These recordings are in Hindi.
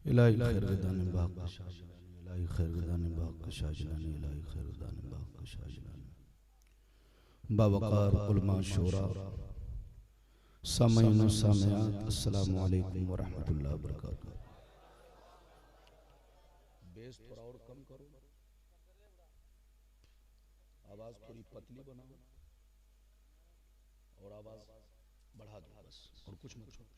इलाही खैर गदान बाग का शाजलानी, इलाही खैर गदान बाग का शाजलानी, इलाही खैर गदान बाग का शाजलानी। बावकार उलमा शोरा सामईन व सामियात, अस्सलामु अलैकुम व रहमतुल्लाहि व बरकातहू। बेस थोड़ा और कम करो, आवाज थोड़ी पतली बनाओ और आवाज बढ़ा दो बस, और कुछ मत छोड़ो।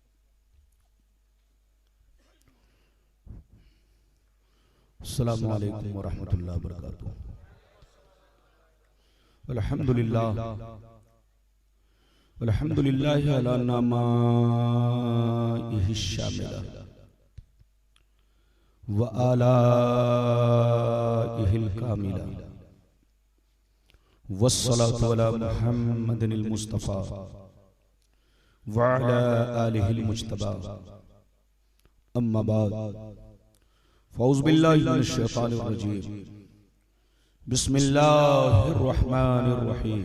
अस्सलामु अलैकुम व रहमतुल्लाहि व बरकातहू। अल्हम्दुलिल्लाह अल्हम्दुलिल्लाह अला नामाइहि शामिला व आलाइहिल कामिला वस्सलातु अला मुहम्मदिल मुस्तफा व अला आलिहिल मुज्तबा। अम्मा बाद, फ़ौज़ बिल्लाहि मिनश शैतानिर रजीम, बिस्मिल्लाहिर रहमानिर रहीम।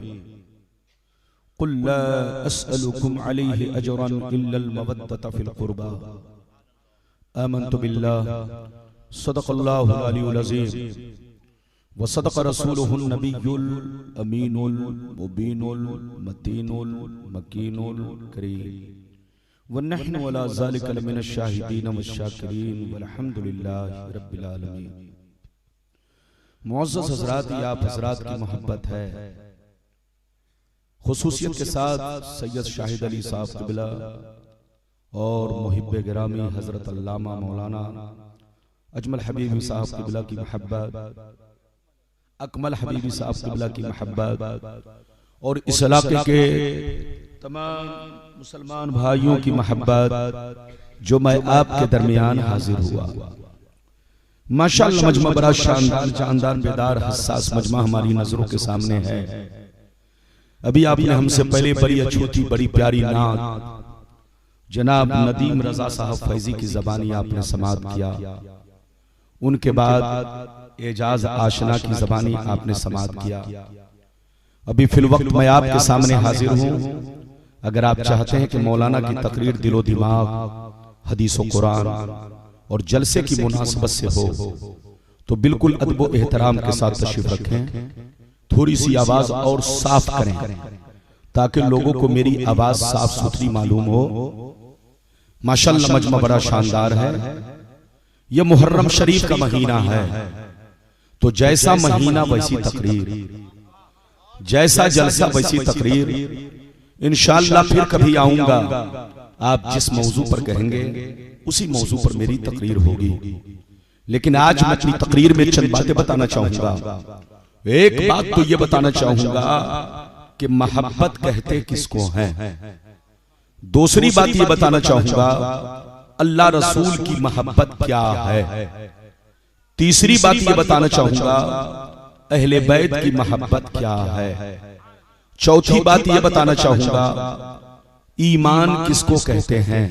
कुल ला अस्अलुकुम अलैहि अजरन इल्लल मवद्दत फिल क़ुरबा। आमन्तु बिल्लाहि सदक़ल्लाहुल अलीयुल अज़ीम व सदक़ रसूलुहुन नबियुल अमीनुल मुबीनुल मतीनुल मकीनुल करीम व नहनु अला ज़ालिका लमिनश शाहिदीन वश्शाकिरीन वल्हम्दुलिल्लाहि रब्बिल आलमीन। मुअज़्ज़ज़ हज़रात, ये आप हज़रात की मोहब्बत है, खुसूसियत के साथ सैयद शाहिद अली साहब क़िबला और मुहिब्बे गिरामी हज़रत अल्लामा मौलाना अजमल हबीबी साहब क़िबला की मोहब्बत, अकमल हबीबी साहब क़िबला की मोहब्बत और इस इलाके के तमाम मुसलमान भाइयों की मोहब्बत जो मैं आपके दरमियान हाजिर हुआ। माशाअल्लाह मजमा बड़ा शानदार, जानदार, बेदार, हसास मजमा हमारी नजरों के सामने है। अभी आपने हमसे पहले बड़ी अछूती, बड़ी प्यारी नात जनाब नदीम रजा साहब फैजी की ज़बानी आपने समाअत किया। उनके बाद एजाज आशना की ज़बानी आपने समाअत किया। अभी फिल वक्त मैं आपके सामने हाजिर हूँ। अगर आप चाहते हैं कि मौलाना की तकरीर दिलो दिमाग, हदीस व कुरान और जलसे की मुनासबत से हो तो बिल्कुल अदब व एहतराम के साथ तशरीफ रखें। थोड़ी सी आवाज और साफ करें ताकि लोगों को मेरी आवाज साफ सुथरी मालूम हो। माशाअल्लाह मजमा बड़ा शानदार है। यह मुहर्रम शरीफ का महीना है, तो जैसा महीना वैसी तकरीर, जैसा जलसा वैसी तकरीर। इंशाअल्लाह फिर कभी आऊंगा, आप जिस मौजू पर कहेंगे उसी मौजू पर मेरी तकरीर होगी। लेकिन आज मैं अपनी तकरीर में चंद बातें बताना चाहूंगा। एक बात तो ये बताना चाहूंगा कि मोहब्बत कहते किसको हैं। दूसरी बात ये बताना चाहूंगा अल्लाह रसूल की मोहब्बत क्या है। तीसरी बात ये बताना चाहूंगा अहले बैत की मोहब्बत क्या है। चौथी बात ये बताना चाहूंगा ईमान किसको कहते हैं।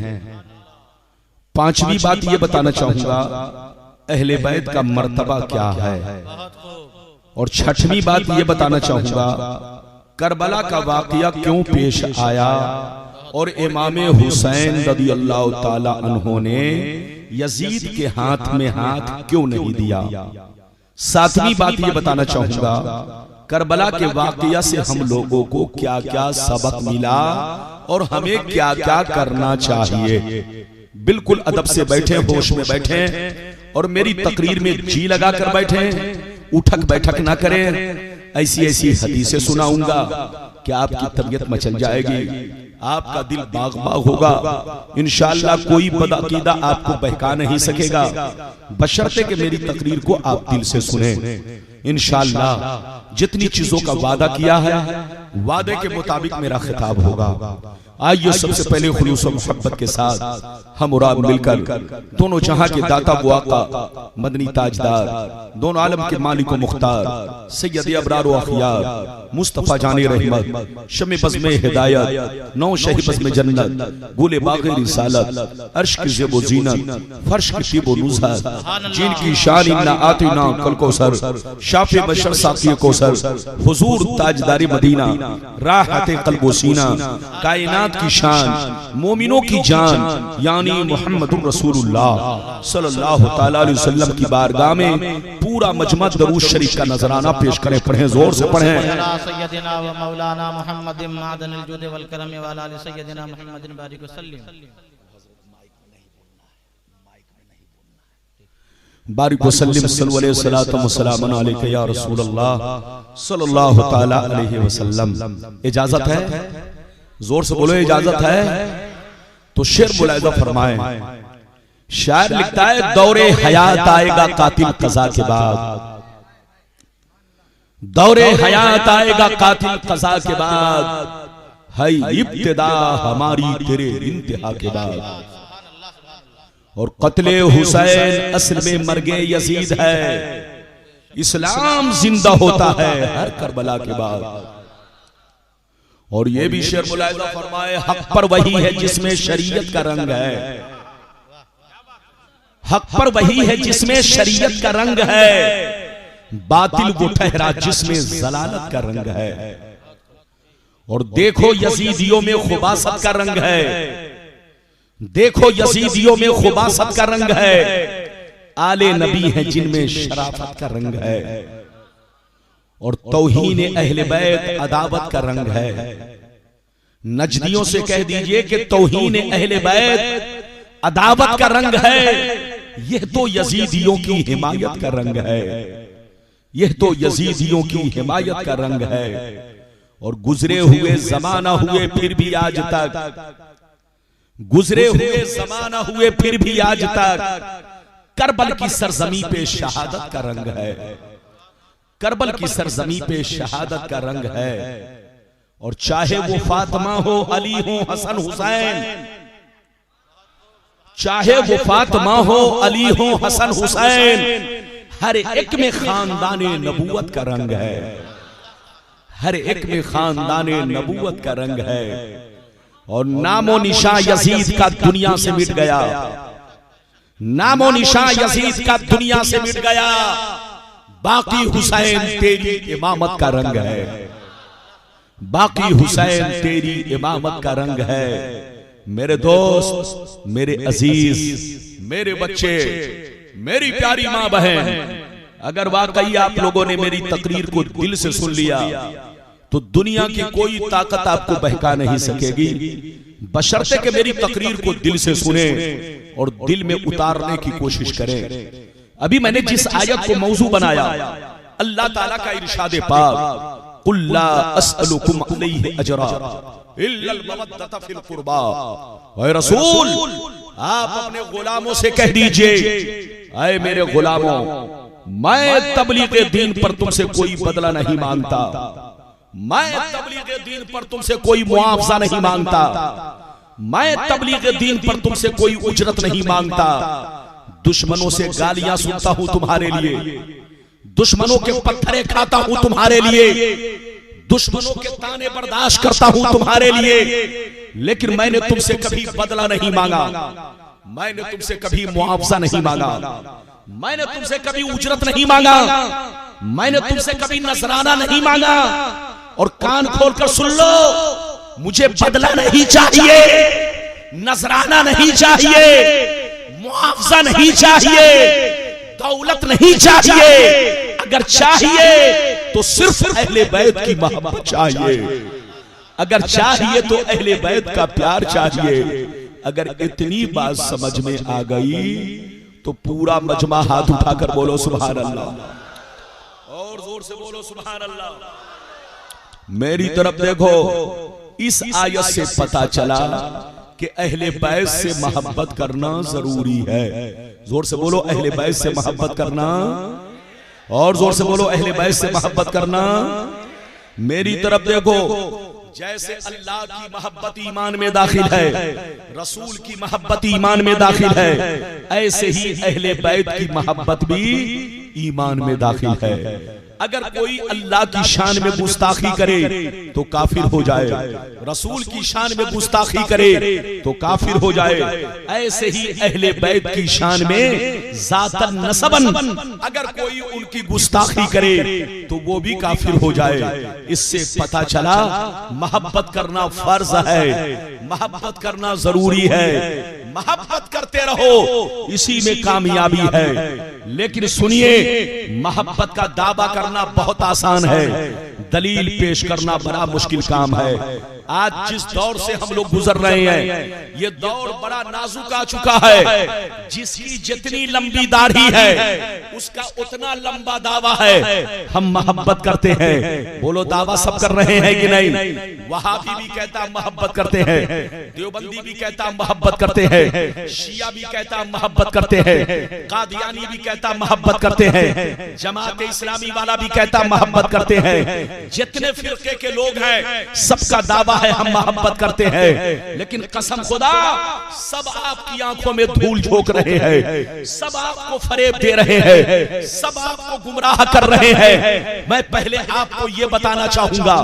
पांचवी बात ये बताना चाहूंगा अहले बैत का मर्तबा क्या है। और छठवीं बात ये बताना चाहूंगा करबला का वाकया क्यों पेश आया और इमाम हुसैन रज़ियल्लाहु ताला अन्हु ने यजीद के हाथ में हाथ क्यों नहीं दिया। सातवीं बात ये बताना चाहूंगा करबला के वाकया से हम लोगों को क्या क्या सबक मिला और हमें क्या क्या करना चाहिए। बिल्कुल अदब से बैठे, होश में बैठे और मेरी तकरीर में जी लगा कर बैठे, उठक बैठक ना करें। ऐसी ऐसी हदीसें सुनाऊंगा कि आपकी तबीयत मचल जाएगी, आपका दिल बाग बाग होगा। इंशाअल्लाह कोई बदअकीदा आपको बहका नहीं सकेगा, बशर्ते कि मेरी तकरीर को आप दिल से सुने। इंशाअल्लाह जितनी चीजों का वादा किया है वादे के मुताबिक मेरा खिताब होगा। आइए सबसे पहले खुलूस और मोहब्बत के साथ हम और आप मिलकर दोनों जहां के दाता व आका मदनी ताजदार, दोनों आलम के मालिक व मुख्तार सैयद अबरार व अखियार मुस्तफा जाने रहमत, शमे बज़्म हिदायत, नौ शही बज़्म जन्नत, गुले बाग़े रिसालत, अर्श की ज़ेब व ज़ीनत, फर्श की तीब व नुज़हत, जिनकी शान इन्ना आतिना कल कौसर, शाफ़े बशर साक़ी कौसर, हुज़ूर ताजदारी मदीना, राहते क़ल्ब व सीना, कायनात कायनात की शान, मोमिनों की जान यानी मुहम्मदुर रसूलुल्लाह सल्लल्लाहु तआला अलैहि वसल्लम की बारगाह में पूरा मजमा दरूद शरीफ का नजराना पेश करें। पढ़ें, जोर से पढ़ें। सय्यदना व मौलाना मुहम्मदिन मादनिल जुद वल करम व अला सय्यदना मुहम्मदिन बारिक वसल्लम। बारिक वसल्लम सल्लल्लाहु अलैहि वसल्लम अलैका या रसूलल्लाह सल्लल्लाहु तआला अलैहि वसल्लम। इजाजत है? जोर से बोलो, इजाजत है? तो शेर मुलाहिजा फरमाएं। शायर लिखता है, दौरे हयात आएगा कातिल कज़ा के बाद, दौरे हयात आएगा कातिल कज़ा के बाद, है इब्तिदा हमारी तेरे इंतहा के बाद। और कत्ले हुसैन असल में मर्गे यजीद है, इस्लाम जिंदा होता है हर करबला के बाद। और ये भी शेर मुलाहिजा फरमाए, हक पर वही है जिसमें शरीयत का रंग है, हक पर वही है जिसमें शरीयत का रंग है, बातिल वो ठहरा जिसमें जलालत का रंग है। और देखो यजीदियों में खुबासत का रंग है, देखो यजीदियों में खुबासत का रंग है, आले नबी हैं जिनमें शराफत का रंग है। और तौहीन अहले बैत अदावत का रंग है। नजदियों से कह दीजिए कि तौहीन अहले बैत अदावत का रंग है, यह तो यजीदियों की हिमायत का रंग है, यह तो यजीदियों की हिमायत का रंग है। और गुजरे हुए जमाना हुए फिर भी आज तक, गुजरे हुए जमाना हुए फिर भी आज तक, करबल की सरजमी पे शहादत का रंग है, करबल की सरजमी पे शहादत का रंग है। और चाहे वो फातिमा हो, अली हो, हसन हुसैन, चाहे वो फातिमा हो, अली हो, हसन हुसैन, हर एक में खानदाने नबूवत का रंग है, हर एक में खानदाने नबूवत का रंग है। और नामो निशा यजीद का दुनिया से मिट गया, नामो निशा यजीद का दुनिया से मिट गया, बाकी हुसैन तेरी इमामत का रंग है, बाकी हुसैन तेरी इमामत का रंग है। मेरे दोस्त, मेरे अजीज, मेरे बच्चे, मेरी प्यारी माँ बहन, अगर वाकई आप लोगों ने मेरी तकरीर को दिल से सुन लिया तो दुनिया की कोई ताकत आपको बहका नहीं सकेगी, बशर्ते कि मेरी तकरीर को दिल से सुने और दिल में उतारने की कोशिश करें। अभी मैंने जिस आयत को मौजू बनाया, अल्लाह ताला का इरशाद पाक, कुल ला अस्अलुकुम अलैहि अजरा इल्लल मवद्दत फिल कुर्बा। ऐ रसूल, आप अपने गुलामों से कह दीजिए, ऐ मेरे गुलामों, मैं तबलीग दीन पर तुमसे कोई बदला नहीं मांगता, मैं तबलीग दीन पर तुमसे कोई मुआवजा नहीं मांगता, मैं तबलीग दीन पर तुमसे कोई उजरत नहीं मांगता। दुश्मनों से गालियां सुनता हूं तुम्हारे लिए, दुश्मनों के पत्थरे खाता हूं तुम्हारे लिए, दुश्मनों के ताने बर्दाश्त करता हूं तुम्हारे लिए, लेकिन मैंने तुमसे कभी बदला नहीं मांगा, मैंने तुमसे कभी मुआवजा नहीं मांगा, मैंने तुमसे कभी उजरत नहीं मांगा, मैंने तुमसे कभी नजराना नहीं मांगा। और कान खोलकर सुन लो, मुझे बदला नहीं चाहिए, नजराना नहीं चाहिए, मुआवजा नहीं चाहिए, दौलत नहीं चाहिए। अगर चाहिए तो सिर्फ अहले बैत की मोहब्बत चाहिए, अगर चाहिए तो अहले बैत का प्यार चाहिए। अगर इतनी बात समझ में आ गई तो पूरा मजमा हाथ उठाकर बोलो सुभान अल्लाह, और जोर से बोलो सुभान अल्लाह। मेरी तरफ देखो, इस आयत से पता चला कि अहले बैत से मोहब्बत करना जरूरी है। जोर से बोलो, अहले बैत से मोहब्बत करना, और जोर से बोलो, अहले बैत से मोहब्बत करना। मेरी तरफ देखो, जैसे अल्लाह की मोहब्बत ईमान में दाखिल है, रसूल की मोहब्बत ईमान में दाखिल है, ऐसे ही अहले बैत की मोहब्बत भी ईमान में दाखिल है। अगर कोई अल्लाह की शान में गुस्ताखी करे तो काफिर हो जाए, रसूल की शान में गुस्ताखी करे तो काफिर हो जाए। ऐसे ही अहले बैत की शान में जातन नसबन अगर कोई उनकी गुस्ताखी करे तो वो भी काफिर हो जाए। इससे पता चला मोहब्बत करना फर्ज है, मोहब्बत करना जरूरी है, मोहब्बत करते रहो, इसी में कामयाबी है। लेकिन सुनिए, मोहब्बत का दावा करना बहुत आसान है, दलील पेश करना बड़ा मुश्किल काम है। आज जिस दौर से हम लोग गुजर रहे हैं, ये दौर बड़ा नाजुक आ चुका है। जिसकी जितनी लंबी दाढ़ी है उसका उतना लंबा दावा है, हम मोहब्बत करते हैं। बोलो, दावा सब कर रहे हैं कि नहीं? वहाबी भी कहता मोहब्बत करते हैं, देवबंदी भी कहता मोहब्बत करते हैं, शिया भी कहता मोहब्बत करते हैं, कादियानी भी कहता मोहब्बत करते हैं, जमात इस्लामी वाला भी कहता मोहब्बत करते हैं। जितने फिरके के लोग हैं सबका दावा है हम मोहब्बत करते हैं। लेकिन कसम खुदा, सब आपकी आंखों में धूल झोंक रहे हैं, सब आपको फरेब दे रहे हैं, सब आपको गुमराह कर रहे हैं। मैं पहले आपको यह बताना चाहूंगा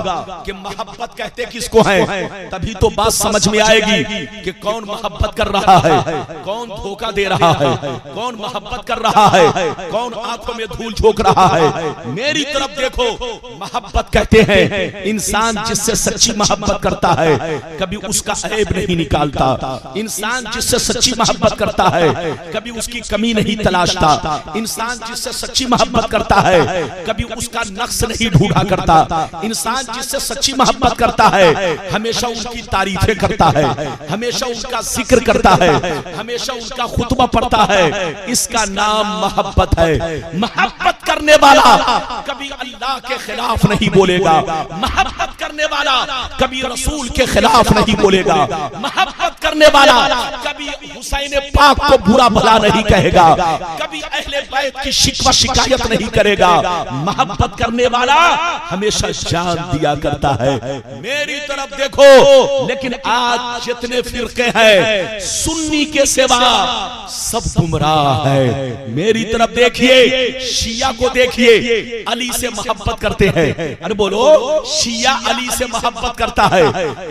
कि मोहब्बत कहते किसको है, तभी तो बात समझ में आएगी कि कौन मोहब्बत कर रहा है, कौन धोखा दे रहा है, कौन मोहब्बत कर रहा है, कौन आंखों में धूल झोंक रहा है। मेरी तरफ देखो, मोहब्बत कहते हैं इंसान जिससे सच्ची मोहब्बत करता है कभी उसका ऐब नहीं निकालता, इंसान जिससे सच्ची मोहब्बत करता है कभी उसकी कमी नहीं तलाशता, इंसान जिससे सच्ची मोहब्बत करता है कभी उसका नक्स नहीं ढूंढा करता, इंसान जिससे सच्ची मोहब्बत करता है हमेशा उनकी तारीफें करता है, हमेशा उनका जिक्र करता है, हमेशा उनका खुतबा पढ़ता है। इसका नाम मोहब्बत है। मोहब्बत करने वाला कभी अल्लाह के खिलाफ नहीं बोलेगा, मोहब्बत करने वाला कभी रसूल के खिलाफ नहीं बोलेगा, मोहब्बत करने वाला कभी हुसैन पाक को बुरा भला नहीं कहेगा, कभी अहले बैत की शिकवा शिकायत नहीं करेगा। मोहब्बत करने वाला हमेशा जान दिया करता है। मेरी तरफ देखो, लेकिन आज जितने फिरके हैं सुन्नी के सिवा सब गुमराह है। मेरी तरफ देखिए, शिया को देखिए, अली से मोहब्बत करते हैं। अरे बोलो, शिया अली से मोहब्बत करता है,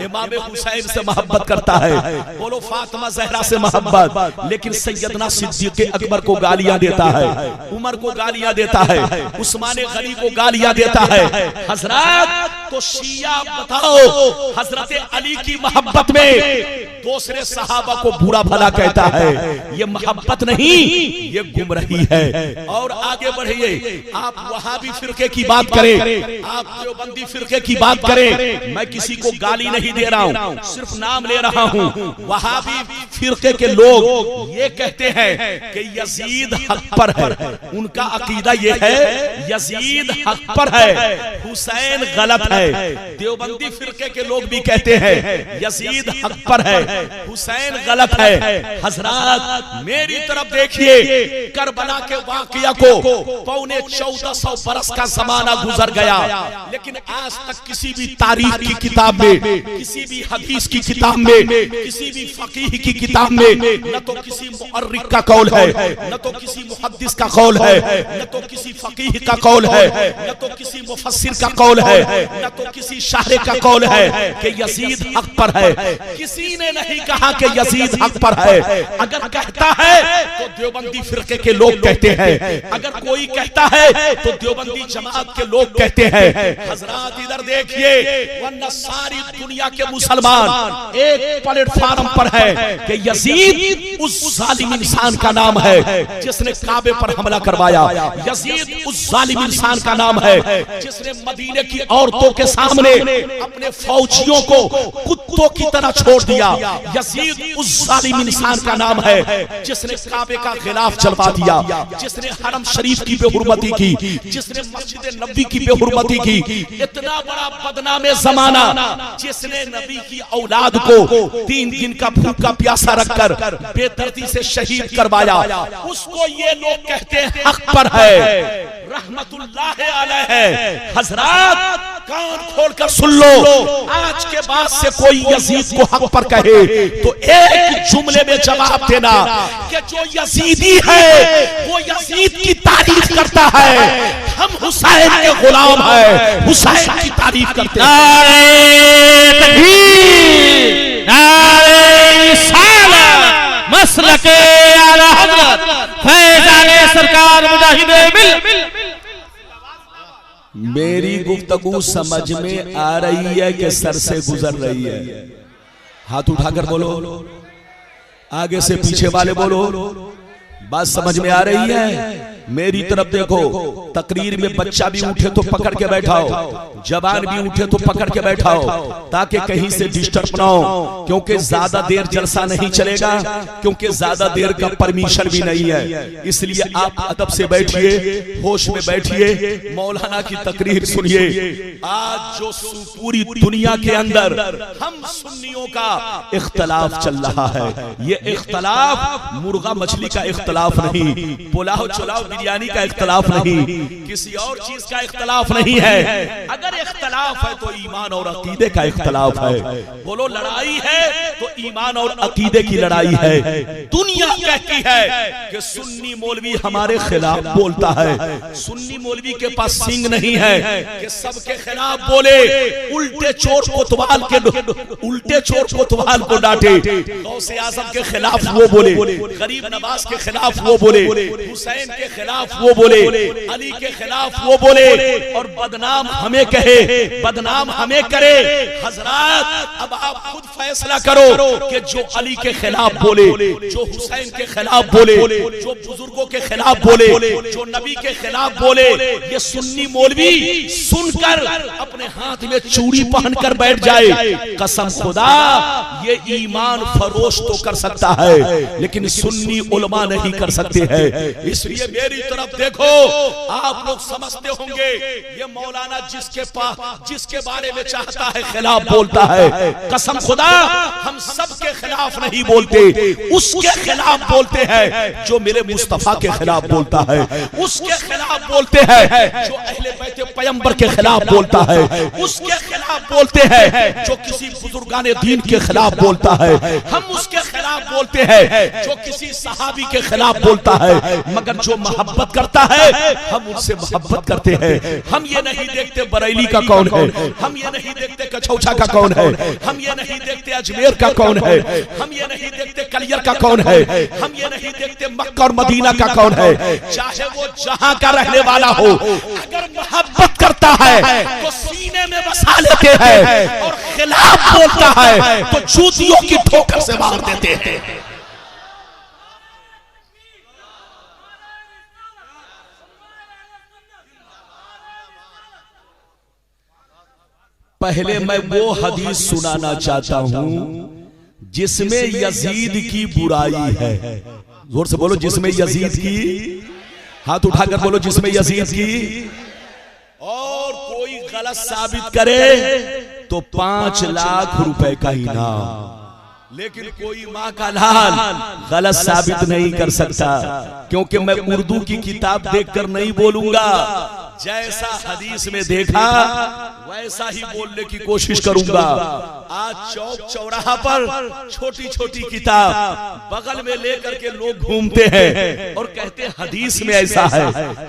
इमाम हुसैन से मोहब्बत करता है, बोलो फातिमा ज़हरा से मोहब्बत, लेकिन सैयदना सिद्दीक़ अकबर को गालियां देता है, उमर को गालियां देता है, उस्मान गनी को गालियां देता है। हजरत, तो शिया बताओ, हजरत अली की मोहब्बत में दूसरे सहाबा को बुरा भला कहता है, ये मोहब्बत नहीं, ये गुमराही है। और आगे बढ़िए, आप वहाबी फिरके की बात करें, आप देवबंदी फिरके की बात करें, मैं किसी को गाली नहीं दे रहा हूं, सिर्फ नाम ले रहा हूं। वहाबी फिरके के लोग ये कहते हैं कि यजीद हक पर है, उनका अकीदा ये है यजीद हक पर है, हुसैन गलत है। देवबंदी फिरके के लोग भी कहते हैं यजीद हक पर है, हुसैन गलत है। हजरत, मेरी तरफ देखिए, करबला के वाकया को 1450 बरस का जमाना गुजर गया, लेकिन आज तक किसी भी तारीख की किताब में, किसी भी हदीस की किताब में, किसी भी फकीह की किताब में न तो किसी मुअर्रिख का कौल है, न तो किसी मुहद्दिस का कौल है, न तो किसी फकीह का कौल है, न तो किसी मुफस्सिर का कौल है, न तो किसी शायर का कौल है कि यजीद हक पर है। किसी ने नहीं कहा कि यजीद हक पर है। अगर कहता है तो देवबंदी फिरके के लोग कहते हैं, अगर कोई कहता है तो देवबंदी जमात के लोग कहते हैं। हजरत, इधर देखिए, वरना सारी दुनिया के मुसलमान एक प्लेटफार्म पर है कि यजीद उस जालिम इंसान का नाम है जिसने काबे पर हमला करवाया, यजीद उस जालिम इंसान का नाम है जिसने मदीने की औरतों के सामने अपने फौजियों को कुत्तों की तरह छोड़ दिया, यजीद उस जालिम इंसान का नाम है जिसने काबे का खिलाफ चलवा दिया, जिसने हरम शरीफ की बेहुरमती की, जिसने मस्जिद नबी की बेहुरमती की। इतना बड़ा बदनाम जमाना, जिसने नबी की औलाद को 3 दिन का भूखा प्यासा रखकर बेदर्दी से शहीद करवाया, उसको ये लोग कहते हैं हक पर है, रहमतुल्लाह अलैह। हजरत, कान खोलकर सुन लो, आज के बाद से कोई यजीद को हक पर कहे तो एक जुमले में जवाब देना कि जो यजीदी है वो यजीद की तारीफ करता है, हम हुसैन के गुलाम हैं, हुसैन की तारीफ करते हैं। नारे तकबीर, नारे रिसालत, मसलके आला हज़रत फैज़ाने सरकार मुजाहिदे मिल। मेरी गुफ्तगू समझ में आ रही है कि सर से गुजर रही है? हाथ उठाकर बोलो, आगे से पीछे वाले बोलो, बात समझ में आ रही है? मेरी तरफ देखो, तकरीर में बच्चा भी उठे तो पकड़ के बैठाओ, जवान भी उठे तो पकड़ के बैठाओ, ताकि कहीं से डिस्टर्ब ना हो, क्योंकि ज्यादा देर जलसा नहीं चलेगा, क्योंकि ज्यादा देर का परमिशन भी नहीं है। इसलिए आप अदब से बैठिए, होश में बैठिए, मौलाना की तकरीर सुनिए। आज जो पूरी दुनिया के अंदर हम सुन्नियों का इख्तलाफ चल रहा है, ये इख्तलाफ मुर्गा मछली का इख्तलाफ नहीं, पुलाव चुलाव बिरयानी का इख्तलाफ नहीं, किसी और चीज का इख्तलाफ नहीं है। अगर इख्तलाफ है तो ईमान और अकीदे का इख्तलाफ है। बोलो लड़ाई है तो ईमान और अकीदे की लड़ाई है। दुनिया कहती है कि सुन्नी मौलवी हमारे खिलाफ बोलता है, सुन्नी मौलवी के पास सिंग नहीं है कि सबके खिलाफ बोले, उल्टे चोर कोतवाल को डांटे, गौसे आजम के खिलाफ वो बोले, गरीब नवाज के खिलाफ वो बोले, हुसैन के खिलाफ वो बोले, अली के खिलाफ वो बोले, और बदनाम हमें कहे, बदनाम हमें करे। हजरात अब आप खुद फैसला करो कि जो अली के खिलाफ बोले, जो हुसैन के खिलाफ बोले, जो बुजुर्गों के खिलाफ बोले, जो नबी के खिलाफ बोले, ये सुन्नी मौलवी सुनकर अपने हाथ में चूड़ी पहनकर बैठ जाए, कसम खुदा ये ईमान फरोश तो कर सकता है, लेकिन सुन्नी उलमा नहीं कर सकते हैं। इसलिए मेरी तरफ देखो, आप लोग समझते होंगे ये मौलाना जिसके बारे में चाहता है खिलाफ बोलता है। कसम खुदा हम सबके खिलाफ नहीं बोलते, उसके खिलाफ बोलते हैं जो मेरे मुस्तफा के खिलाफ बोलता है, उसके खिलाफ बोलते हैं जो अहले बैत पैगंबर के खिलाफ बोलता है, उसके खिलाफ बोलते हैं जो किसी बुजुर्गाने दीन के खिलाफ बोलता है, हम उसके खिलाफ बोलते हैं जो किसी सहाबी के खिलाफ बोलता है। मगर जो मोहब्बत करता है हम उनसे मोहब्बत करते हैं। हम ये नहीं देखते बरेली का कौन है, हम ये नहीं देखते कछौछा का कौन है, हम ये नहीं देखते अजमेर का कौन है, हम ये नहीं देखते कलियर का कौन है, हम ये नहीं देखते मक्का और मदीना का कौन है। चाहे वो जहां का रहने वाला हो, अगर मोहब्बत करता है तो सीने में बसा लेते हैं, और खिलाफ बोलता है तो जूतियों की ठोकर से मार देते हैं। पहले मैं वो हदीस सुनाना चाहता हूं जिसमें यजीद की बुराई है। जोर से बोलो, जिसमें यजीद की, हाथ उठाकर बोलो, जिसमें यजीद की, और कोई गलत साबित करे तो 5 लाख रुपए का इनाम। लेकिन कोई माँ का लाल गलत साबित नहीं कर सकता, क्योंकि मैं उर्दू की किताब देखकर नहीं बोलूंगा, जैसा हदीस में देखा वैसा ही बोलने की कोशिश करूंगा। आज चौक चौराहा पर छोटी छोटी किताब बगल में लेकर के लोग घूमते हैं और कहते हैं हदीस में ऐसा है,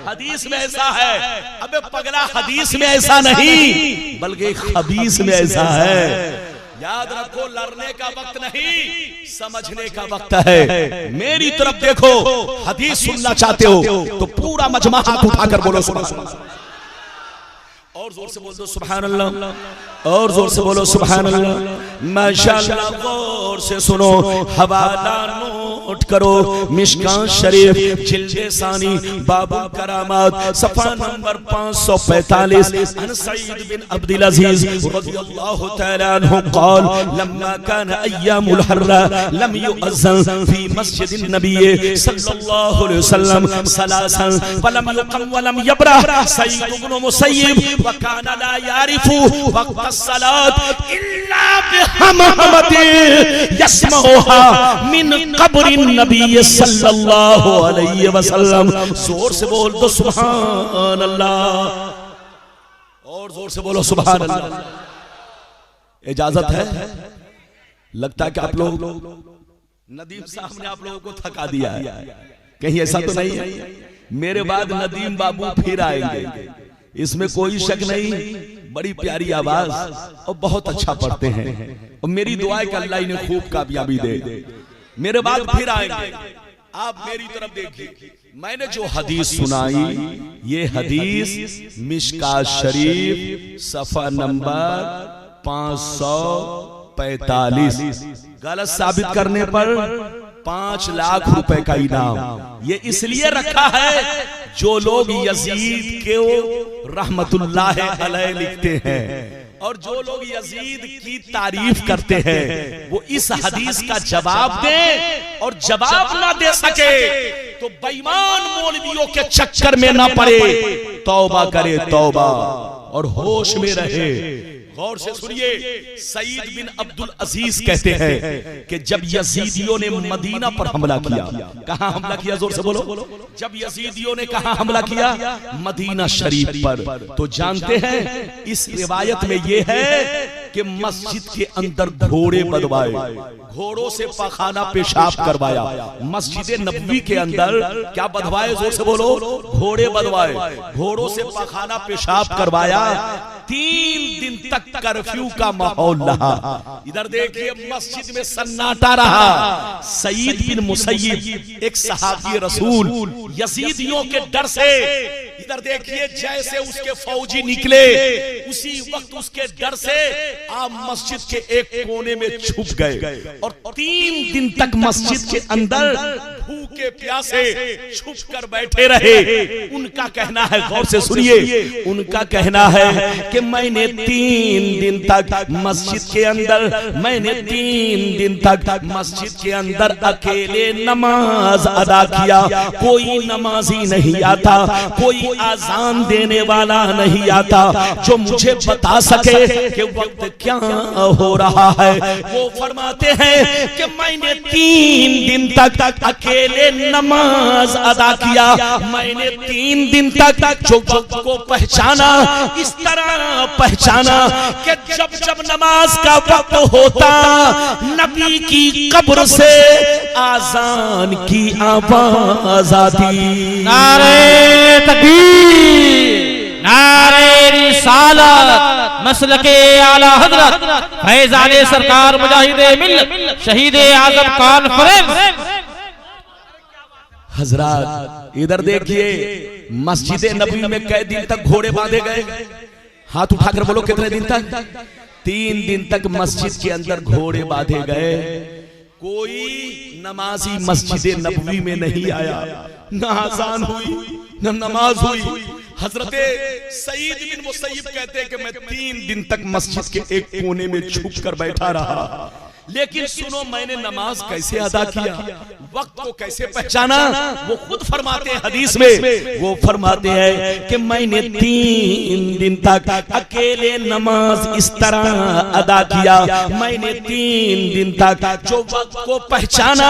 हदीस में ऐसा है। अबे पगला, हदीस में ऐसा नहीं बल्कि हदीस में ऐसा है। याद रखो, लड़ने का वक्त नहीं, समझने का वक्त है। मेरी तरफ देखो, हदीस सुनना चाहते हो तो पूरा मजमा हाथ उठाकर बोलो सुभान, और जोर से बोल दो सुभान अल्लाह, और जोर से बोलो सुभान अल्लाह। माशाअल्लाह, गौर से सुनो, हवाला नोट करो, मिशकात शरीफ जिल्द सानी बाबुल करामात सफा नंबर 545, अन सईद बिन अब्दुल अजीज रज़ियल्लाहु तआला अन्हु क़ाल लम्मा कान अय्यामुल हर्रा लम युअज़्ज़न फी मस्जिदिन नबी सल्लल्लाहु अलैहि वसल्लम सलासन फलम युक़म वलम यबरा सईद इब्न मुसय्यिब व कान ला यारिफु वक्त सलात इल्ला बिहममति यस्मउहा मिन क़ब्रिन नबी सल्लल्लाहु अलैहि वसल्लम। जोर से बोल दो सुभान अल्लाह, और जोर से बोलो सुभान अल्लाह। इजाजत है? लगता है कि आप लोग नदीम साहब ने आप लोगों को थका दिया है, कहीं ऐसा तो नहीं है? मेरे बाद नदीम बाबू फिर आएंगे, इसमें कोई शक नहीं। बड़ी प्यारी आवाज और बहुत अच्छा पढ़ते हैं, और मेरी दुआ है कि अल्लाह इन्हें खूब कामयाबी दे। मेरे बाद फिर आएंगे। आप मेरी तरफ देखिए, मैंने जो हदीस सुनाई, ये हदीस मिशकात शरीफ सफा नंबर 545। गलत साबित करने पर 5 लाख रुपए का इनाम। ये इसलिए रखा है, जो लोग यजीद के रहमतुल्लाह अलैह लिखते हैं और जो लोग यजीद की तारीफ करते हैं, वो इस हदीस का जवाब दें, और जवाब ना दे सके तो बेईमान मौलवियों के चक्कर में ना पड़े, तौबा करे तौबा और होश में रहे। गौर से सुनिए, सईद बिन अब्दुल अजीज कहते हैं कि जब यजीदियों ने मदीना पर हमला किया, कहां हमला किया, जोर से बोलो, जब यजीदियों ने कहां हमला किया, मदीना शरीफ पर, तो जानते हैं इस रिवायत में यह है कि मस्जिद के अंदर घोड़े बदवाए, घोड़ों से पखाना पेशाब करवाया। मस्जिद नबवी के अंदर क्या बदवाए, जोर से बोलो, घोड़े बदवाए, घोड़ों से पखाना पेशाब करवाया। 3 दिन तक कर्फ्यू का माहौल रहा। इधर देखिए, मस्जिद में सन्नाटा रहा। सईद बिन मुसय्यिब एक सहाबी रसूल, यजीदियों के डर से, इधर देखिए, जैसे उसके फौजी निकले, उसी वक्त उसके डर से आप मस्जिद के एक कोने में छुप गए, और 3 दिन तक मस्जिद के अंदर भूखे प्यासे छुप कर बैठे रहे। उनका कहना है, गौर से सुनिए, उनका कहना है कि मैंने 3 दिन तक मस्जिद के अंदर, मैंने 3 दिन तक मस्जिद के अंदर अकेले नमाज अदा किया। कोई नमाजी नहीं आता, कोई आजान देने वाला नहीं आता जो मुझे बता सके कि वक्त क्या हो रहा है। वो फरमाते हैं कि मैंने 3 दिन तक अकेले नमाज अदा किया। मैंने 3 दिन तक जो वक्त को पहचाना, इस तरह पहचाना कि जब जब नमाज का वक्त होता, नबी की कब्र से आजान की आवाज आती। नारे तकबीर, नारे रिसालत, मसलके आला हजरत फैजाने सरकार मुजाहिदे मिल्लत शहीदे आजम कॉन्फ्रेंस। हजरत इधर देखिए, मस्जिद नबवी में कई दिन तक घोड़े बांधे गए? हाथ उठाकर बोलो, कितने दिन तक? 3 दिन तक मस्जिद के अंदर घोड़े बांधे गए। कोई नमाजी मस्जिद नबवी में नहीं आया, न आजान हुई न नमाज हुई। हजरते सईद बिन मुसय्यिब कहते हैं कि मैं 3 दिन तक मस्जिद के एक कोने में छुप कर बैठा रहा। लेकिन सुनो, मैंने नमाज कैसे अदा किया, वक्त को कैसे पहचाना, वो खुद फरमाते हैं हदीस में। वो फरमाते हैं कि मैंने 3 दिन तक अकेले नमाज इस तरह अदा किया। मैंने 3 दिन तक जो वक्त को पहचाना,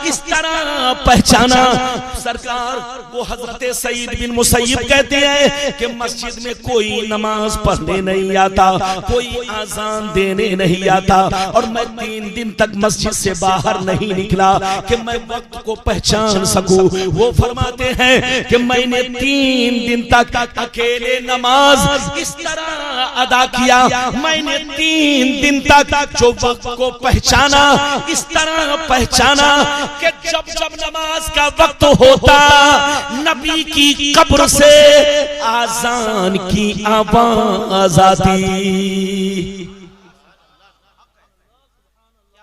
इस तरह पहचाना। सरकार वो हजरत सईद बिन मुसय्यिब कहते हैं कि मस्जिद में कोई नमाज पढ़ने नहीं आता, कोई आजान देने नहीं आता, और मैं 3 दिन तक मस्जिद से बाहर नहीं निकला कि मैं वक्त को पहचान सकूं। वो फरमाते हैं कि मैंने 3 दिन तक अकेले नमाज इस तरह अदा किया। मैंने 3 दिन तक जो वक्त को पहचाना, इस तरह पहचाना कि जब जब नमाज का वक्त होता, नबी की कब्र से आजान की आवाज आती।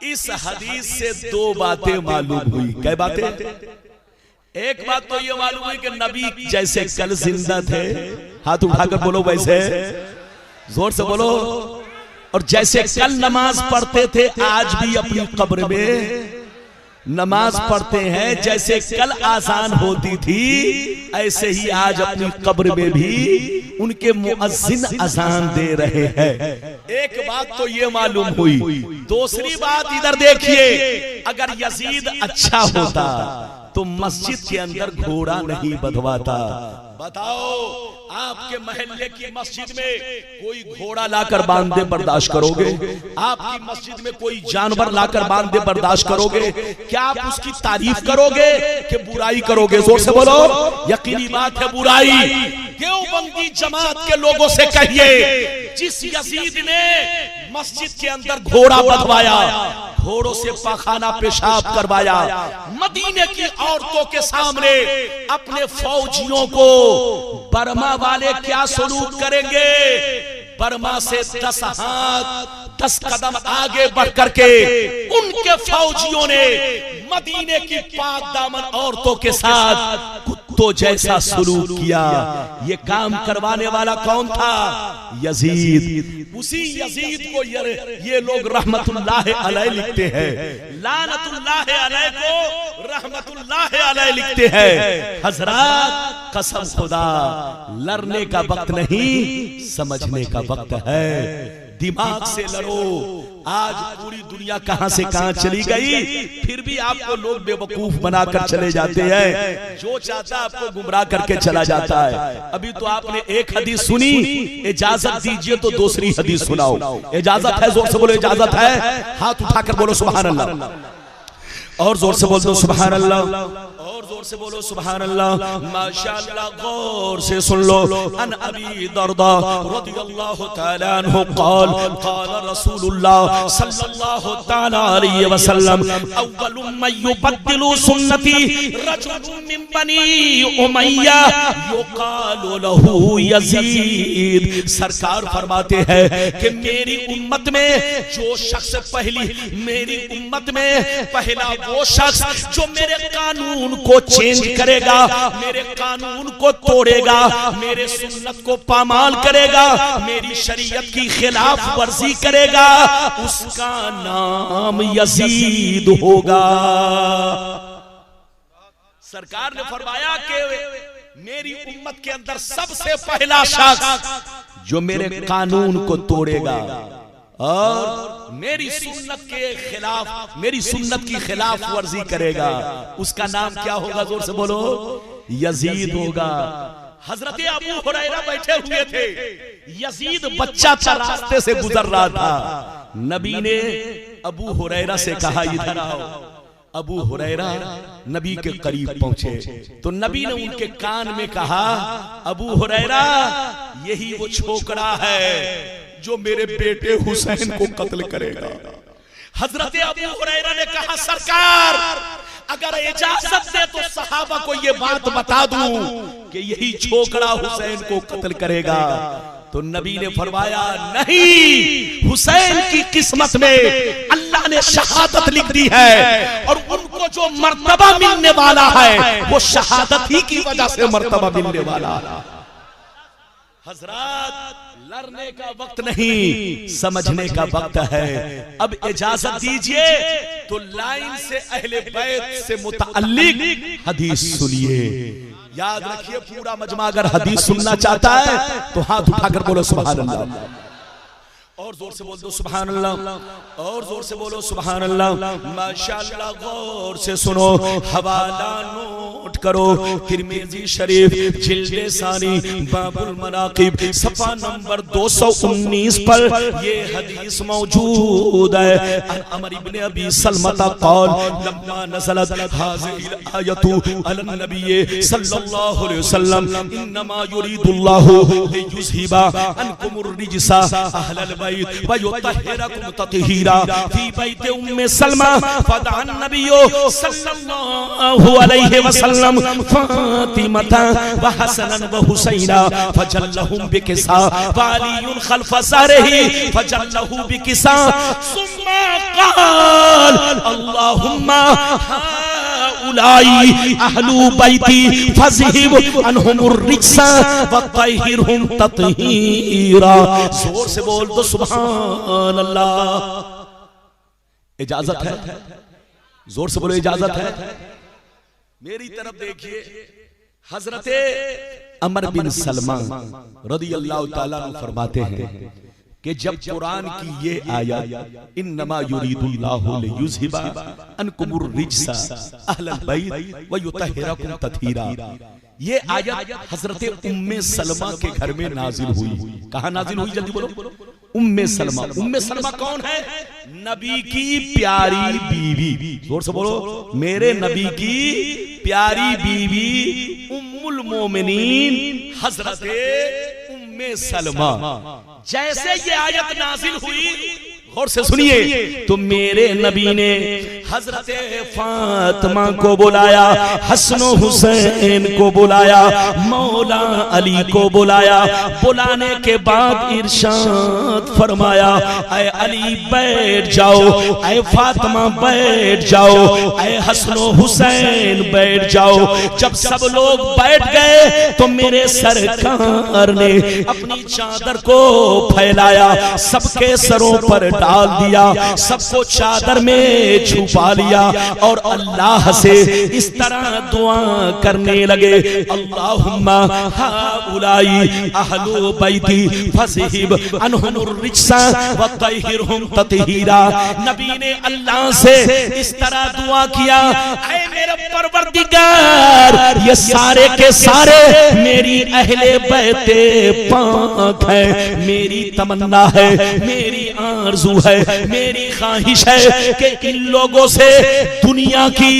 इस हदीस से 2 बातें मालूम हुई। क्या बातें? एक बात तो ये मालूम हुई कि नबी जैसे कल जिंदा थे, हाथ उठाकर बोलो वैसे, जोर से बोलो, और जैसे कल नमाज पढ़ते थे आज भी अपनी कब्र में नमाज पढ़ते हैं। जैसे कल आजान होती थी, ऐसे ही आज अपनी कब्र में भी उनके मुअज्जिन अजान दे रहे हैं। एक बात तो ये मालूम हुई। दूसरी बात इधर देखिए, अगर यजीद अच्छा होता तो मस्जिद के अंदर घोड़ा नहीं बंधवाता। बताओ आपके मोहल्ले की मस्जिद में कोई घोड़ा लाकर बांध दे बर्दाश्त करोगे? आपकी मस्जिद में कोई जानवर लाकर बांध दे बर्दाश्त करोगे? क्या आप उसकी तारीफ करोगे कि बुराई करोगे? जोर से बोलो। यकीनी बात है बुराई। देवबंदी जमात के लोगों से कहिए, जिस यजीद ने मस्जिद के अंदर घोड़ा बंधवाया, घोड़ों से पाखाना पेशाब करवाया, मदीने की औरतों के सामने अपने फौजियों को बर्मा वाले क्या सलूट करेंगे? बर्मा से 10 हाथ 10 कदम आगे बढ़ करके उनके फौजियों ने मदीने की पाक दामन औरतों के साथ कुत्तों जैसा सलूक किया। ये काम करवाने वाला कौन था? यजीद। उसी यजीद को ये लोग रहमतुल्लाह अलैह लिखते हैं, लानतुल्लाह अलैह को रहमतुल्लाह अलैह लिखते हैं। हजरत कसम खुदा, लड़ने का वक्त नहीं, समझने का वक्त है। दिमाग से लड़ो। आज पूरी दुनिया कहां से कहां चली गई, फिर भी आपको लोग बेवकूफ बनाकर चले जाते हैं। जो चाहता आपको गुमराह करके चला जाता है। अभी तो आपने एक हदीस सुनी, इजाजत दीजिए तो दूसरी हदीस सुनाओ। इजाजत है? जोर से बोलो इजाजत है। हाथ उठाकर बोलो सुभान अल्लाह, और जोर से बोल दो सुभान अल्लाह, और जोर से बोलो सुभान अल्लाह। माशाअल्लाह, गौर से सुन लो। अन अबी दरदा रदियल्लाहु तआला अन्हु क़ाल क़ाल रसूलुल्लाह सल्लल्लाहु तआला अलैहि वसल्लम अव्वलु मन युबद्दिलु सुन्नती रजुलुन मिन बनी उमय्या युक़ालु लहू यजीद। सरकार फरमाते हैं कि मेरी उम्मत में जो शख्स मेरी उम्मत में पहला वो शख्स जो मेरे कानून को चेंज करेगा, मेरे कानून को तोड़ेगा, मेरे सुन्नत को पामाल करेगा, मेरी शरीयत की खिलाफ वर्जी करेगा, उसका नाम यजीद होगा। सरकार ने फरमाया कि मेरी उम्मत के अंदर सबसे पहला शख्स जो मेरे कानून को तोड़ेगा और मेरी सुन्नत के खिलाफ, मेरी सुन्नत की खिलाफ वर्जी करेगा, उसका नाम क्या होगा? जोर से बोलो। यजीद होगा। हजरत अबू हुरैरा बैठे हुए थे, यजीद बच्चा था, रास्ते से गुजर रहा था। नबी ने अबू हुरैरा से कहा इधर आओ। अबू हुरैरा नबी के करीब पहुंचे तो नबी ने उनके कान में कहा, अबू हुरैरा यही वो छोकरा है जो मेरे बेटे हुसैन को कत्ल करेगा। हजरत अबू हुरैरा ने कहा, सरकार अगर इजाजत दे तो सहाबा को ये बात बता दूं कि यही छोकरा हुसैन को कत्ल करेगा। तो नबी ने फरमाया, नहीं, हुसैन की किस्मत में अल्लाह ने शहादत लिख दी है और उनको जो मर्तबा मिलने वाला है वो शहादत ही की वजह से मर्तबा मिलने वाला है। हजरत, लड़ने का वक्त नहीं, समझने का वक्त है। अब इजाजत दीजिए तो लाइन से अहले बैत से मुतअल्लिक हदीस सुनिए। याद रखिए, पूरा मजमा अगर हदीस सुनना चाहता है तो हाथ उठाकर बोलो सुभान अल्लाह, और जोर से बोल दो सुभान अल्लाह, और जोर से बोलो सुभान अल्लाह। माशाअल्लाह, गौर से सुनो, हवाला नोट करो। तिर्मिज़ी शरीफ जिल्द सानी बाबुल मनाकिब सफा नंबर 219 पर ये हदीस मौजूद है। अमर इब्न अबी सलमता क़ाल लम्मा नज़लत हाज़िहिल आयतु अलन नबी सल्लल्लाहु अलैहि वसल्लम इन्नमा युरीदुल्लाहु लियुज़हिबा अन्कुमुर रिजसा अहलल व युतहिरकुम तत्हीरा फी बैत उम्मे सलमा फदअन नबियो सल्लल्लाहु अलैहि वसल्लम फातिमा व हसनन व हुसैना फजल्लहुम बिकिसा व अलीयुन खल्फ ज़हरिही फजल्लहु बिकिसा सुम्मा क़ाल अल्लाहुम्मा उलाई अहलु बैती फज़हिब अनहुमुर रिज्सा व तहिरहुम तत्हीरा। जोर से बोल दो सुभान अल्लाह। इजाजत है? जोर से बोलो इजाजत है। मेरी तरफ देखिए, हजरते अमर बिन सलमा रदियल्लाहु ताला अन्हु फरमाते हैं कि जब कुरान की ये आयत इन्नमा युरीदुल्लाहु लियुज़हिबा अन्कुमुर रिज्सा अहलल बैत व युतहिरकुम तत्हीरा, ये आयत हजरत उम्मे सलमा के घर में नाजिल हुई। कहाँ नाजिल हुई, जल्दी बोलो। उम्मे सलमा। उम्मे सलमा कौन है? नबी की प्यारी बीवी। जोर से बोलो, मेरे नबी की प्यारी बीवी उम्मुल मोमिनीन हजरत उम्मे सलमा। जैसे ये आयत नाजिल हुई, गौर से सुनिए, तो मेरे नबी ने हजरत फातिमा को बुलाया, हसन हुसैन को बुलाया, मौला अली को बुलाया। बुलाने के बाद इरशाद फरमाया, ऐ अली बैठ जाओ, ऐ फातिमा बैठ जाओ, ऐ हसन हुसैन बैठ जाओ। जब सब लोग बैठ गए तो मेरे सरकार ने अपनी चादर को फैलाया, सबके सरों पर डाल दिया, सबको चादर में छुपा लिया और अल्लाह से इस तरह दुआ करने लगे, अल्लाहुम्मा हाउलाई अहलु बैती फज़हिब अनहुमुर रिज्सा व तहिरहुम तत्हीरा। नबी ने अल्लाह से इस तरह दुआ किया, ऐ मेरे परवरदिगार, ये सारे के सारे मेरी अहले बैते पाक है, मेरी तमन्ना है, मेरी आरज़ू है, मेरी ख्वाहिश है कि इन लोगों से दुनिया की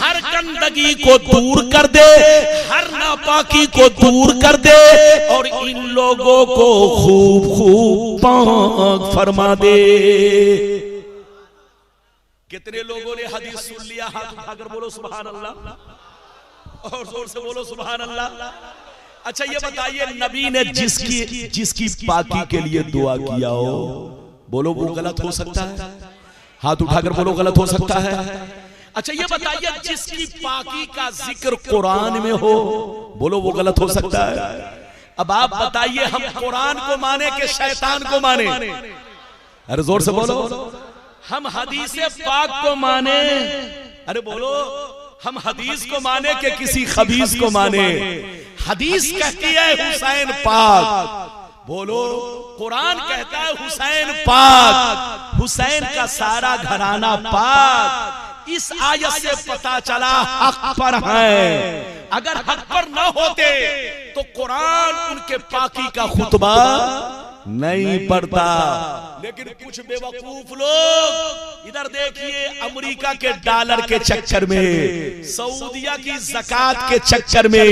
हर गंदगी को दूर कर दे, हर नापाकी को दूर कर दे और इन लोगों को खूब खूब पाक फरमा दे। कितने लोगों ने हदीस सुन लिया? हाथ उठाकर बोलो सुभान अल्लाह, और जोर से बोलो सुभान अल्लाह। अच्छा ये बताइए, नबी ने जिसकी पाकी के लिए दुआ किया हो, बोलो वो गलत हो सकता है? हाथ उठाकर बोलो गलत हो सकता है? अच्छा ये बताइए, जिसकी पाकी का जिक्र कुरान में हो, बोलो वो गलत हो सकता है? अब आप बताइए, हम कुरान को माने कि शैतान को माने? अरे जोर से बोलो। हम हदीस पाक को माने? अरे बोलो, हम हदीस को माने कि किसी खबीस को माने? हदीस कहती है हुसैन पाक, बोलो कुरान कहता है हुसैन पाक, हुसैन का सारा घराना पाक। इस आयत से पता चला हक पर है। अगर हक पर न होते तो कुरान उनके पाकी का खुतबा नहीं पढ़ता। लेकिन कुछ बेवकूफ लोग इधर देखिए, अमेरिका के डॉलर के चक्कर में, सऊदिया की ज़कात के चक्कर में,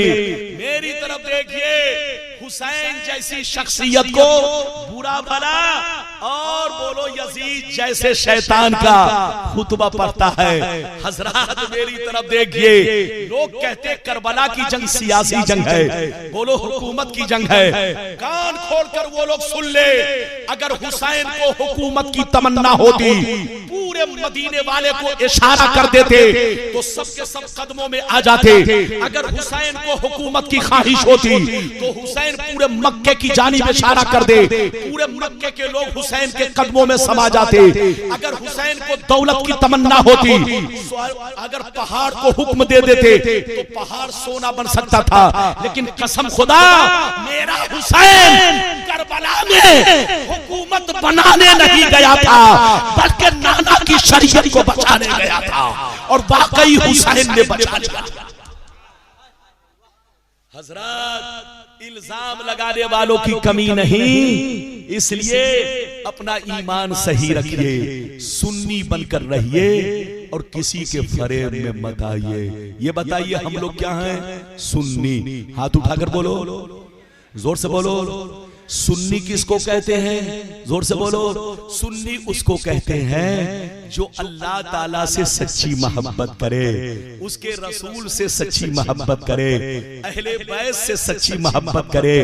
मेरी तरफ देखिए, हुसैन जैसी शख्सियत को बुरा भला और बोलो यजीद जैसे शैतान का खुतबा पढ़ता है। हजरात मेरी तरफ देखिए, लोग कहते करबला की जंग सियासी जंग है, बोलो हुकूमत की जंग है। कान खोलकर वो लोग सुन ले, अगर हुसैन को हुकूमत की तमन्ना होती, पूरे मदीने वाले को इशारा कर देते तो सबके सब कदमों में आ जाते। अगर हुसैन को हुकूमत की ख्वाहिश होती तो हुसैन पूरे मक्के की जानिब इशारा कर दे, पूरे मक्के के लोग हुसैन के कदमों में समा जाते। अगर हुसैन को दौलत की तमन्ना होती, अगर पहाड़ को हुक्म दे देते तो पहाड़ सोना बन सकता था। लेकिन कसम खुदा, मेरा हुसैन करबला में हुकूमत बनाने नहीं गया था, बल्कि नाना की शरीयत को बचाने गया था, और वाकई हुसैन ने बचा लिया। हजरत, इल्जाम लगाने वालों की कमी नहीं, इसलिए अपना ईमान सही रखिए, सुन्नी बनकर रहिए और किसी के फरेब में मत आइए। ये बताइए, हम लोग क्या हैं? सुन्नी। हाथ उठाकर बोलो, जोर से बोलो। सुन्नी किसको कहते हैं? जोर से बोलो। सुन्नी उसको कहते हैं जो अल्लाह ताला से सच्ची मोहब्बत करे, उसके रसूल से सच्ची मोहब्बत करे, अहले बैत से सच्ची मोहब्बत करे,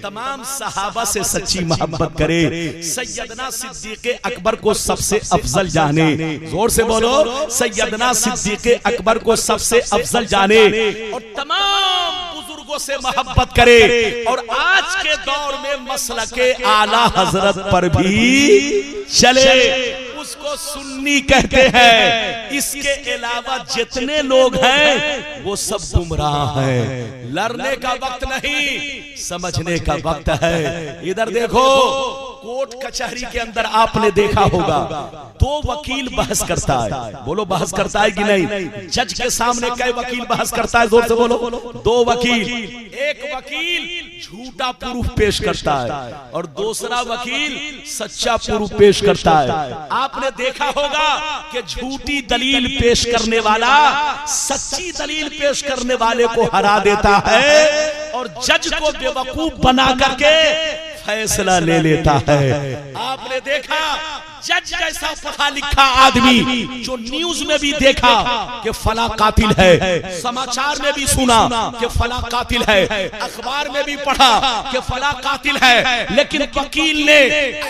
तमाम सहाबा से सच्ची मोहब्बत करे, सैयदना सिद्दीक़ अकबर को सबसे अफजल जाने। जोर से बोलो। सैयदना सिद्दीक़ अकबर को सबसे अफजल जाने और तमाम बुजुर्गों से मोहब्बत करे। और आज के दौर में मसलके आला हजरत पर भी चले, उसको सुन्नी कहते हैं। इसके अलावा जितने लोग हैं वो सब गुमराह हैं। लड़ने का वक्त नहीं, समझने का वक्त है। इधर देखो, कोर्ट कचहरी के अंदर आपने देखा होगा, दो वकील बहस करता है। बोलो बहस करता है कि नहीं? जज के सामने कई वकील बहस करता है? जोर से बोलो। दो वकील, एक वकील झूठा प्रूफ पेश करता है और दूसरा वकील सच्चा प्रूफ पेश करता है। आपने देखा होगा कि झूठी दलील पेश करने वाला सच्ची दलील पेश करने वाले को हरा देता है और जज को बेवकूफ बना करके फैसला ले लेता है। आपने देखा जज जैसा पढ़ा लिखा आदमी जो न्यूज में भी देखा कि फला कातिल है, समाचार में भी सुना कि फला कातिल है, अखबार में भी पढ़ा कि फला कातिल है, लेकिन वकील ने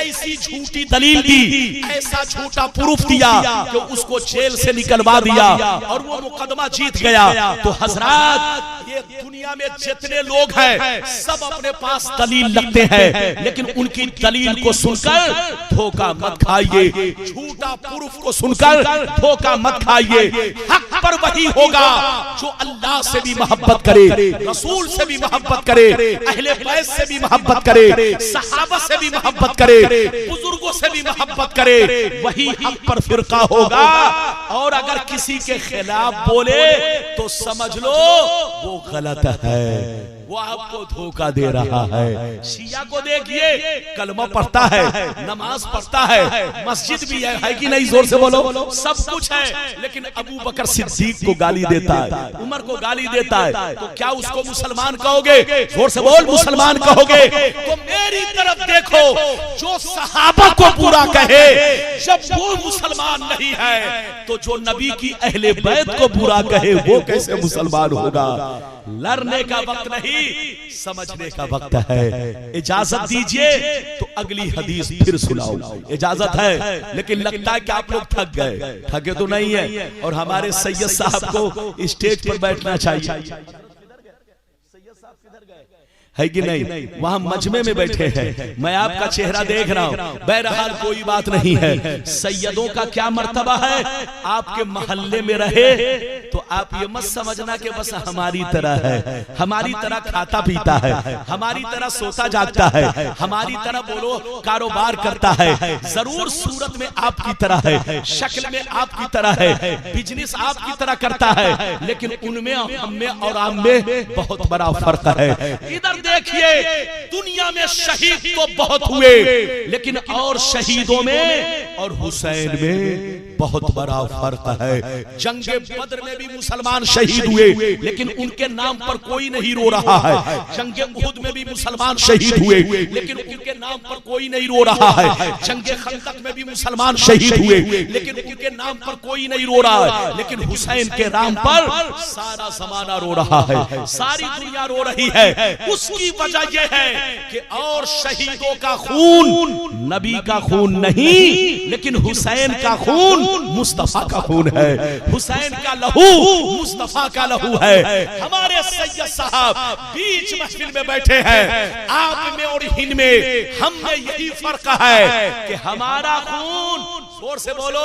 ऐसी झूठी दलील दी, ऐसा झूठा प्रूफ दिया कि उसको जेल से निकलवा दिया और वो मुकदमा जीत गया। तो हजरात, ये दुनिया में जितने लोग हैं सब अपने पास दलील रखते हैं, लेकिन उनकी दलील को सुनकर धोखा मत खाइए, झूठा प्रूफ को सुनकर धोखा मत खाइए। हक पर वही होगा जो अल्लाह से भी मोहब्बत करे, रसूल से भी मोहब्बत करे, अहले बैत से भी मोहब्बत करे, सहाबा से भी मोहब्बत करे, बुजुर्गों से भी मोहब्बत करे, वही हक पर फिरका होगा। और अगर किसी के खिलाफ बोले तो समझ लो वो गलत है, वो आपको धोखा दे रहा है। शिया को देखिए, कलमा पढ़ता है, नमाज पढ़ता है, मस्जिद भी है कि नहीं? जोर से बोलो। सब कुछ है, लेकिन अबू बकर सिद्दीक को गाली देता है, उमर को गाली देता है, तो क्या उसको मुसलमान कहोगे? जोर से बोल, मुसलमान कहोगे? तो मेरी तरफ देखो, जो सहाबा को बुरा कहे जब वो मुसलमान नहीं है, तो जो नबी की अहले बैत को बुरा कहे वो कैसे मुसलमान होगा? लड़ने का वक्त नहीं, समझने का वक्त है। इजाजत दीजिए तो अगली हदीस फिर सुनाओ। इजाजत है, लेकिन लगता है कि आप लोग थक गए। थके तो नहीं है, और हमारे सैयद साहब को स्टेज पर बैठना चाहिए, है कि नहीं? वहां मजमे में बैठे हैं, मैं आपका चेहरा देख रहा हूं। बहरहाल कोई बात नहीं है। सैयदों का क्या मर्तबा है? आपके मोहल्ले में रहे तो आप ये मत समझना कि बस हमारी तरह है, हमारी तरह खाता पीता है, हमारी तरह सोता जागता है, हमारी तरह बोलो कारोबार करता है। जरूर सूरत में आपकी तरह है, शक्ल में आपकी तरह है, बिजनेस आपकी तरह करता है, लेकिन उनमें, हम में और आप में बहुत बड़ा फर्क है। इधर देखिए, दुनिया में शहीद तो बहुत हुए, लेकिन और शहीदों में और हुसैन में बहुत बड़ा फर्क है। जंगे बद्र में भी मुसलमान शहीद हुए, लेकिन उनके नाम पर कोई नहीं रो रहा है। जंगे उहुद में भी मुसलमान शहीद हुए, लेकिन उनके नाम पर कोई नहीं रो रहा है। जंगे खंदक में भी मुसलमान शहीद हुए, लेकिन उनके नाम पर कोई नहीं रो रहा है। लेकिन हुसैन के नाम पर सारा जमाना रो रहा है, सारी दुनिया रो रही है। उसकी वजह यह है कि और शहीदों का खून नबी का खून नहीं, लेकिन हुसैन का खून मुस्तफा का खून है, हुसैन का लहू मुस्तफा का लहू है। हमारे सैयद साहब बीच महफिल में बैठे हैं, आप में और इनमें, हम में यही फर्क है कि हमारा खून, जोर से बोलो,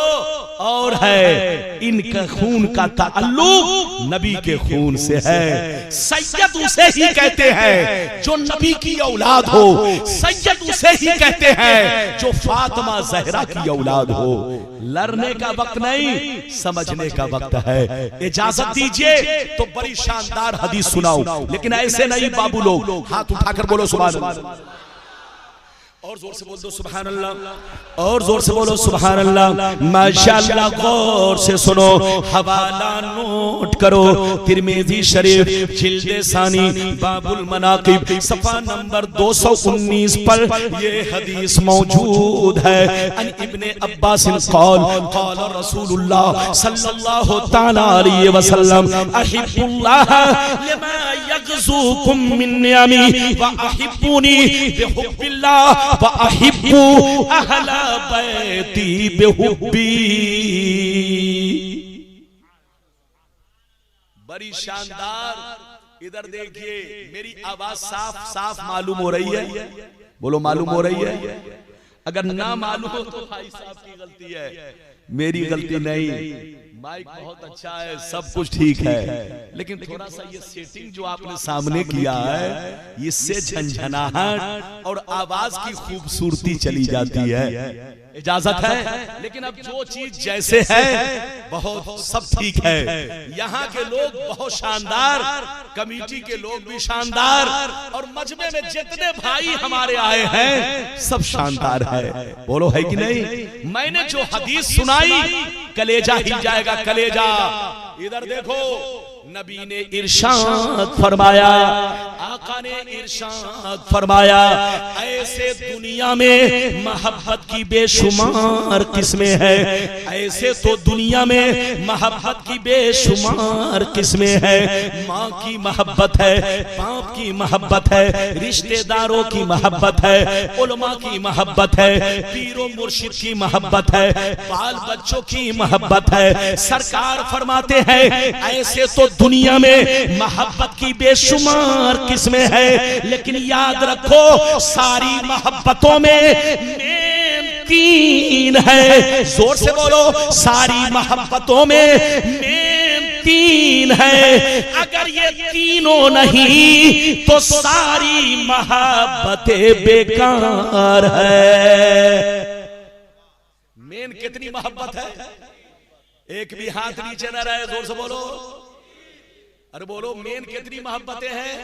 और है, इनका खून का ताल्लुक नबी के खून से है। सैयद उसे ही कहते हैं जो नबी की औलाद हो, सैयद उसे ही कहते हैं जो फातिमा ज़हरा की औलाद हो। लड़ने का वक्त नहीं, समझने का वक्त है। इजाजत दीजिए तो बड़ी शानदार हदीस सुनाऊं, लेकिन ऐसे नहीं बाबू लोग, हाथ उठाकर बोलो सुभान अल्लाह, और जोर से बोल दो सुभान अल्लाह, और जोर से बोलो सुभान अल्लाह। माशाअल्लाह, गौर से सुनो, हवाला नोट करो। तिरमिज़ी शरीफ जिल्द सानी बाबुल मनाकिब सफ़ा नंबर 219 पर ये हदीस मौजूद है। अन इब्ने अब्बास क़ाल क़ाल रसूलुल्लाह सल्लल्लाहु तआला अलैहि वसल्लम अहिब्बुल्लाह लिमा यग़ज़ुकुम मिन निअमी व अहिब्बुनी बिहुब्बिल्लाह वअहिब्बु अहला बैती बिहुब्बी। बड़ी शानदार। इधर देखिए, मेरी आवाज साफ साफ मालूम हो रही है? बोलो मालूम हो रही है? अगर ना मालूम हो तो भाई साहब की गलती है, मेरी गलती नहीं। माइक बहुत अच्छा है, सब कुछ ठीक है, लेकिन थोड़ा सा ये सेटिंग जो आपने सामने किया है, इससे झंझनाहट और आवाज की खूबसूरती चली जाती है। इजाजत है, लेकिन अब जो चीज जैसे है बहुत सब ठीक है। यहाँ के लोग बहुत शानदार, कमेटी के लोग भी शानदार, और मजमे में जितने भाई हमारे आए हैं सब शानदार है। बोलो है कि नहीं? मैंने जो हदीस सुनाई, कलेजा हिल जाएगा, कलेजा। इधर देखो, नबी ने इरशाद फरमाया, आका ने इरशाद फरमाया, ऐसे दुनिया में मोहब्बत की बेशुमार किस्में हैं, ऐसे तो दुनिया में मोहब्बत की बेशुमार किस्में हैं। माँ की मोहब्बत है, बाप की मोहब्बत है, रिश्तेदारों की मोहब्बत है, उलमा की मोहब्बत है, पीरो मुर्शिद की मोहब्बत है, बाल बच्चों की मोहब्बत है। सरकार फरमाते हैं ऐसे तो दुनिया में मोहब्बत की बेशुमार किस्में हैं, लेकिन याद रखो सारी मोहब्बतों में मेन तीन है। जोर से बोलो, सारी मोहब्बतों में मेन तीन है। अगर ये तीनों नहीं तो सारी मोहब्बतें बेकार है। मेन कितनी मोहब्बत है? एक भी हाथ नीचे न रहे, जोर से बोलो। अरे बोलो, मेन कितनी मोहब्बतें हैं?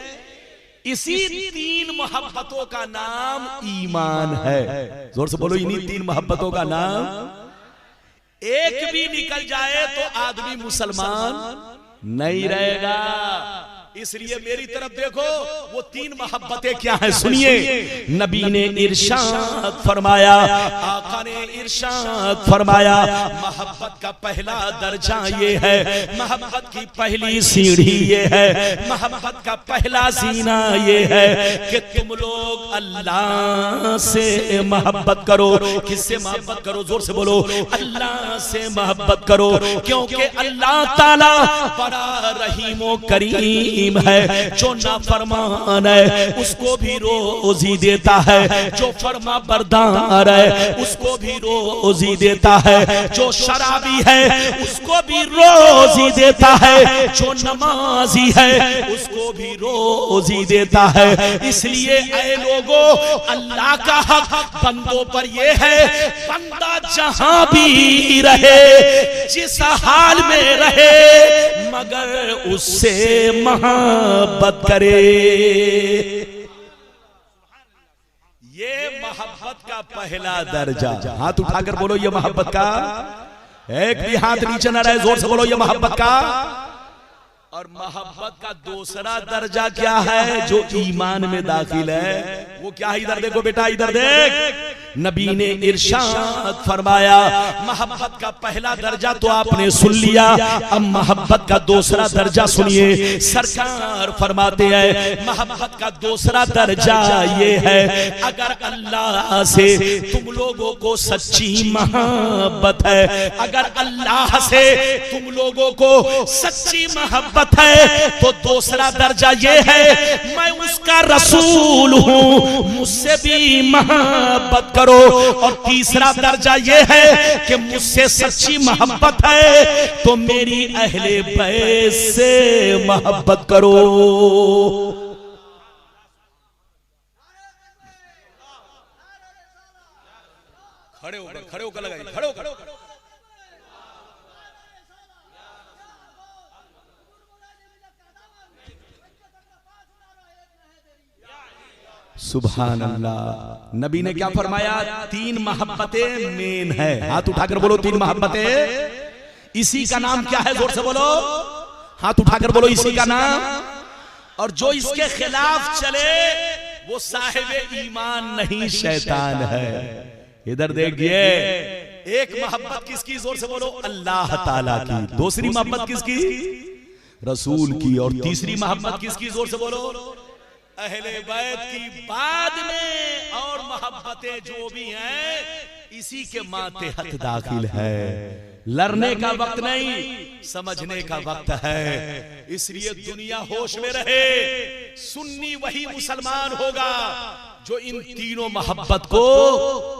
इसी तीन मोहब्बतों का नाम ईमान है। जोर से बोलो, इन्हीं तीन मोहब्बतों का नाम। एक भी निकल जाए तो आदमी मुसलमान नहीं रहेगा। इसलिए मेरी तरफ देखो, वो तीन मोहब्बतें क्या हैं सुनिए। नबी ने इरशाद फरमाया, आका ने इरशाद फरमाया, मोहब्बत का पहला दर्जा ये है, मोहब्बत की पहली सीढ़ी ये है, मोहब्बत का पहला सीना ये है कि तुम लोग अल्लाह से मोहब्बत करो। किससे मोहब्बत करो? जोर से बोलो, अल्लाह से मोहब्बत करो, क्योंकि अल्लाह ताला बड़ा रहीम करीम है। जो नाफरमान है उसको भी रोजी देता है, जो फरमा बरदार है उसको भी रोजी देता है, जो शराबी है उसको भी रोजी देता है, जो नमाजी है उसको भी रोजी देता है। इसलिए ऐ लोगों, अल्लाह का हक बंदों पर ये है, बंदा जहां भी रहे, जिस हाल में रहे, मगर उससे मोहब्बत करे। ये मोहब्बत का पहला दर्जा। हाथ उठाकर बोलो, ये मोहब्बत का। एक भी हाथ नीचे न रहे, जोर से बोलो, ये मोहब्बत का। और मोहब्बत का दूसरा दर्जा क्या है जो ईमान में दाखिल है? वो क्या है? इधर देखो बेटा, इधर देख। नबी ने इरशाद फरमाया, मोहब्बत का पहला दर्जा तो आपने सुन लिया, अब मोहब्बत का दूसरा दर्जा सुनिए। सरकार फरमाते हैं मोहब्बत का दूसरा दर्जा ये है, अगर अल्लाह से तुम लोगों को सच्ची मोहब्बत है, अगर अल्लाह से तुम लोगों को सच्ची मोहब्बत है, तो दूसरा दर्जा ये है, मैं उसका रसूल हूं, मुझसे भी मोहब्बत करो। और तीसरा दर्जा ये है कि मुझसे सच्ची मोहब्बत है तो मेरी अहले बैत से मोहब्बत करो। खड़े होकर लगाइए, खड़े होकर। सुभान अल्लाह। नबी ने क्या फरमाया? तीन मोहब्बतें मेन है। हाथ उठाकर बोलो, तीन मोहब्बतें। इसी का नाम क्या है? जोर से बोलो, हाथ उठाकर बोलो, इसी का नाम। और जो इसके खिलाफ चले वो साहिब ईमान नहीं, शैतान है। इधर देखिए, एक मोहब्बत किसकी? जोर से बोलो, अल्लाह ताला की। दूसरी मोहब्बत किसकी? रसूल की। और तीसरी मोहब्बत किसकी? जोर से बोलो, अहले बैत की। बाद में और मोहब्बतें जो भी हैं इसी के मातहत दाखिल है। लड़ने का वक्त नहीं, समझने का वक्त है। इसलिए दुनिया होश में रहे, सुन्नी वही मुसलमान होगा जो इन तीनों मोहब्बत को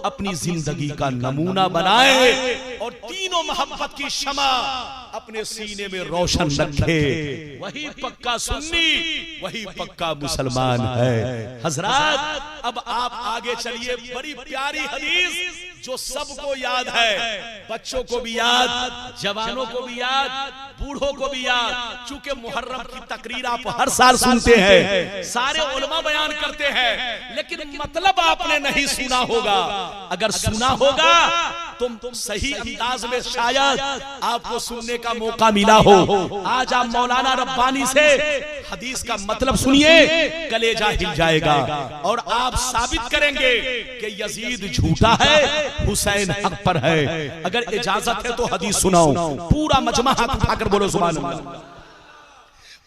अपनी जिंदगी का नमूना बनाए और तीनों मोहब्बत की शमा अपने सीने में रोशन रखे, वही पक्का सुन्नी, वही पक्का मुसलमान है। हजरात अब आप आगे चलिए, बड़ी प्यारी हदीस जो सबको याद है, बच्चों को भी याद, जवानों को भी याद, बूढ़ों को भी याद। चूंकि मुहर्रम की तकरीर आप हर साल सुनते हैं, सारे उलमा बयान करते हैं, लेकिन मतलब आपने नहीं सुना होगा। अगर सुना होगा तो सही अंदाज में शायद आपको सुनने का मौका मिला हो। आज आप मौलाना रब्बानी से हदीस का मतलब सुनिए, कलेजा हिल जाएगा और आप साबित करेंगे कि यजीद झूठा है, हुसैन हक पर है। अगर इजाजत है तो हदीस सुनाओ। पूरा मजमा हाथ उठाकर बोलो सुभान अल्लाह,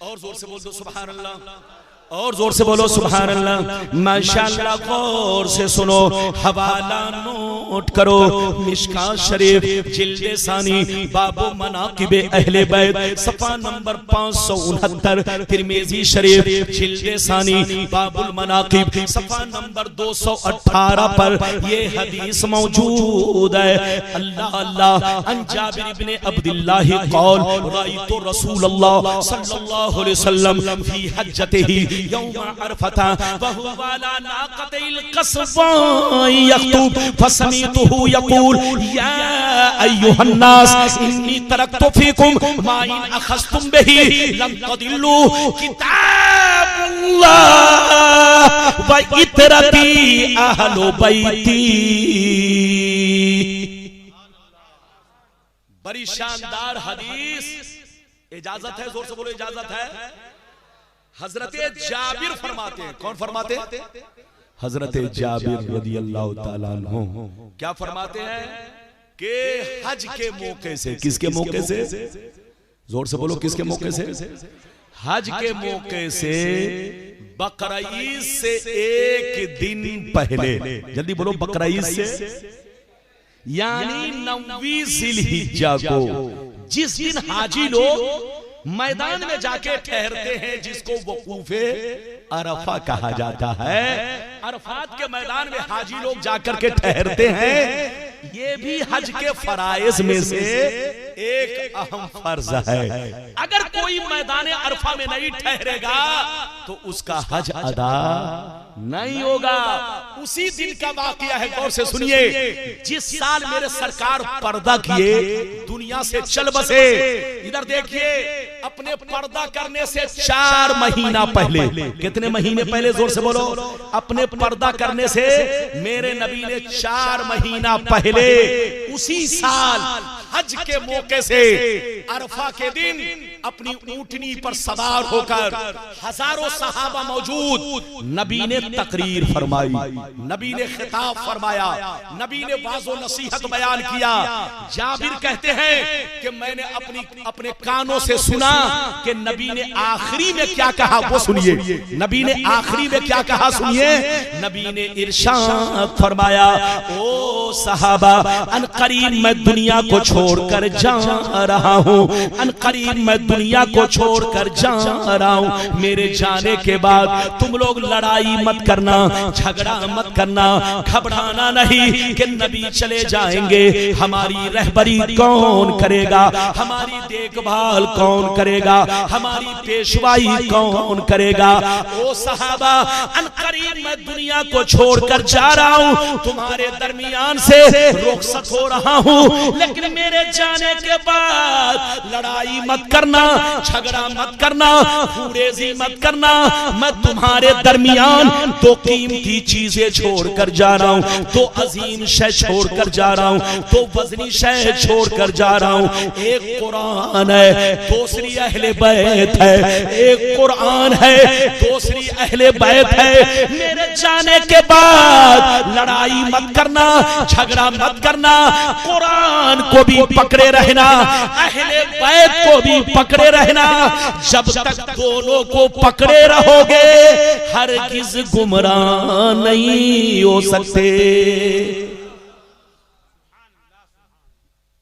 और जोर से बोल दो सुभान अल्लाह, और जोर से बोलो सुभान अल्लाह। माशाअल्लाह, गौर से सुनो, हवाला नोट करो। मिशकात शरीफ जिल्द सानी बाबो मनाकिब अहले बैत सफा नंबर 569। तिरमिजी शरीफ जिल्द सानी बाबुल मनाकिब सफा नंबर 218 पर ये हदीस मौजूद है। अल्लाह अल्लाह, अन जाबिर इब्ने अब्दुल्लाह क़ौल रायतु रसूलुल्लाह सल्लल्लाहु अलैहि वसल्लम फी हज्जतिही यौम अरफता वहुवा अला नाक़तिल क़स्वा यख्तुब फसमीतुहु यक़ूल या अय्युहन नास इन्नी तरक्तु फीकुम मा इन अखज़्तुम बिही लम तदिल्लु किताबुल्लाह व इतरती अहलु बैती। बड़ी शानदार हदीस। इजाजत है, जोर से बोलो इजाजत है। हजरत जाबिर फरमाते हैं, कौन फरमाते हैं? हजरत जाबिर रदियल्लाहु ताला अन्हु क्या फरमाते हैं कि हज के मौके से, किसके मौके से? जोर से बोलो, किसके मौके से? हज के मौके से बकरीद से एक दिन पहले, जल्दी बोलो, बकरीद से यानी 9वीं जिलहिज्जा को, जिस दिन हाजी लोग मैदान में जाके ठहरते हैं, जिसको वकूफे अरफा कहा जाता है। अरफात के मैदान में हाजी लोग जाकर के ठहरते हैं। ये भी हज के फराइज में से एक अहम फर्ज है। अगर कोई मैदान अरफा में नहीं ठहरेगा तो उसका हज अदा नहीं होगा। उसी दिन का वाकया है, गौर से सुनिए। जिस साल मेरे सरकार पर्दा किए, दुनिया से चल बसे, इधर देखिए, अपने पर्दा करने से 4 महीना पहले, कितने महीने पहले? जोर से बोलो। अपने पर्दा करने से मेरे नबी ने 4 महीना पहले उसी साल हज के मौके से अरफा के दिन अपनी ऊंटनी पर सवार होकर हजारों सहाबा मौजूद, नबी ने तकरीर फरमाई, नबी ने खिताब फरमाया, नबी ने वाज़ो नसीहत बयान किया। जाबिर कहते हैं कि मैंने अपने कानों से सुना कि नबी ने आखिरी में क्या कहा, वो सुनिए। नबी ने आखिरी में क्या कहा, सुनिए। नबी ने इरशाद फरमाया, ओ सहाबा, अन करीब मैं दुनिया को छोड़कर जा रहा हूँ, अन करीब मैं दुनिया को छोड़कर जा रहा हूँ। मेरे जाने के बाद तुम लोग लड़ाई मत करना, झगड़ा मत करना, घबराना नहीं कि नबी चले जाएंगे, हमारी रहबरी कौन करेगा, हमारी देखभाल कौन करेगा, हमारी पेशवाई कौन करेगा। ओ सहाबा, अन करीब मैं दुनिया को छोड़कर जा रहा हूँ, तुम्हारे दरमियान से रुखसत हो रहा हूँ, लेकिन मेरे जाने के बाद लड़ाई मत करना, झगड़ा मत करना, फुरेजी मत करना। मैं तुम्हारे दरमियान 2 कीमती चीजें छोड़कर जा रहा हूँ, 2 अजीम शय छोड़कर जा रहा हूँ, 2 वजनी शय छोड़कर जा रहा हूँ। एक कुरान है, दूसरी अहले बैत है। एक कुरान है, दूसरी अहले बैत है। मेरे जाने के बाद लड़ाई मत करना, झगड़ा मत करना, कुरान को भी पकड़े रहना, अहले बैत को भी पकड़े रहना। जब तक दोनों को पकड़े रहोगे हरगिज गुमराह नहीं हो सकते।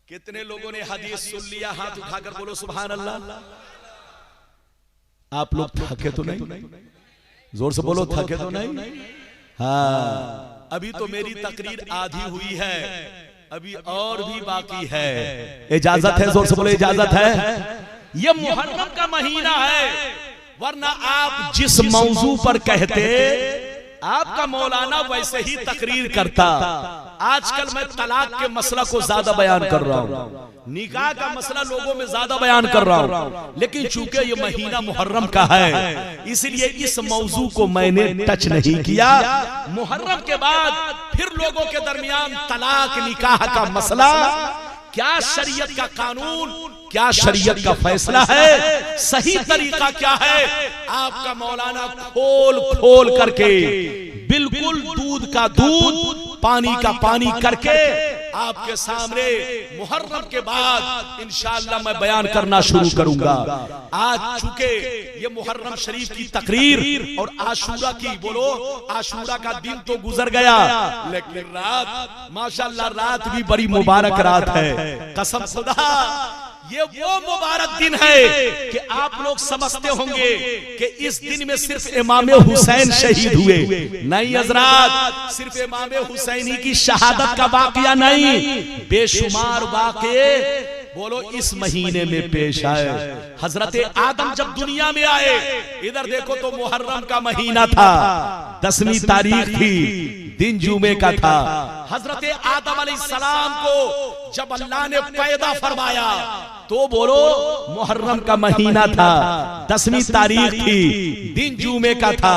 कितने लोगों ने हदीस सुन लिया? हाथ उठाकर बोलो सुभान अल्लाह। आप लोग थके तो नहीं? जोर से बोलो, थके तो नहीं? हाँ, अभी तो मेरी तकरीर आधी हुई है, अभी और भी बाकी है। इजाजत है? जोर से बोले इजाजत है। ये मुहर्रम का महीना है, वरना आप जिस मौजू पर कहते आपका मौलाना वैसे ही तकरीर करता। आजकल मैं तलाक के मसला को ज्यादा बयान कर रहा हूँ, निकाह का मसला लोगों में ज्यादा बयान कर रहा हूँ, लेकिन चूंकि ये महीना मुहर्रम का है इसलिए इस मौजू को मैंने टच नहीं किया। मुहर्रम के बाद फिर लोगों के दरमियान तलाक निकाह का मसला, क्या शरीयत का कानून, क्या शरीयत का फैसला है, सही तरीका क्या है, आपका मौलाना खोल खोल करके बिल्कुल दूध का दूध पानी का पानी करके आपके सामने मुहर्रम के बाद इंशाअल्लाह मैं बयान करना शुरू करूंगा। आज चूंकि ये मुहर्रम शरीफ की तकरीर और आशूरा की, बोलो आशूरा का दिन तो गुजर गया, लेकिन रात माशाअल्लाह रात भी बड़ी मुबारक रात है। कसम खुदा ये वो मुबारक दिन है कि आप लोग समझते होंगे कि इस दिन में सिर्फ इमाम हुसैन शहीद हुए। नहीं हजरात, सिर्फ इमाम हुसैन ही की शहादत का वाकया नहीं, बेशुमार वाकये बोलो इस महीने में पेश आए। हजरत आदम जब दुनिया में आए, इधर देखो तो मुहर्रम का महीना था, 10वीं तारीख थी, दिन जुमे का था। हजरत आदम अलैहिस्सलाम को जब अल्लाह ने पैदा फरमाया तो बोलो मुहर्रम का महीना था, 10वीं तारीख थी, दिन जुमे का था।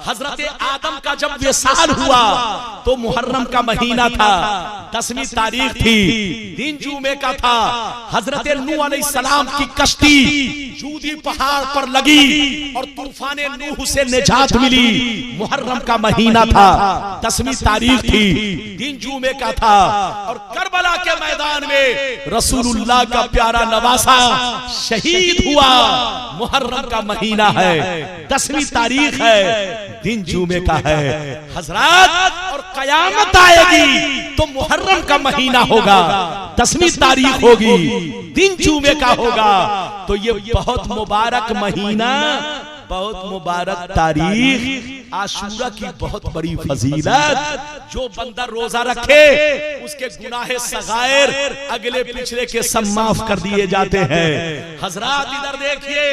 हजरत आदम का जब विसाल हुआ तो मुहर्रम का महीना था, 10वीं तारीख थी, दिन जुमे का था। हजरत नूह अलैहिस्सलाम की कश्ती जूदी पहाड़ पर लगी और तूफान नूह से निजात मिली, मुहर्रम का महीना था, 10वीं तारीख थी, दिन जुमे का था। और करबला के मैदान में रसूलुल्लाह का प्यारा नवासा शहीद हुआ, मुहर्रम का महीना है, 10वीं तारीख है, दिन जुमे का है। हजरात और कयामत आएगी तो मुहर्रम का महीना होगा, 10वीं तारीख होगी, दिन जुमे का होगा। तो ये बहुत मुबारक महीना, बहुत मुबारक तारीख, आशूरा की बहुत बड़ी फजीलत। जो बंदा रोजा रखे उसके गुनाहे सगायर अगले पिछले के सब माफ कर दिए जाते हैं। हजरात इधर देखिए,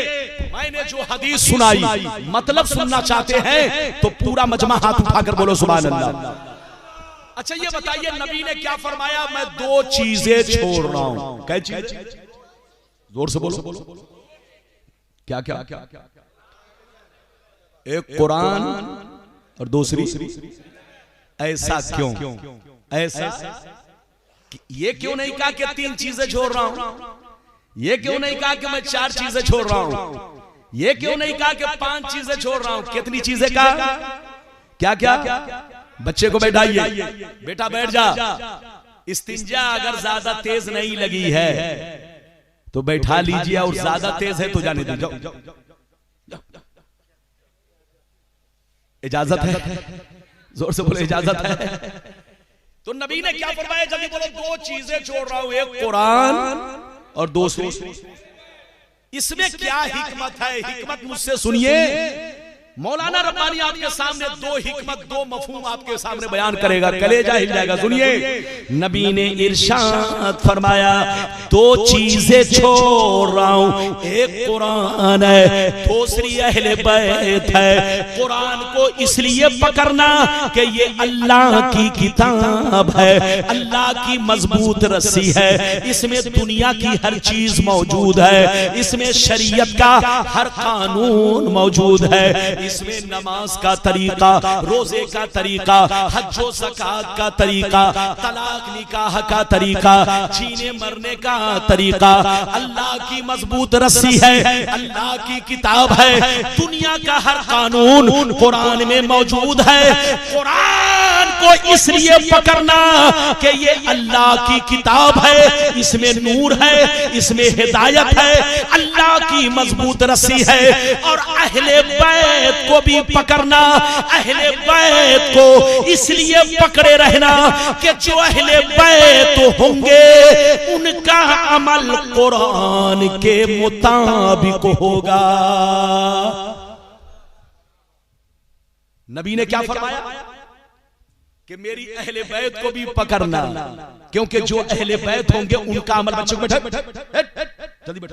मैंने जो हदीस सुनाई, मतलब सुनना चाहते हैं तो पूरा मजमा हाथ उठाकर बोलो सुभान अल्लाह। अच्छा ये बताइए नबी ने क्या फरमाया? मैं 2 चीजें छोड़ रहा हूं। क्या चीज? जोर से बोलो। क्या क्या? एक कुरान और दूसरी ऐसा क्यों? ऐसा ये क्यों नहीं कहा कि 3 चीजें छोड़ रहा हूं? ये क्यों नहीं कहा कि मैं 4 चीजें छोड़ रहा हूं? ये क्यों नहीं कहा कि 5 चीजें छोड़ रहा हूं? कितनी चीजें कहा? क्या क्या? बच्चे को बैठाइए, बेटा बैठ जा। इस्तिंजा अगर ज्यादा तेज नहीं लगी है तो बैठा लीजिए, और ज्यादा तेज है तो जाने दीजिए। इजाजत है? जोर से बोले इजाजत है। तो नबी ने क्या फरमाया? जल्दी बोलो। 2 चीजें छोड़ रहा हूं, एक कुरान और दूसरी। इसमें क्या हिकमत है? हिकमत मुझसे सुनिए। मौलाना रब्बानी आपके सामने 2 हिकमत, 2 मफहूम आपके सामने बयान करेगा, कलेजा हिल जाएगा। सुनिए, नबी ने इरशाद फरमाया 2 चीजें छोड़ रहा हूं, एक कुरान है, दूसरी अहले बैत है। कुरान को इसलिए पकड़ना कि ये अल्लाह की किताब है, अल्लाह की मजबूत रस्सी है, इसमें दुनिया की हर चीज मौजूद है, इसमें शरीयत का हर कानून मौजूद है, इसमें नमाज का तरीका, रोजे का तरीका, हज्जो ज़कात का तरीका, तलाक निकाह का तरीका, जीने मरने का तरीका। अल्लाह की मजबूत रस्सी है, अल्लाह की किताब है, दुनिया का हर कानून कुरान में मौजूद है। कुरान को इसलिए पकड़ना कि ये अल्लाह की किताब है, इसमें नूर है, इसमें हिदायत है, अल्लाह की मजबूत रस्सी है। और अहले बैत को भी पकड़ना, अहले बैत को इसलिए पकड़े रहना कि जो अहले बैत होंगे उनका अमल कुरान के मुताबिक होगा। नबी ने क्या फरमाया? कि मेरी अहले बैत को भी पकड़ना, क्योंकि जो अहले बैत होंगे उनका अमल। बच्चों को बैठ जल्दी बैठ।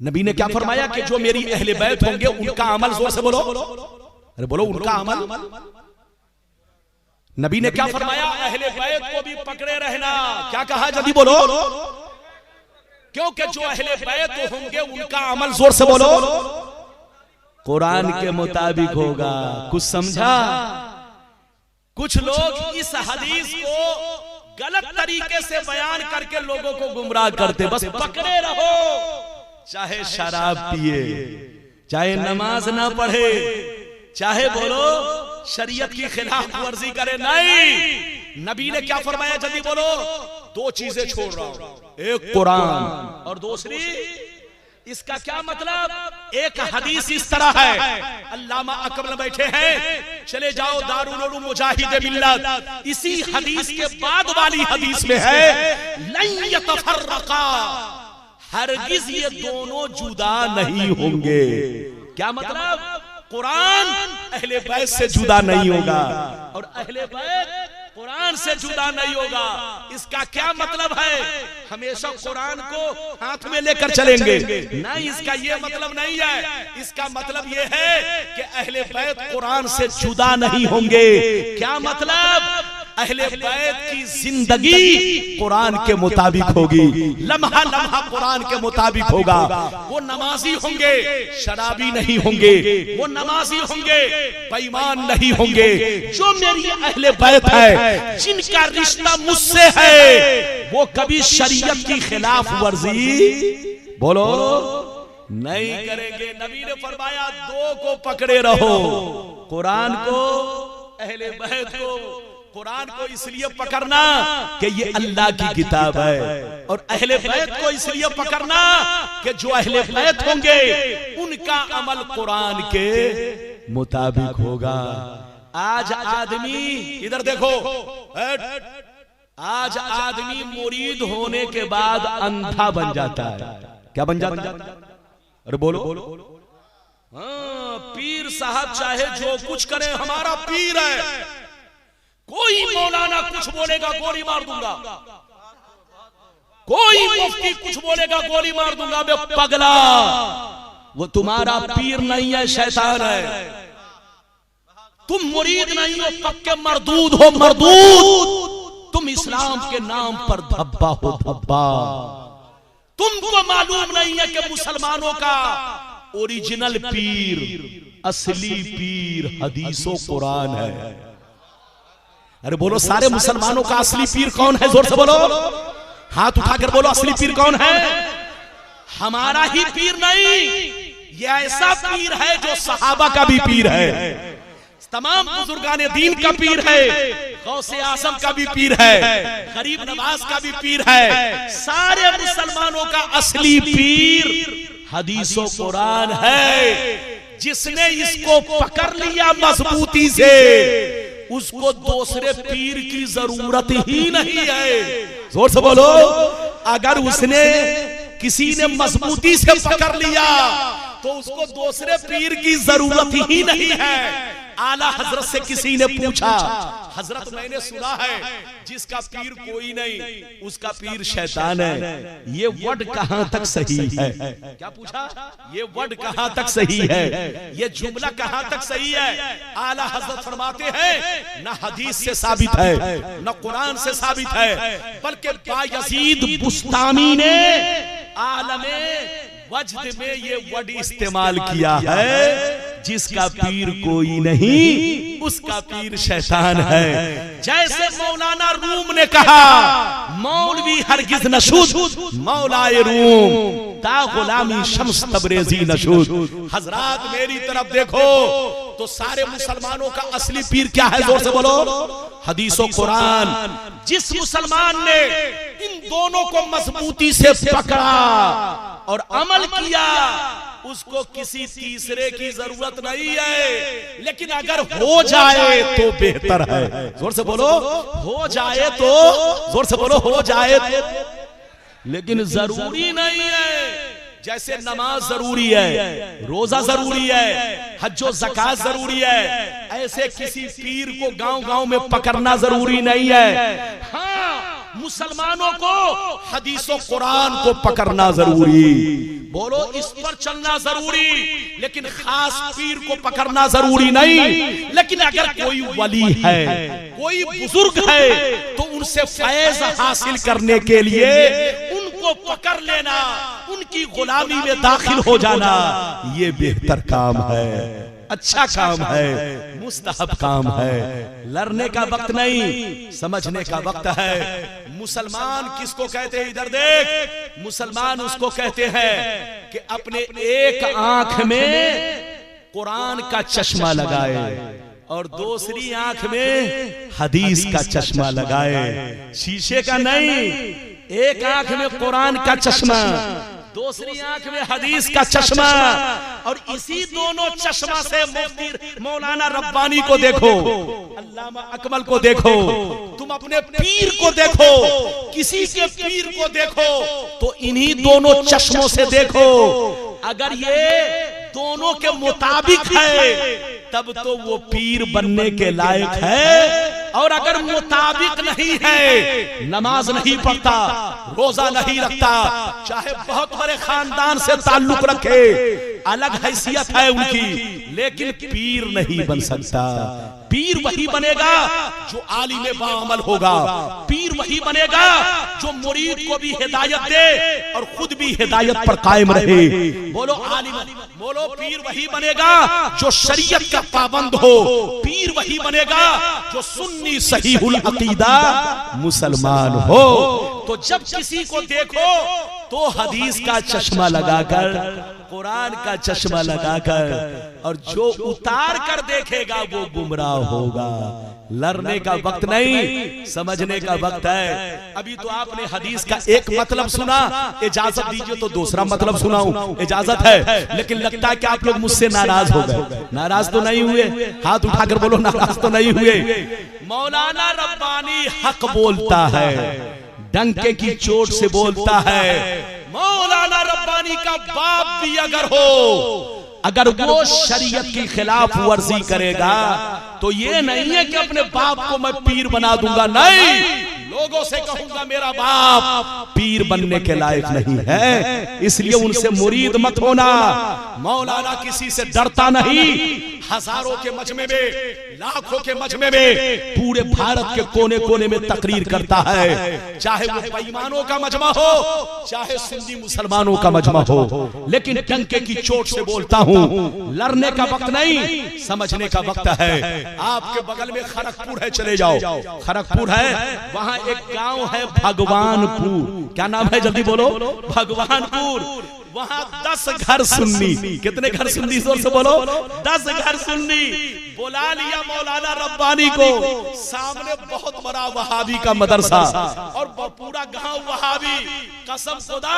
नबी ने क्या फरमाया कि जो मेरी अहले बैत होंगे उनका अमल, जोर से बोलो, अरे बोलो, उनका अमल। नबी ने क्या फरमाया? अहले बैत को भी पकड़े रहना। क्या कहा? जल्दी बोलो। क्योंकि जो अहले बैत होंगे उनका अमल, जोर से बोलो, कुरान के मुताबिक होगा। कुछ समझा? कुछ लोग इस हदीस को गलत तरीके से बयान करके लोगों को गुमराह करते। बस पकड़े रहो, चाहे शराब पिए, चाहे नमाज ना पढ़े, चाहे बोलो शरीयत की खिलाफ वर्जी करे। नहीं, नबी ने क्या फरमाया? जल्दी बोलो। दो चीजें छोड़ रहा हूं, एक कुरान और दूसरी, इसका क्या मतलब? एक हदीस इस तरह है, अल्लामा अकबर बैठे हैं, चले जाओ दारुल उलूम मुजाहिद मिल्लत, इसी हदीस के बाद वाली हदीस में है लन यतफर्रका, हरगिज ये दोनों जुदा नहीं होंगे। क्या मतलब? कुरान अहले बैत से जुदा नहीं होगा और अहले बैत कुरान से जुदा नहीं होगा। इसका क्या मतलब है? हमेशा कुरान को हाथ में लेकर चलेंगे? नहीं, इसका ये मतलब नहीं है। इसका मतलब ये है कि अहले बैत कुरान से जुदा नहीं होंगे। क्या मतलब? अहले बैत की जिंदगी कुरान के मुताबिक होगी, लम्हा लम्हा कुरान के मुताबिक होगा। वो नमाजी होंगे, शराबी नहीं होंगे। वो नमाजी होंगे, बेईमान नहीं होंगे। जो मेरी अहले बैत है, जिनका रिश्ता मुझसे है, वो कभी शरीयत की खिलाफ वर्जी बोलो नहीं करेंगे। नबी ने फरमाया दो को पकड़े रहो, कुरान को, अहले बैत को। कुरान को इसलिए पकड़ना कि ये अल्लाह की किताब है, और अहले बैत को इसलिए पकड़ना कि जो अहले बैत होंगे उनका अमल कुरान के मुताबिक होगा। आज आदमी, इधर देखो, आज आदमी मुरीद होने के बाद अंधा बन जाता है। क्या बन जाता है? अरे बोलो। हाँ, पीर साहब चाहे जो कुछ करे, हमारा पीर है। कोई मौलाना कुछ बोलेगा गोली मार दूंगा, कोई मुफ्ती कुछ बोलेगा गोली मार दूंगा। मैं पगला, वो तुम्हारा पीर नहीं है, शैतान है। तुम मुरीद नहीं हो, पक्के मरदूद हो, मरदूद। तुम इस्लाम के नाम पर धब्बा हो, धब्बा। तुमको मालूम नहीं है कि मुसलमानों का ओरिजिनल पीर, असली पीर हदीसों कुरान है। अरे बोलो, सारे मुसलमानों का असली पीर कौन है? जोर से बोलो, हाथ उठाकर बोलो, असली पीर कौन है? हमारा ही पीर नहीं, ये ऐसा पीर है जो सहाबा का भी पीर है, तमाम बुजुर्गाने दीन का पीर है, गौसे आजम का भी पीर है, गरीब नवाज का भी पीर है। सारे मुसलमानों का असली पीर हदीसों कुरान है। जिसने इसको पकड़ लिया मजबूती से, उसको दूसरे पीर की जरूरत ही नहीं है। जोर से बोलो, अगर उसने, किसी ने मजबूती से पकड़ लिया तो उसको दूसरे पीर की जरूरत ही नहीं है। आला हजरत से किसी ने पूछा, हजरत मैंने सुना है जिसका पीर कोई नहीं उसका पीर शैतान है, ये वर्ड कहां तक सही है? क्या पूछा? ये वर्ड कहां तक सही है? ये जुमला कहां तक सही है? आला हजरत फरमाते हैं न हदीस से साबित है, न कुरान से साबित है, बल्कि बायजीद बुस्तामी ने आलमे वजद में ये वर्ड इस्तेमाल किया है, जिसका पीर कोई नहीं उसका पीर शैतान है। जैसे मौलाना रूम ने कहा, मौलवी हरगिज नशूद मौलाए रूम ता गुलामी शम्स तबरेजी नशूद। हजरात मेरी तरफ देखो तो सारे मुसलमानों का असली पीर क्या है? जोर से बोलो, हदीसों कुरान। जिस मुसलमान ने इन दोनों को मजबूती से पकड़ा और अमल किया, उसको किसी तीसरे की जरूरत नहीं है। लेकिन अगर हो जाए तो बेहतर है। जोर से बोलो, हो जाए तो, जोर से बोलो, हो जाए तो। लेकिन जरूरी नहीं है जैसे नमाज जरूरी है, रोजा जरूरी है, हज और ज़कात जरूरी है, ऐसे किसी पीर को गांव-गांव में पकड़ना जरूरी नहीं है। हाँ, मुसलमानों को हदीस और कुरान को पकड़ना जरूरी, बोलो इस पर चलना जरूरी, लेकिन खास पीर को पकड़ना जरूरी नहीं। लेकिन अगर कोई वली है, कोई बुजुर्ग है, तो उनसे फैज हासिल करने के लिए उनको पकड़ लेना, उनकी गुलामी में दाखिल हो जाना, ये बेहतर काम है, अच्छा काम है, मुस्तहब काम है। लड़ने का वक्त नहीं, समझने का वक्त है। मुसलमान किसको कहते हैं, इधर देख, मुसलमान उसको कहते हैं कि अपने एक आंख में कुरान का चश्मा लगाए और दूसरी आंख में हदीस का चश्मा लगाए, शीशे का नहीं। एक आंख में कुरान का चश्मा, दूसरी आंख में हदीस का चश्मा, और इसी दोनों चश्मा से मुफ्ती मौलाना रब्बानी को देखो, अल्लामा अकमल को देखो, तुम अपने पीर को देखो, किसी के पीर को देखो, तो इन्हीं दोनों चश्मों से देखो। अगर ये दोनों के मुताबिक है तब तो वो पीर बनने के लायक है, और अगर मुताबिक नहीं है, नमाज नहीं पढ़ता, रोजा नहीं रखता, चाहे बहुत बड़े खानदान से ताल्लुक रखे, अलग हैसियत है उनकी, लेकिन पीर नहीं बन सकता। पीर वही बनेगा जो आलिम बाअमल होगा, पीर वही बनेगा जो मुरीद को भी हिदायत दे और खुद भी हिदायत पर कायम रहे। बोलो आलिम, बोलो पीर वही बनेगा जो शरीयत का पाबंद हो, पीर वही बनेगा जो सुन्नी सहीहुल अकीदा मुसलमान हो। तो जब किसी को देखो तो हदीस का चश्मा लगाकर, कुरान का चश्मा लगाकर, और जो उतार कर देखेगा वो गुमराह होगा। लड़ने का वक्त नहीं, समझने का वक्त है। अभी तो आपने हदीस का एक मतलब सुना, इजाजत दीजिए तो दूसरा मतलब सुनाऊं, इजाजत है, लेकिन लगता है कि आप लोग मुझसे नाराज हो गए। नाराज तो नहीं हुए, हाथ उठाकर बोलो नाराज तो नहीं हुए। मौलाना रब्बानी हक बोलता है, डंके की चोट से बोलता है। मौलाना रब्बानी का बाप भी अगर हो, अगर वो शरीयत की खिलाफ वर्जी करेगा तो ये नहीं है कि अपने बाप को मैं पीर बना दूंगा, नहीं, लोगों से कहूंगा मेरा बाप पीर बनने के लायक नहीं है, इसलिए उनसे मुरीद मत होना। मौलाना किसी से डरता नहीं, हजारों के मजमे में, लाखों के मजमे में, पूरे भारत के कोने कोने में तकरीर करता है, चाहे वो बेईमानों का मजमा हो, चाहे सुन्नी मुसलमानों का मजमा हो, लेकिन डंके की चोट से बोलता हूं, लड़ने का वक्त नहीं, समझने का वक्त है। आपके बगल में खड़गपुर है, चले जाओ, खड़गपुर है, वहां एक गांव है भगवानपुर, क्या नाम है जल्दी बोलो, भगवानपुर। वहां 10 घर सुन्नी, कितने घर सुन्नी, जोर से बोलो, 10 घर सुन्नी। बुला लिया मौलाना रब्बानी को, सामने बहुत बड़ा वहाबी का मदरसा और पूरा गांव वहाबी। कसम खुदा,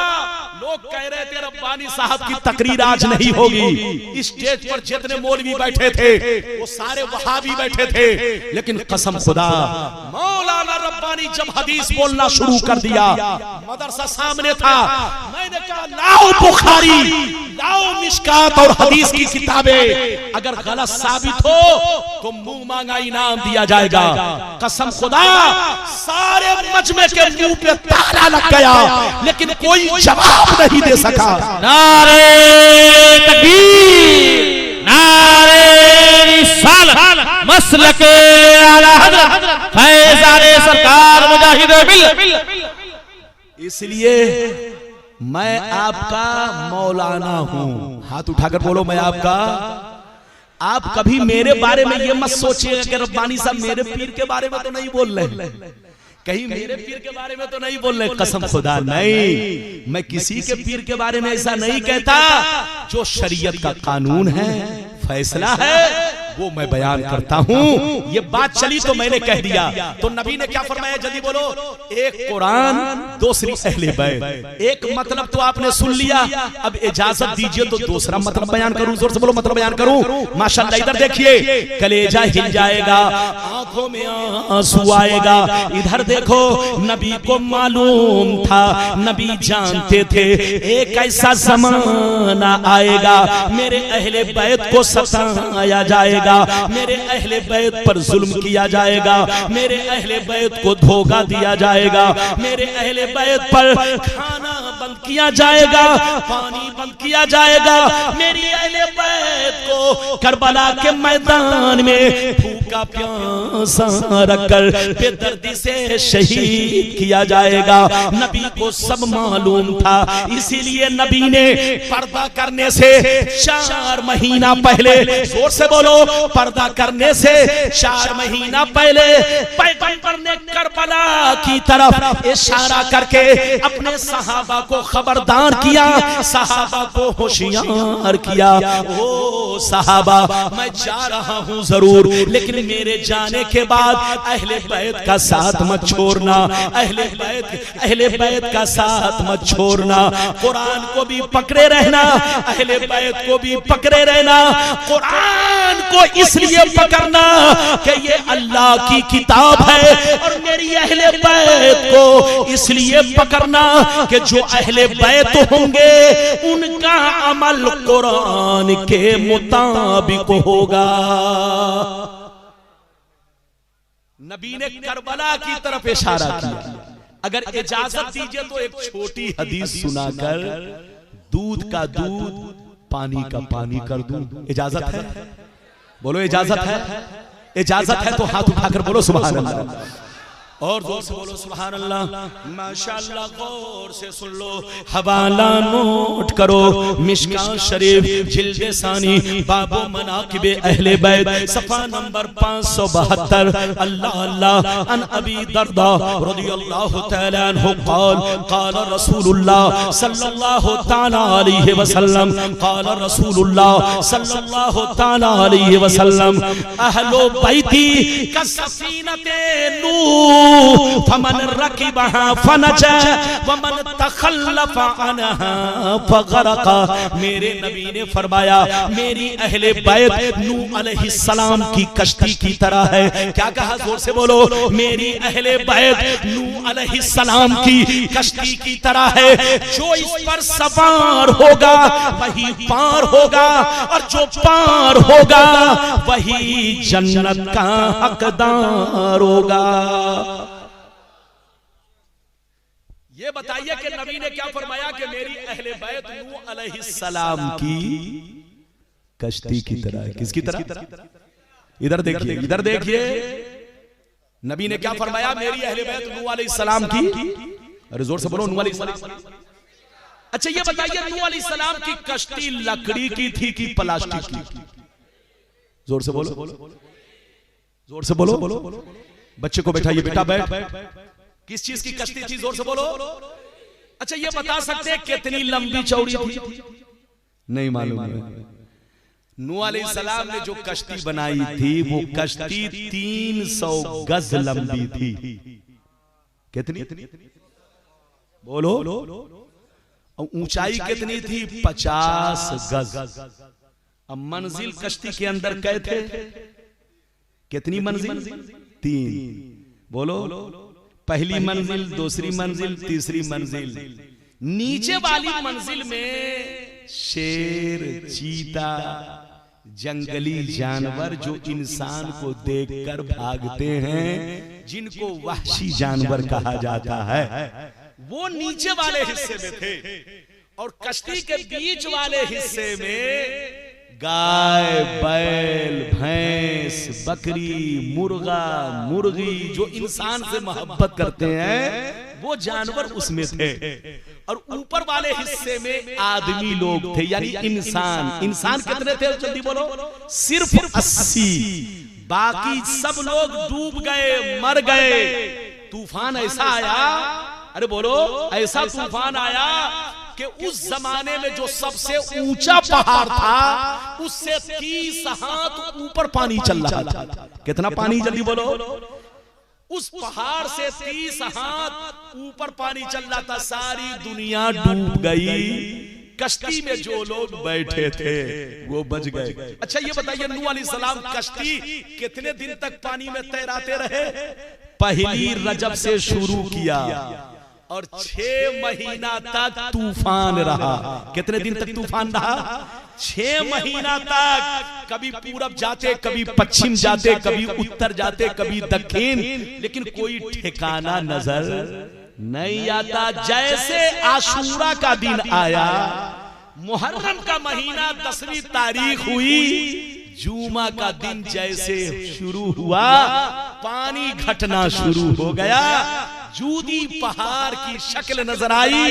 लोग कह रहे थे रब्बानी साहब की तकरीर आज नहीं होगी, स्टेज पर जितने मौलवी बैठे थे वो सारे वहाबी बैठे थे, लेकिन कसम खुदा मौलाना रब्बानी जब हदीस बोलना शुरू कर दिया, मदरसा सामने था, मैंने कहा लाओ बुखारी, लाओ मिशकात और हदीस की किताबें, अगर गलत साबित हो तो मुंह मांगा इनाम दिया जाएगा। कसम खुदा, सारे मजमे के मुंह पे ताला लग गया, लेकिन कोई जवाब नहीं दे सका। नारे तकबीर, नारे रिसालत, मसलके आला हज़रत फैज़ाने सरकार मुजाहिद बिल। इसलिए मैं आपका मौलाना हूं, हाथ उठाकर बोलो मैं आपका। आप कभी मेरे बारे में ये मत सोचिए कि रब्बानी साहब मेरे पीर के बारे में तो नहीं बोल रहे, कहीं मेरे पीर के बारे में तो नहीं बोल रहे। कसम खुदा नहीं, मैं किसी के पीर के बारे में ऐसा नहीं कहता। जो शरीयत का कानून है, फैसला है, वो मैं बयान करता हूँ। ये बात चली तो मैंने कह दिया। तो नबी ने क्या फरमाया, जल्दी बोलो। एक कुरान, दूसरी अहले बैत। एक मतलब तो आपने सुन लिया, अब इजाजत दीजिए तो दूसरा मतलब बयान करूं। जोर से बोलो, मतलब बयान करूं। माशाअल्लाह, इधर देखिए, कलेजा हिल जाएगा, आंखों में आंसू आएगा। इधर देखो, नबी को मालूम था, नबी जानते थे एक ऐसा ज़माना आएगा, मेरे अहले बैत को सताया जाएगा, मेरे अहले बैत पर जुल्म किया जाएगा, मेरे अहले बैत को धोखा दिया जाएगा, मेरे अहले बैत पर खाना बंद किया जाएगा, पानी बंद किया जाएगा, मेरी अहले बैत को करबला के मैदान में भूखा प्यासा रखकर बेदर्दी से शहीद किया जाएगा। नबी को सब मालूम था, इसीलिए नबी ने पर्दा करने से 4 महीना पहले, जोर से बोलो, पर्दा करने से 4 महीना पहले पैगंबर ने करबला की तरफ इशारा करके अपने सहाबा को खबरदार किया, सहाबा को होशियार किया। ओ सहाबा, मैं जा रहा हूं जरूर, लेकिन मेरे जाने के बाद अहले बैत का साथ मत छोड़ना, अहले बैत का साथ मत छोड़ना। कुरान को भी पकड़े रहना, अहले बैत को भी पकड़े रहना। कुरान को इसलिए पकड़ना कि ये अल्लाह की किताब है, और मेरी अहले बैत को इसलिए पकड़ना कि जो अहले बैत होंगे उनका अमल कुरान के मुताबिक होगा। नबी ने करबला की तरफ इशारा किया। अगर इजाजत दीजिए तो एक छोटी हदीस सुनाकर दूध का दूध, पानी का पानी कर दूं। इजाजत है? बोलो इजाजत है? इजाजत है तो हाथ उठाकर बोलो सुभान अल्लाह, और जोर से बोलो सुभान अल्लाह। माशाअल्लाह, गौर से सुन लो, हवाला नोट करो, मिशकात शरीफ जिल्द सानी बाबो मनाकिब अहले बैत सफा नंबर 572। अल्लाह अल्लाह। अन अबी दर्दा रदियल्लाहु तआला अन्हु क़ाल क़ाल रसूलुल्लाह सल्लल्लाहु तआला अलैहि वसल्लम क़ाल रसूलुल्लाह सल्लल्लाहु तआला अलैहि वसल्लम अहलु बैती कसफीनते नूह फमन रकिबहा फनजा वमन तखल्लफ अनहा फगरका। मेरे नबी ने फरमाया, मेरी अहले बैत नूह अलैहिस्सलाम की कश्ती की तरह है। क्या कहा? जोर से बोलो। मेरी अहले बैत नूह अलैहिस्सलाम की कश्ती की तरह है, जो इस पर सवार होगा वही पार होगा, और जो पार होगा वही जन्नत का हकदार होगा। ये बताइए कि नबी ने क्या फरमाया कि मेरी अहले बैत नूह अलैहिस्सलाम की कश्ती की तरह है। किसकी तरह? इधर देखिए, इधर देखिए, नबी ने क्या फरमाया? मेरी अहले बैत नूह अलैहिस्सलाम की, अरे जोर से बोलो, नूह अलैहिस्सलाम। अच्छा ये बताइए, नूह अलैहिस्सलाम की कश्ती लकड़ी की थी कि प्लास्टिक की? जोर से बोलो, जोर से बोलो। बच्चे को बैठाइए, बेटा बैठ। किस चीज की कश्ती थी? जोर से बोलो। अच्छा ये बता सकते हैं कितनी लंबी चौड़ी थी? नहीं मालूम है। नूह अलैहिस्सलाम ने जो कश्ती बनाई थी वो कश्ती 300 गज लंबी थी। कितनी? बोलो। और ऊंचाई कितनी थी? 50 गज। अब मंजिल कश्ती के अंदर कै थे? कितनी मंजिल? 3। बोलो। पहली मंजिल, दूसरी मंजिल, तीसरी मंजिल। नीचे वाली मंजिल में शेर, चीता, जंगली जानवर जो इंसान को देखकर भागते हैं, जिनको वहशी जानवर कहा जाता है, वो नीचे वाले हिस्से में थे। और कश्ती के बीच वाले हिस्से में गाय, बैल, भैंस, बकरी, मुर्गा, मुर्गी, जो इंसान से मोहब्बत करते हैं वो जानवर उसमें थे। और ऊपर वाले हिस्से में आदमी लोग थे, यानी इंसान। इंसान कितने थे? जल्दी बोलो। सिर्फ 80। बाकी सब लोग डूब गए, मर गए। तूफान ऐसा आया, अरे बोलो, ऐसा तूफान आया कि उस जमाने में जो सबसे ऊंचा पहाड़ था उससे 30 हाथ ऊपर पानी चल रहा था। कितना पानी, जल्दी बोलो। उस पहाड़ से 30 हाथ ऊपर पानी चल रहा था। सारी दुनिया डूब गई। कश्ती में जो लोग बैठे थे वो बच गए। अच्छा ये बताइए, नूह अलैहिस्सलाम कश्ती कितने दिन तक पानी में तैराते रहे? पहली रजब से शुरू किया और 6 महीना तक तूफान रहा। कितने दिन तक तूफान रहा? 6 महीना तक। कभी पूरब जाते, कभी पश्चिम जाते, कभी उत्तर जाते, कभी दक्षिण, लेकिन कोई ठिकाना नजर नहीं आता। जैसे आशूरा का दिन आया, मुहर्रम का महीना 10वीं तारीख हुई, जुमा का दिन जैसे शुरू हुआ, पानी घटना शुरू हो गया। जूदी पहाड़ की शक्ल नजर आई।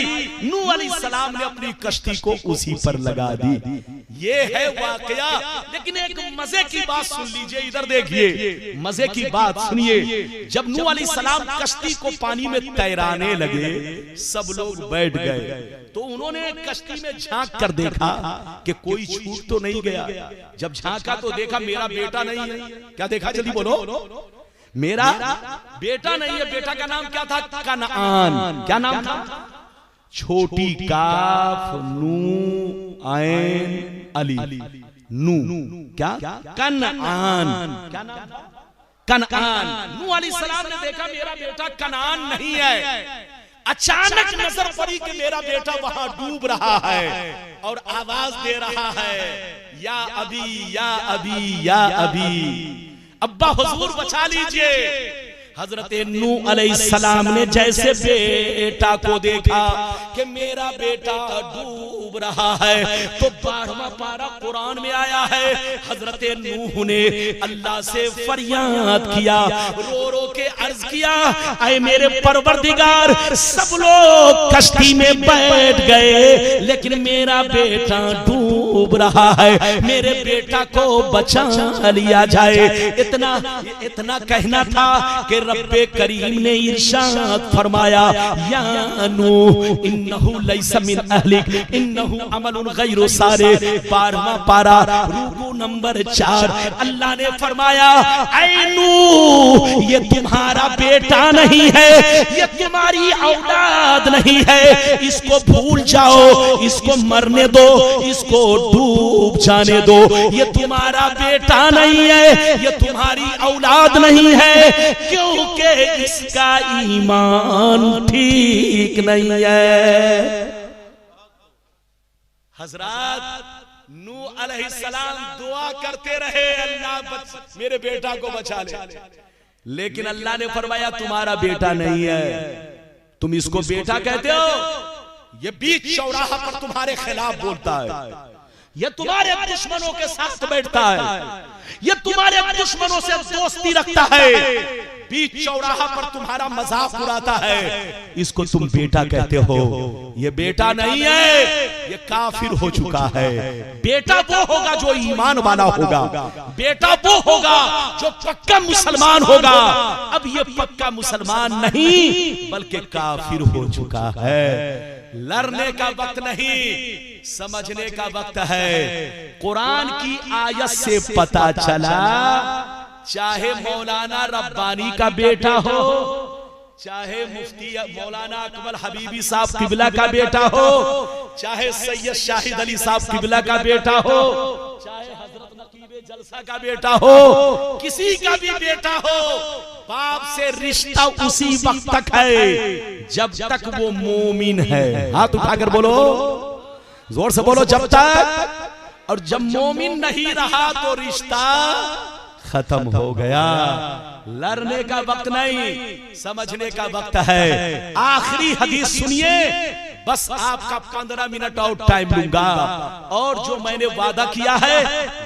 नूह अलैहिस्सलाम ने अपनी कश्ती को उसी पर लगा दी। ये है वाकया। लेकिन एक मजे की बात सुन लीजिए, इधर देखिए, मजे की बात सुनिए। जब नूह अलैहिस्सलाम कश्ती को पानी में तैराने लगे, सब लोग बैठ गए, तो उन्होंने कश्ती में झांक कर देखा कि कोई छूट तो नहीं गया। जब झांका तो देखा मेरा बेटा नहीं है। क्या देखा, जल्दी बोलो? मेरा बेटा नहीं है। बेटा का नाम क्या था? कनान। क्या नाम था? छोटी काफ नून आइन अली, नू। क्या? कनान। क्या नाम था? कनान। नूह अलैहिस्सलाम ने देखा मेरा बेटा कनान नहीं है। अचानक नजर पड़ी कि मेरा बेटा वहां डूब रहा है और आवाज दे रहा है, या अभी, या अभी, या अभी, अब्बा हुजूर बचा लीजिए। हजरत नूह अलैहिस्सलाम ने जैसे बेटा को देखा कि मेरा बेटा डूब रहा है, तो 12वां पारा कुरान में आया है। हजरत नूह ने अल्लाह से फरियाद किया, रो रो के अर्ज किया, ऐ मेरे परवरदिगार, सब लोग कश्ती में बैठ गए, लेकिन मेरा बेटा डूब रहा है, मेरे बेटा को बचा लिया जाए। इतना कहना था कि रब्बे करीम ने इरशाद फरमाया, या नूह इन्नहु लैसा मिन अहलिक इन्नहु अमलुन गैरु सालिह। 12वां पारा रुकू नंबर 4। अल्लाह ने फरमाया, ऐ नूह, ये तुम्हारा बेटा नहीं है, ये तुम्हारी औलाद नहीं है, इसको भूल जाओ, इसको मरने दो, इसको डूब जाने दो। ये तुम्हारा बेटा नहीं है, ये तुम्हारी औलाद नहीं है, क्योंकि इसका ईमान ठीक नहीं है। हजरत नूह अलैहिस्सलाम दुआ करते रहे, अल्लाह मेरे बेटा को बचा ले, लेकिन अल्लाह ने फरमाया तुम्हारा बेटा नहीं है, तुम इसको बेटा कहते हो, ये बीच चौराहा पर तुम्हारे खिलाफ बोलता है, ये तुम्हारे दुश्मनों के साथ बैठता है, ये तुम्हारे दुश्मनों से दोस्ती रखता है, बीच चौराहा पर तुम्हारा मजाक उड़ाता है, इसको तुम बेटा कहते हो। ये बेटा नहीं है, ये काफिर हो चुका है। बेटा वो होगा जो ईमान वाला होगा, बेटा वो होगा जो पक्का मुसलमान होगा। अब ये पक्का मुसलमान नहीं बल्कि काफिर हो चुका है। लड़ने का वक्त नहीं, समझने का वक्त है। कुरान की आयत से पता चला, चाहे मौलाना रब्बानी का बेटा हो, चाहे मुफ्ती मौलाना अकमल हबीबी साहब किबला का बेटा हो, चाहे सैयद शाहिद अली साहब किबला का बेटा हो, चाहे हजरत नकीबे जलसा का बेटा हो, किसी का भी बेटा हो, बाप से रिश्ता उसी वक्त तक है जब तक वो मोमिन है। हाथ उठाकर बोलो, जोर से बोलो, जब तक। और जब मोमिन नहीं रहा तो रिश्ता खत्म हो गया। लड़ने का वक्त नहीं, समझने का वक्त है। आखिरी हदीस सुनिए, बस आपका 15 मिनट और टाइम लूंगा, और जो मैंने वादा किया है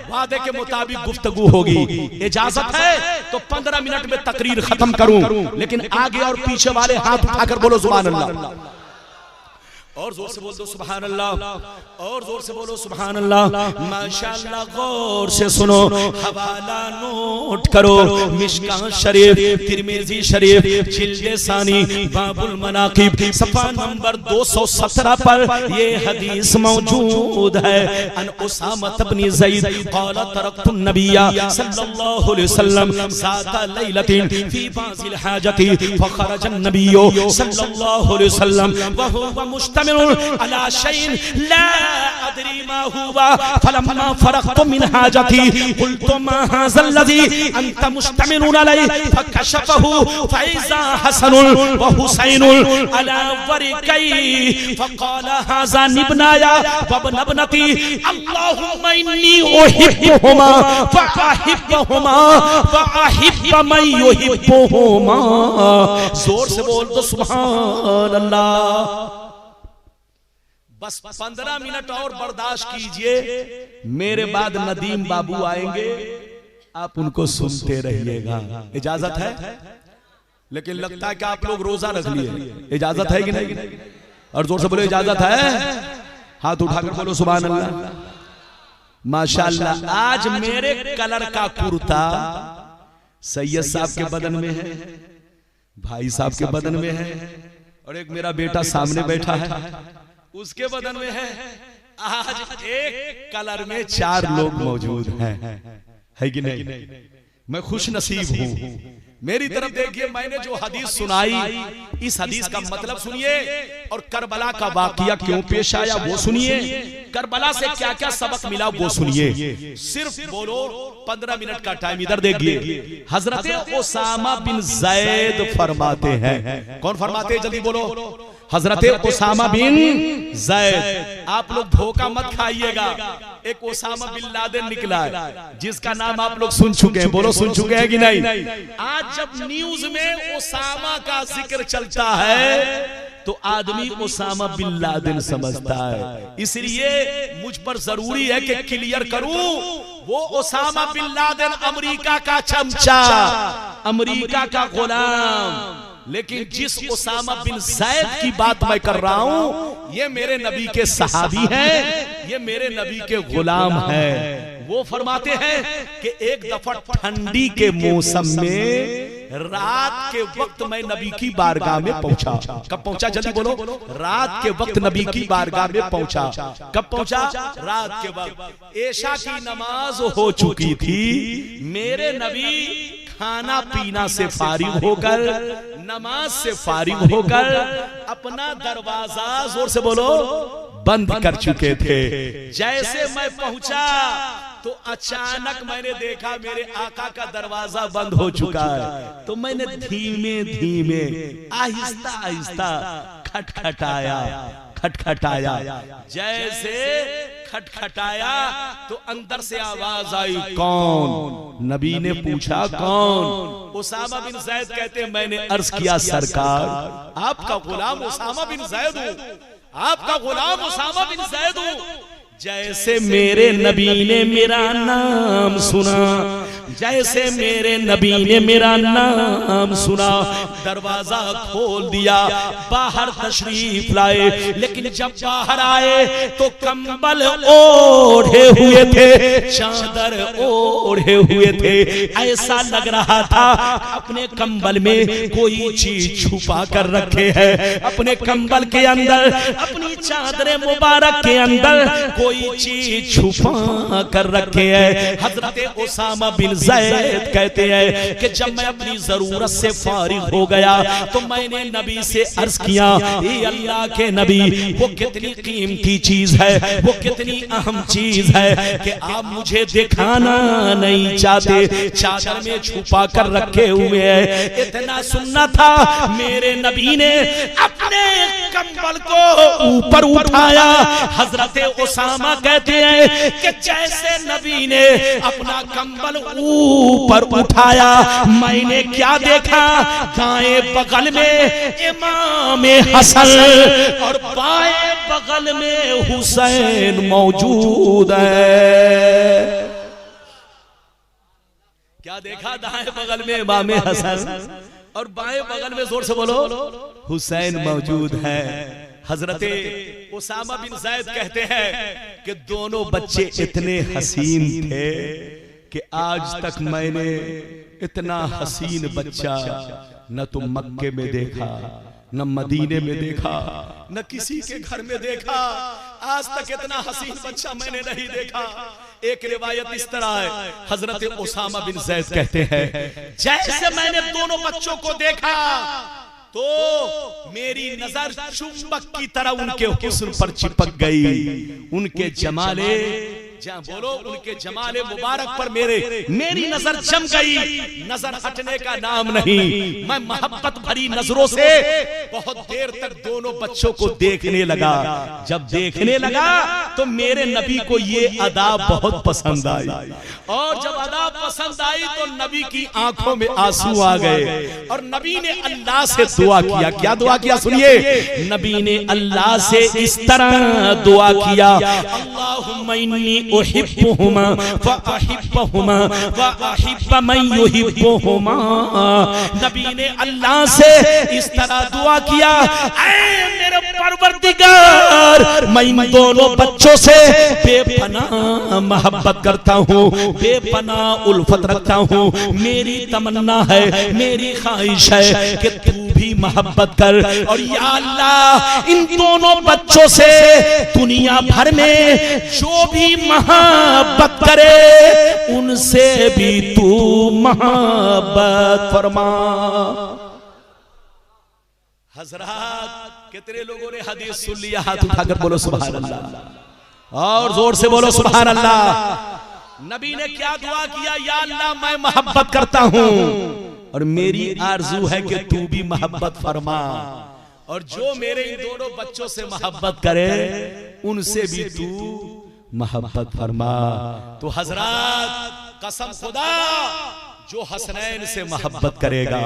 वादे के मुताबिक गुफ्तगू होगी। इजाजत है तो 15 मिनट में तकरीर खत्म करूं, लेकिन आगे और पीछे वाले हाथ उठाकर बोलो सुभान अल्लाह। और जोर से बोल दो सुभान अल्लाह, और जोर से बोलो सुभान अल्लाह। माशाअल्लाह, गौर से सुनो, हवाला नोट करो। मिशकात शरीफ, तिरमिजी शरीफ, जिल्द सानी, बाबुल मनाकिब, सफा नंबर 217 पर ये हदीस मौजूद है। अन उसामा इब्न ज़ैद क़ाल तरक्तु नबिय्या सल्लल्लाहु अलैहि वसल्लम ज़ाता लैलतिन फी बाज़िल हाजति फखरज नबिय्यु सल्लल्लाहु अलैहि वसल्लम व हुवा मुश्तमिल अला शैइन ला अदरी मा हुवा फलम्मा फरगतु मिन हाजति क़ुल्तु मा हाज़ल लज़ी अंत मुश्तमिलुन अलैहि फकशफहु फइज़ा हसनुन व हुसैनुन अला वरिकै फक़ाल हाज़ान इब्नाया व इब्नती अल्लाहुम्मा इन्नी उहिब्बुहुमा फअहिब्बुहुमा फअहिब्ब मन युहिब्बुहुमा। जोर से बोल दो सुभान अल्लाह। बस 15 मिनट और बर्दाश्त कीजिए, मेरे बाद नदीम बाबू आएंगे, आप उनको सुनते रहिएगा। इजाजत है? लेकिन लगता है कि आप लोग रोजा रख लिए। इजाजत है कि नहीं? और जोर से बोलो इजाजत है। हाथ उठाकर बोलो सुभान अल्लाह। माशाअल्लाह, आज मेरे कलर का कुर्ता सैयद साहब के बदन में है, भाई साहब के बदन में है, और एक मेरा बेटा सामने बैठा है उसके बदन में है। आज एक कलर में 4 लोग मौजूद हैं, है कि नहीं? मैं खुश नसीब हूं। मेरी तरफ देखिए, मैंने जो हदीस सुनाई, इस हदीस का मतलब सुनिए, और करबला का वाकया क्यों पेश आया वो सुनिए, करबला से क्या क्या सबक मिला वो सुनिए। सिर्फ बोलो 15 मिनट का टाइम इधर देखिए। हजरत उसामा बिन ज़ैद फरमाते हैं। कौन फरमाते हैं? जल्दी बोलो। हजरत उसामा बिन ज़ैद। आप लोग धोखा मत खाइएगा, एक उसामा बिन लादेन निकला है जिसका नाम आप लोग सुन चुके हैं। बोलो सुन चुके हैं कि नहीं? आज जब न्यूज में उसामा का जिक्र चलता है तो आदमी उसामा बिन लादेन समझता है। इसलिए मुझ पर जरूरी है कि क्लियर करूं, वो उसामा बिन लादेन अमेरिका का चमचा, अमेरिका का गुलाम, लेकिन जिस उसामा बिन ज़ैद की बात मैं कर रहा हूं, ये मेरे नबी के सहाबी हैं, ये मेरे नबी के गुलाम हैं। वो फरमाते हैं कि एक दफा ठंडी के मौसम में रात के वक्त मैं नबी की बारगाह में पहुंचा। कब पहुंचा? जल्दी बोलो। रात के वक्त नबी की बारगाह में पहुंचा। कब पहुंचा? रात के वक्त। ऐशा की नमाज हो चुकी थी। मेरे नबी खाना पीना से फारिग होकर, नमाज से फारिग होकर अपना दरवाजा, जोर से बोलो, बंद कर चुके थे। जैसे मैं पहुंचा तो अचानक मैंने देखा मेरे आका का दरवाजा बंद हो चुका है। तो मैंने धीमे धीमे आहिस्ता आहिस्ता खटखटाया, खटखटाया। जैसे खटखटाया तो अंदर से आवाज आई, कौन? नबी ने पूछा कौन? उसामा बिन ज़ैद कहते हैं, मैंने अर्ज किया सरकार, आपका गुलाम उसामा बिन ज़ैद हूं, आपका गुलाम उसामा बिन ज़ैद हूं। जैसे मेरे नबी ने मेरा नाम सुना, जैसे मेरे नबी ने मेरा नाम सुना, दरवाजा खोल दिया, बाहर तशरीफ लाए। लेकिन जब बाहर आए तो कंबल ओढ़े हुए थे, चादर ओढ़े हुए थे। ऐसा लग रहा था अपने कंबल में कोई चीज छुपा कर रखे है, अपने कंबल के अंदर, अपनी चादर मुबारक के अंदर कोई चीज छुपा कर रखे है। हजरत उसामा बिन ज़ैद कहते हैं कि जब मैं अपनी जरूरत से फारिग हो गया तो मैंने नबी से अर्ज किया, ये अल्लाह के नबी, वो कितनी कीमती चीज है, वो कितनी अहम चीज है कि आप मुझे दिखाना नहीं चाहते, चादर में छुपा कर रखे हुए है। इतना सुनना था, मेरे नबी ने अपने कंबल को ऊपर उठाया। हजरत उसामा कहते हैं कि जैसे नबी ने अपना कंबल ऊपर उठाया, मैंने क्या देखा? दाएं बगल में इमाम हसन और बाएं बगल में हुसैन मौजूद है। क्या देखा? दाएं बगल में इमाम हसन और बाएं बगल में, जोर से बोलो, हुसैन मौजूद है। हजरते उसामा बिन ज़ैद कहते हैं कि दोनों बच्चे इतने हसीन थे कि आज तक मैंने इतना हसीन बच्चा न तो मक्के में देखा, न मदीने में देखा, न किसी के घर में देखा। आज तक इतना हसीन बच्चा मैंने नहीं देखा। एक रिवायत इस तरह है, हजरत उसामा बिन ज़ैद कहते हैं जैसे मैंने दोनों बच्चों को देखा तो मेरी नजर चुंबक की तरह उनके हुस्न पर चिपक गई। उनके जमाले बोलो, उनके जमाले मुबारक पर मेरी नजर जम गई। नजर हटने का नाम नहीं। मैं मोहब्बत भरी नजरों से बहुत देर तक दोनों बच्चों को देखने लगा। जब देखने लगा तो मेरे नबी को ये अदा बहुत पसंद आई, और जब अदा पसंद आई तो नबी की आंखों में आंसू आ गए और नबी ने अल्लाह से दुआ किया। क्या दुआ किया सुनिए, नबी ने अल्लाह से इस तरह दुआ किया, अल्लाहुम्मा इन्नी उहिब्बुहुमा व अहिब्बुहुमा व अहिब्ब मन युहिब्बुहुमा। नबी ने अल्लाह से इस तरह दुआ किया, ऐ मेरे परवरदिगार, मैं इन दोनों बच्चों से बेपनाह मोहब्बत करता हूँ, बेपनाह उल्फत रखता हूँ। मेरी तमन्ना है, मेरी ख्वाहिश है कि तू भी मोहब्बत कर। और या अल्लाह, इन दोनों बच्चों से दुनिया भर में जो भी मोहब्बत करे उनसे भी तू मोहब्बत फरमा। हजरत कितने लोगों ने हदीस सुन लिया? हाथ उठाकर बोलो सुभान अल्लाह, और जोर से बोलो सुभान अल्लाह। नबी ने क्या दुआ किया? या अल्लाह, मैं मोहब्बत करता हूँ और मेरी आरजू है कि तू भी मोहब्बत फरमा, और जो मेरे इन दोनों बच्चों से मोहब्बत करे उनसे भी तू मोहब्बत फरमा। तो हजरत कसम खुदा, जो हसनैन से मोहब्बत करेगा,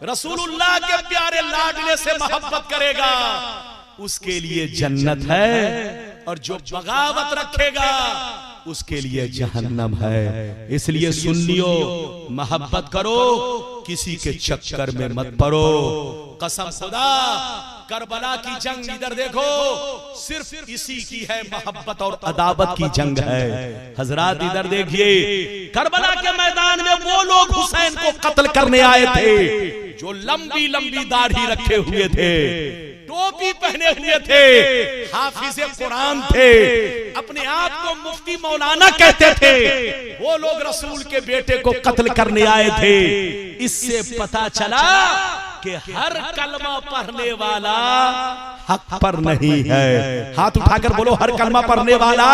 रसूलुल्लाह के प्यारे लाडले से मोहब्बत करेगा, उसके लिए जन्नत है, और जो बगावत रखेगा उसके लिए जहन्नम है। इसलिए सुन लियो, मोहब्बत करो, किसी के चक्कर में मत पड़ो। कसम खुदा, करबला की जंग इधर देखो, सिर्फ इसी की है, मोहब्बत और अदावत की जंग है। हजरात इधर देखिए, करबला के मैदान में वो लोग हुसैन को कत्ल करने आए थे जो लंबी लंबी दाढ़ी रखे हुए थे, टोपी पहने हुए थे, हाफिज़े कुरान थे, अपने आप को मुफ्ती मौलाना कहते थे। वो लोग रसूल के बेटे को कत्ल करने आए थे। इससे पता चला कि हर कलमा पढ़ने वाला हक पर नहीं है। हाथ उठाकर बोलो, हर कलमा पढ़ने वाला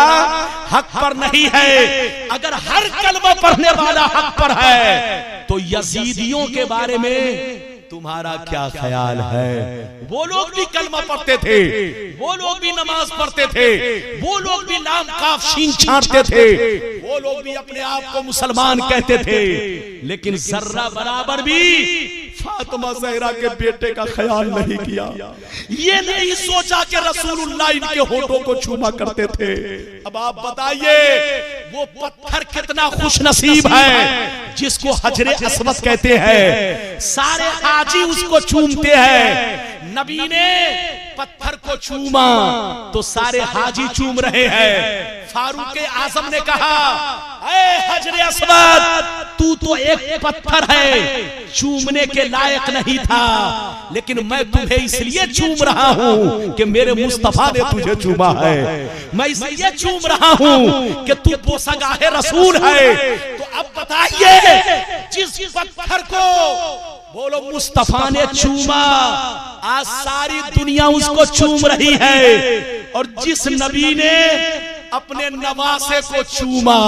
हक पर नहीं है। अगर हर कलमा पढ़ने वाला हक पर है तो यजीदियों के बारे में तुम्हारा क्या ख्याल है? वो लोग भी कलमा पढ़ते थे, वो लोग भी नमाज पढ़ते थे, वो लोग भी लाम काफ शीन छांटते थे, वो लोग भी अपने आप को मुसलमान कहते थे, लेकिन जर्रा बराबर भी फातिमा ज़हरा के बेटे का ख्याल नहीं किया। ये नहीं सोचा कि रसूलुल्लाह इनके होठों को चूमा करते थे। अब आप बताइए, वो पत्थर कितना खुशनसीब है जिसको हजरे अस्वद कहते हैं। सारे हाजी उसको चूमते हैं। नबी ने पत्थर को चूमा तो सारे हाजी चूम रहे हैं। फारूक आजम ने कहा, ऐ हजरे अस्वद, तू तो एक पत्थर है, चूमने के लायक नहीं था, लेकिन मैं तुम्हें इसलिए चूम रहा हूं कि मेरे मुस्तफा ने तुझे चूमा है। मैं इसलिए चूम रहा हूं कि तू पोसगाहे रसूल है। तो अब बताइए, जिस पत्थर को बोलो मुस्तफा ने चूमा, आज सारी दुनिया उसको चूम रही है, और जिस नबी ने अपने नवासे को चूमा,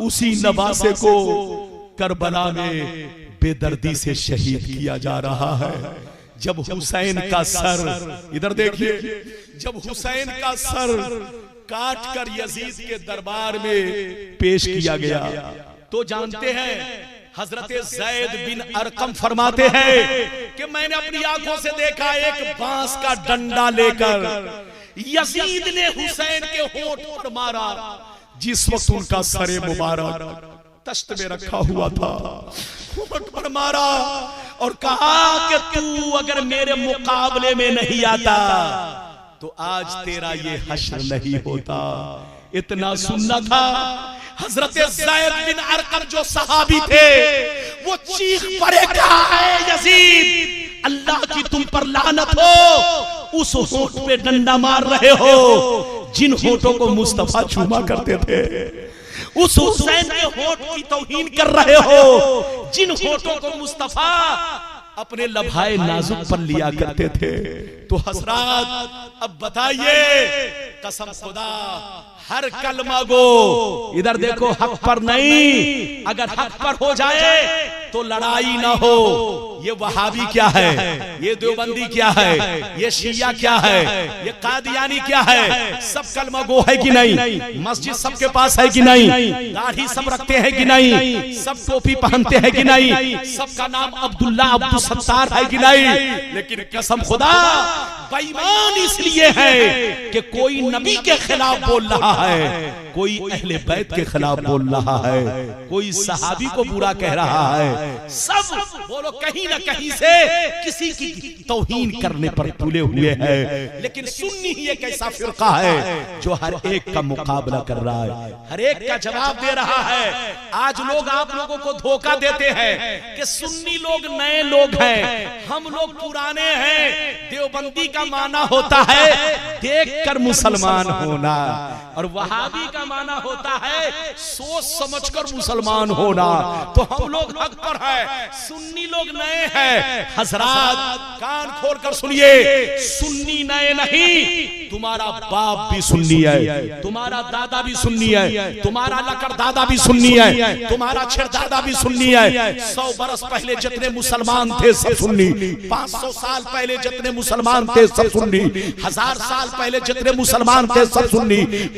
उसी नवासे को करबला में बेदर्दी से शहीद किया जा रहा है। जब हुसैन का सर, इधर देखिए, जब हुसैन का सर काट कर यजीद के दरबार में पेश किया गया तो जानते हैं, हजरत ज़ैद बिन अरकम फरमाते हैं कि मैंने अपनी आंखों से देखा, एक बांस का डंडा लेकर यजीद ने हुसैन के होठ पर मारा। जिस वक्त उनका सरे मुबारक तश्त में रखा हुआ था, होठ पर मारा और कहा कि तू अगर मेरे मुकाबले में नहीं आता तो आज तेरा ये हश्र नहीं होता। इतना सुनना था। हजरत ज़ैद बिन अरकम जो सहाबी थे वो चीख पड़े, क्या है यजीद, अल्लाह की तुम पर लानत हो, उस होठ पे डंडा मार रहे हो जिन होठों को मुस्तफा चूमा करते थे, उस हुसैन के होठ की तौहीन कर रहे हो जिन होठों को मुस्तफा अपने लभाए नाजुक पर लिया करते थे। तो हजरात अब बताइए, कसम खुदा हर कलमा गो इधर देखो हक पर नहीं, अगर हक पर हो जाए तो लड़ाई ना हो। ये वहाबी क्या है, ये देवबंदी क्या है, ये शिया क्या है, ये कादियानी क्या है, सब कलमा गो है कि नहीं, मस्जिद सबके पास है कि नहीं, दाढ़ी सब रखते हैं कि नहीं, सब टोपी पहनते हैं कि नहीं, सबका नाम अब्दुल्ला अब्दुल सत्तार है कि नहीं। लेकिन कसम खुदा बेईमान इसलिए है कि कोई नबी के खिलाफ बोल रहा है, कोई अहले बैत के खिलाफ बोल रहा है, कोई सहाबी को बुरा कह रहा है, सब बोलो कहीं ना कहीं से किसी की तौहीन करने पर तुले हुए हैं। लेकिन सुन्नी ही एक ऐसा फिरका है जो हर एक का मुकाबला कर रहा है, हर एक का जवाब दे रहा है। आज लोग आप लोगों को धोखा देते हैं कि सुन्नी लोग नए लोग हैं, हम लोग पुराने हैं। देवबंदी का माना होता है देखकर मुसलमान होना, और वहाबी का माना होता है सोच समझकर मुसलमान होना। तो हम लोग हक पर हैं, सुन्नी लोग नए हैं। हजरात कान खोलकर सुनिए, सुन्नी नए नहीं, तुम्हारा बाप भी सुन्नी है, तुम्हारा दादा भी सुन्नी है, तुम्हारा लकर दादा भी सुन्नी है, तुम्हारा छिरदादा भी सुन्नी है। 100 बरस पहले जितने मुसलमान थे सब सुन्नी, 500 साल पहले जितने मुसलमान थे सब सुन्नी, 1000 साल पहले जितने मुसलमान थे सब सुन्नी,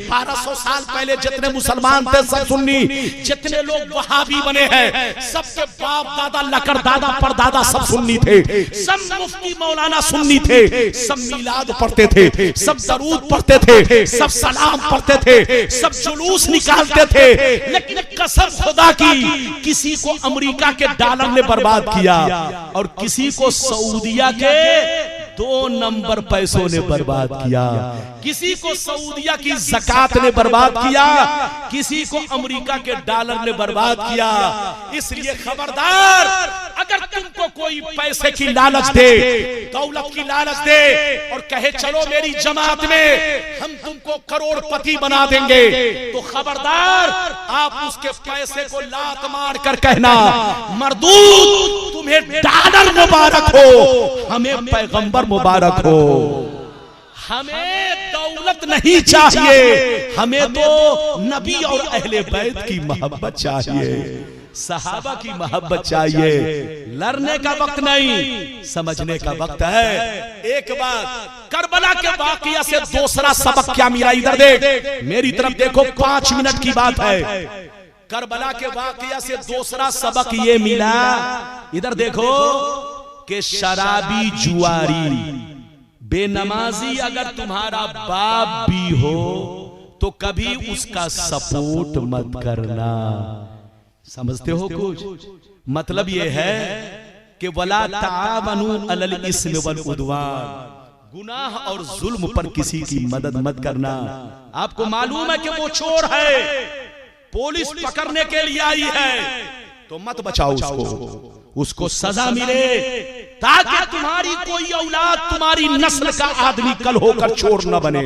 1200 साल पहले जितने मुसलमान थे सब सुन्नी। जितने लोग वहाबी बने हैं सबके बाप दादा लकर दादा परदादा सब सुन्नी थे, सब मुफ्ती मौलाना सुन्नी थे, सब मिलाद पढ़ते थे, सब दरूद पढ़ते थे, सब सलाम पढ़ते थे, सब जुलूस निकालते थे। लेकिन कसम खुदा की किसी को अमेरिका के डॉलर ने बर्बाद किया और किसी को सऊदिया के 2 नंबर पैसों ने बर्बाद किया, किसी को सऊदिया की ज़कात ने बर्बाद किया, किसी को अमेरिका के डॉलर ने बर्बाद किया। इसलिए खबरदार, अगर तुमको कोई पैसे की लालच दे, दौलत की लालच दे और कहे चलो मेरी जमात में हम तुमको करोड़पति बना देंगे, तो खबरदार आप उसके पैसे को लात मार कर कहना मरदूद तुम्हें डॉलर मुबारक हो, हमें पैगंबर मुबारक हो। हमें दौलत नहीं चाहिए, हमें तो नबी और अहले बैत की मोहब्बत चाहिए, सहाबा की मोहब्बत चाहिए। लड़ने का वक्त नहीं, समझने का वक्त है। एक बात करबला के वाकया से दूसरा सबक क्या मिला, इधर देख, मेरी तरफ देखो, 5 मिनट की बात है। करबला के वाकया से दूसरा सबक ये मिला, इधर देखो, कि शराबी जुआरी बेनमाजी अगर तुम्हारा बाप भी हो तो कभी उसका सपोर्ट मत करना। समझते हो कुछ? मतलब ये है कि वला तावनु अलल इस्म वल उद्वान, गुनाह और जुल्म पर किसी की मदद मत करना। आपको मालूम है कि वो चोर है, पुलिस पकड़ने के लिए आई है, तो मत बचाओ उसको, उसको सजा मिले ताकि तुम्हारी कोई औलाद, तुम्हारी नस्ल का आदमी कल होकर चोर न बने।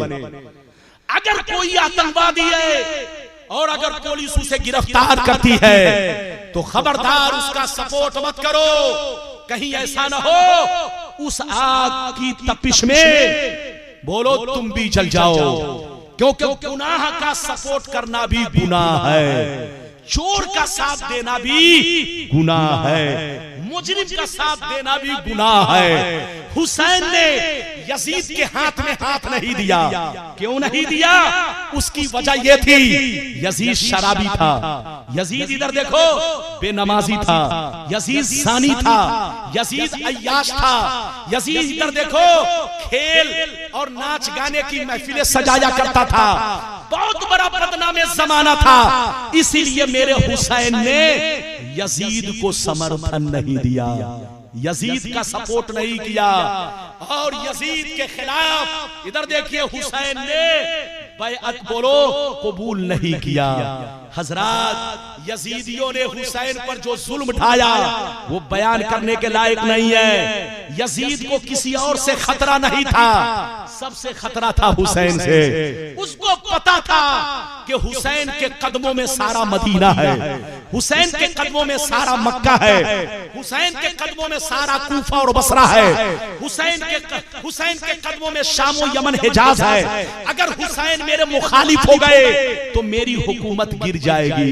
अगर कोई आतंकवादी है और अगर पुलिस उसे गिरफ्तार करती है तो खबरदार उसका सपोर्ट मत करो, कहीं ऐसा ना हो उस आग की तपिश में बोलो तुम भी जल जाओ, क्योंकि गुनाह का सपोर्ट करना भी गुनाह है, चोर का साथ देना भी गुनाह है, मुजरिम का साथ देना भी गुनाह है। हुसैन ने यजीद के हाथ में हाथ नहीं दिया, क्यों नहीं दिया? उसकी वजह यह थी यजीद शराबी था, यजीद इधर देखो बेनमाजी था, यजीद ज़ानी था, यजीद अय्याश था, यजीद इधर देखो खेल और नाच गाने की महफिलें सजाया करता था, बहुत बड़ा बदनामे जमाना था। इसीलिए मेरे हुसैन ने यजीद को समर्थन नहीं दिया। यजीद का सपोर्ट नहीं किया और यजीद के खिलाफ इधर देखिए हुसैन ने बैअत बोलो कबूल नहीं किया। हजरात यजीदियों ने हुसैन पर जो जुल्म ढाया वो बयान करने के लायक नहीं है। यजीद को किसी और से खतरा नहीं था, सबसे खतरा था हुसैन से। उसको पता था कि हुसैन के कदमों में सारा मदीना है, हुसैन के कदमों में सारा मक्का है, हुसैन के कदमों में सारा कूफा और बसरा है, हुसैन के कदमों में शाम और यमन हिजाज है। अगर हुसैन मेरे मुखालिफ हो गए तो मेरी हुकूमत गिर जाएगी,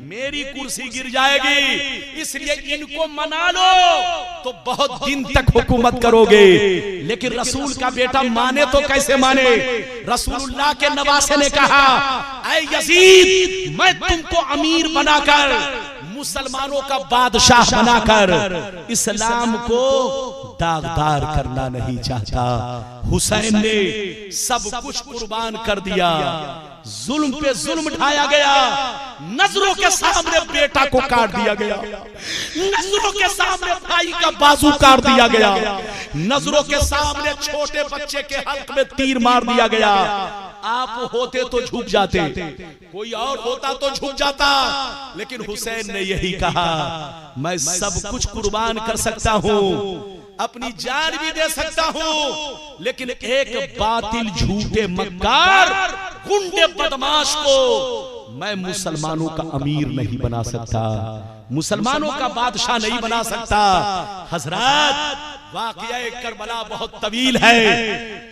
मेरी कुर्सी गिर जाएगी, इसलिए इनको मना लो तो बहुत दिन तक हुकूमत करोगे। लेकिन रसूल का बेटा माने तो कैसे माने? रसूलुल्लाह के नवासे ने कहा, ऐ यजीद मैं तुमको अमीर बनाकर, मुसलमानों का बादशाह बनाकर इस्लाम को दागदार करना नहीं चाहता। हुसैन ने सब कुछ कुर्बान कर दिया, जुल्म पे जुल्म ढाया गया, नजरों के सामने बेटा को काट दिया गया, नजरों के सामने भाई का बाजू काट दिया गया, नजरों के सामने छोटे बच्चे के हल्क में तीर मार दिया गया। आप होते तो झुक जाते, कोई और होता तो झुक जाता, लेकिन हुसैन ने यही कहा, मैं सब कुछ कुर्बान कर सकता हूँ, अपनी जान भी दे सकता हूँ, लेकिन एक बातिल झूठे मक्कार गुंडे बदमाश को मैं मुसलमानों का अमीर नहीं बना सकता, मुसलमानों का बादशाह नहीं बना सकता। हजरत वाक़या करबला बहुत तवील है,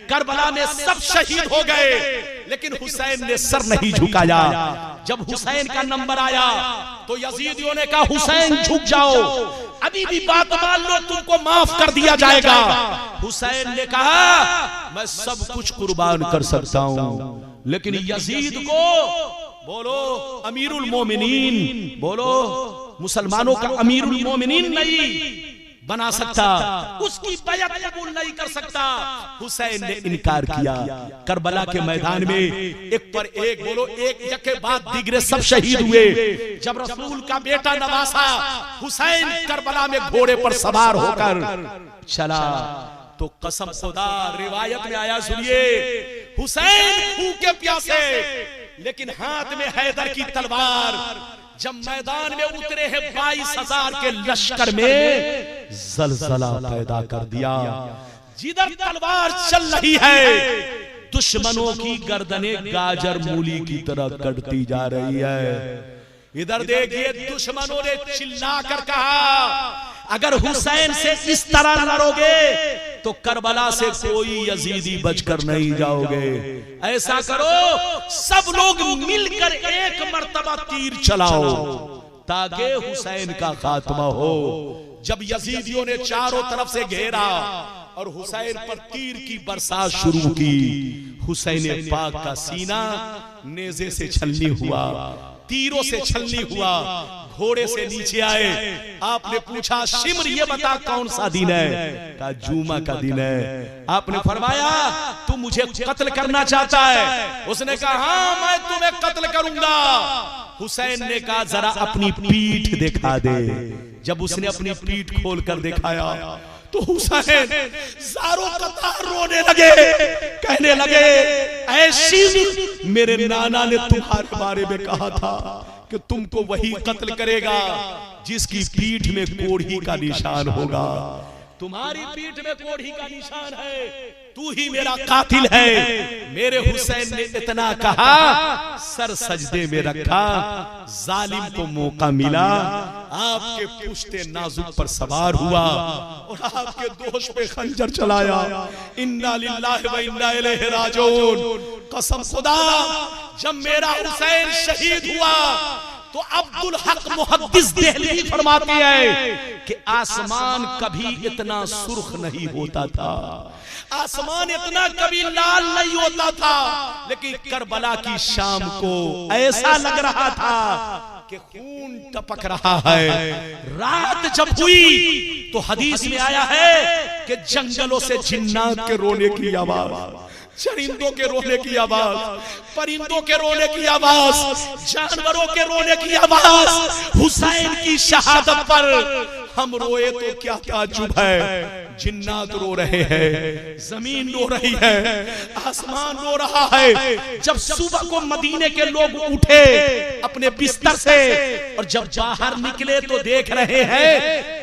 करबला में सब शहीद हो गए, लेकिन हुसैन ने सर नहीं झुकाया। जब हुसैन का नंबर आया तो यजीदियों ने कहा, हुसैन झुक जाओ, अभी भी बात मान लो, तुमको माफ कर दिया जाएगा। हुसैन ने कहा, मैं सब कुछ कुर्बान कर सकता हूँ, लेकिन यजीद को बोलो अमीरुल मोमिनीन, बोलो मुसलमानों का अमीरुल मोमिनीन नहीं बना सकता, उसकी बैअत कबूल नहीं कर सकता। हुसैन ने इनकार किया। करबला के मैदान में एक पर एक, बोलो एक के बाद दिगरे सब शहीद हुए। जब रसूल का बेटा नवासा हुसैन करबला में घोड़े पर सवार होकर चला तो कसम खुदा रिवायत में आया, सुनिए, हुसैन भूखे प्यासे लेकिन हाथ में हैदर की तलवार। जब मैदान में उतरे हैं 22,000 के लश्कर में जलजला पैदा कर दिया। जिधर तलवार चल रही है दुश्मनों की गर्दनें गाजर मूली की तरह कटती जा रही है। इधर देखिए दुश्मनों ने चिल्ला कर कहा, अगर हुसैन से इस तरह लड़ोगे तो करबला से कोई यजीदी बचकर नहीं जाओगे। ऐसा करो सब लोग मिलकर एक मर्तबा तीर चलाओ ताकि हुसैन का खात्मा हो। जब यजीदियों ने चारों तरफ से घेरा और हुसैन पर तीर की बरसात शुरू की, हुसैन पाक का सीना नेज़े से छलनी हुआ, तीरों से छलनी हुआ, घोड़े से नीचे आए। आपने पूछा, शिमर ये बता कौन सा दिन है? कहा जुमा का दिन है। आपने फरमाया, तू मुझे कत्ल करना चाहता है? उसने कहा, हाँ मैं तुम्हें कत्ल करूंगा। हुसैन ने कहा, जरा अपनी पीठ दिखा दे। जब उसने अपनी पीठ खोल कर दिखाया तो हुसैन सारों कतार रोने लगे, कहने लगे, ऐसी मेरे नाना ने तुम्हारे बारे में कहा था कि तुमको वही कत्ल करेगा जिसकी पीठ में कोढ़ी का निशान होगा। तुम्हारी पीठ में कोढ़ी का निशान है, तू ही मेरा कातिल है। मेरे हुसैन ने इतना कहा, सर सजदे में रखा, जालिम को मौका मिला, आपके पुश्ते नाजुक पर सवार हुआ और आपके दोष पे खंजर चलाया। इन्ना लिल्लाहि व इन्ना इलैहि राजिऊन। कसम खुदा, जब मेरा हुसैन शहीद हुआ तो अब्दुल हक मुहद्दिस देहलवी फरमाते हैं कि आसमान कभी इतना सुर्ख नहीं होता था, आसमान इतना कभी लाल नहीं होता था, लेकिन करबला की शाम को ऐसा लग रहा था कि खून टपक रहा है। रात जब हुई तो हदीस में आया है कि जंगलों से जिन्नात के रोने की आवाज, चरिंदों के रोने की आवाज, परिंदों के रोने की आवाज, जानवरों के रोने की आवाज। हुसैन की शहादत पर हम रोए तो क्या ताज्जुब है। जिन्नात रो रहे हैं, जमीन रो रही है, आसमान रो रहा है। जब सुबह को मदीने के लोग उठे अपने बिस्तर से और जब बाहर निकले तो देख रहे हैं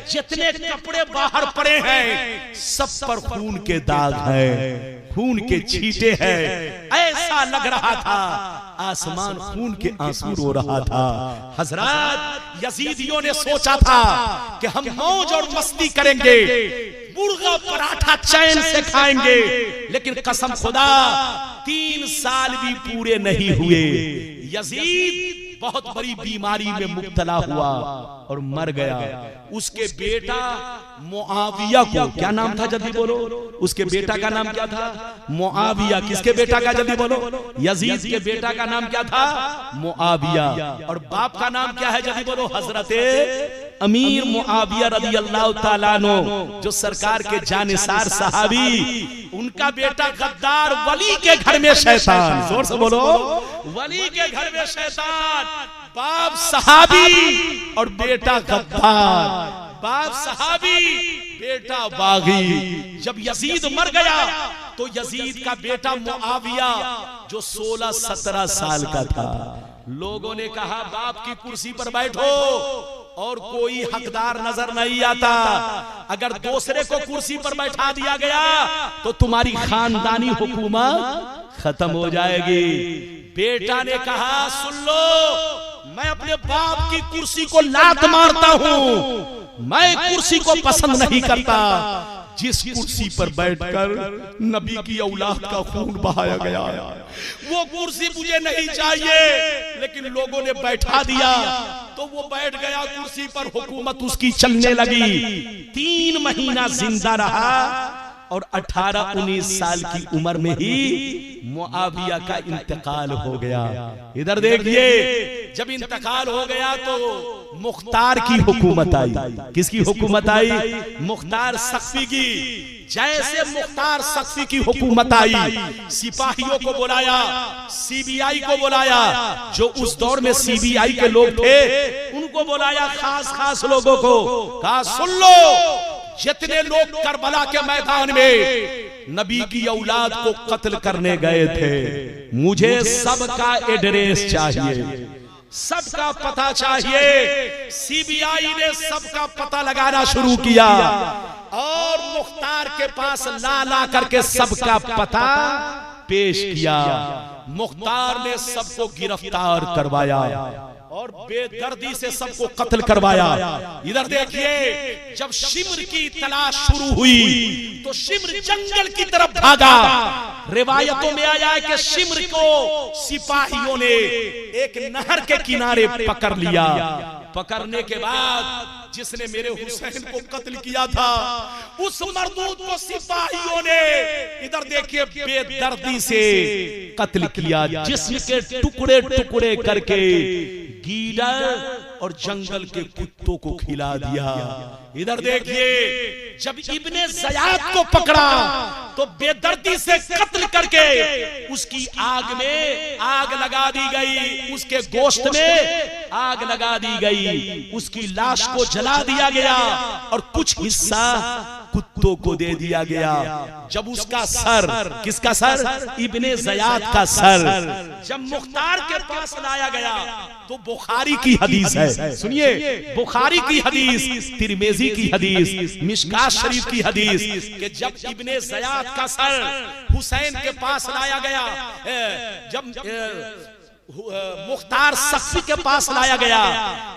जितने कपड़े बाहर पड़े हैं सब पर खून के दाग हैं, खून के छींटे हैं। ऐसा लग रहा था आसमान खून के आंसू रो रहा था। हजरत यजीदियों ने सोचा था कि हम मौज और मस्ती करेंगे, मुर्गा पराठा चैन से खाएंगे, लेकिन कसम खुदा 3 साल भी पूरे नहीं हुए यजीद बहुत बड़ी बीमारी में मुब्तला हुआ और मर गया। उसके बेटा मुआविया को, क्या नाम था जल्दी बोलो, उसके बेटा का नाम क्या था? मुआविया। किसके बेटा का जल्दी बोलो? यजीद के बेटा का नाम क्या था? मुआविया। और बाप का नाम क्या है जल्दी बोलो? हजरत अमीर मुआविया रज़ी अल्लाह ताला अन्हु, जो सरकार के जानिसार सहाबी। उनका बेटा गद्दार, वली के घर में शैतान। जोर से बोलो, वली के घर में शैतान। बाप सहाबी और बेटा गद्दार, बाप सहाबी बेटा बागी। जब यजीद मर गया तो यजीद का बेटा मुआविया जो 16-17 साल का था, लोगों ने कहा बाप की कुर्सी पर बैठो और कोई हकदार नजर नहीं आता। अगर दूसरे को कुर्सी पर बैठा दिया गया तो तुम्हारी खानदानी हुकूमत खत्म हो जाएगी। बेटा ने कहा सुन लो, मैं अपने बाप की कुर्सी को लात मारता हूं, मैं कुर्सी को पसंद नहीं करता जिस कुर्सी पर बैठकर नबी की औलाद का खून बहाया गया, वो कुर्सी मुझे नहीं चाहिए। लेकिन लोगों ने बैठा दिया तो वो बैठ गया कुर्सी पर, हुकूमत उसकी चलने लगी। 3 महीना जिंदा रहा और 18-19 साल की उम्र में ही मुआविया का इंतकाल हो गया। इधर देखिए, जब इंतकाल हो गया तो मुख्तार की हुकूमत आई। किसकी हुकूमत आई? मुख्तार सख्फी की। जैसे मुख्तार सख्फी की हुकूमत आई, सिपाहियों को बुलाया, सीबीआई को बुलाया, जो उस दौर में सीबीआई के लोग थे उनको बुलाया, खास खास लोगों को कहा सुन लो, जितने लोग करबला के मैदान में नबी की औलाद को कत्ल करने गए थे, मुझे सबका एड्रेस चाहिए, सबका पता चाहिए। सीबीआई ने सबका पता लगाना शुरू किया और मुख्तार के पास ला करके सबका पता पेश किया। मुख्तार ने सबको गिरफ्तार करवाया और बेदर्दी से सबको कत्ल करवाया। इधर देखिए, जब शिमर की तलाश शुरू हुई तो शिमर जंगल की तरफ भागा। रिवायतों में आया है कि शिमर को सिपाहियों ने एक नहर के किनारे पकड़ लिया। पकड़ने के बाद जिसने मेरे हुसैन को कत्ल किया था उस मरदूद को सिपाहियों ने, इधर देखिए, बेदर्दी से कत्ल किया, जिस्म के टुकड़े टुकड़े करके गीदड़ और जंगल के कुत्तों को खिला दिया। इधर देखिए, जब इब्ने ज़याद को पकड़ा तो बेदर्दी से कत्ल करके उसकी आग में आग लगा दी गई, उसके गोश्त में आग लगा दी गई, उसकी लाश को जला दिया गया और कुछ हिस्सा कुत्तों को दे दिया गया। जब उसका सर, किसका सर? इब्ने ज़याद का सर जब मुख्तार के पास लाया गया तो बुखारी की हदीस है, सुनिए, बुखारी की हदीस, तिरमिज़ी की हदीस, मिशकात शरीफ की हदीस, कि जब इब्ने ज़याद का सर हुसैन के पास लाया गया, जब मुख्तार सख्फी के पास लाया गया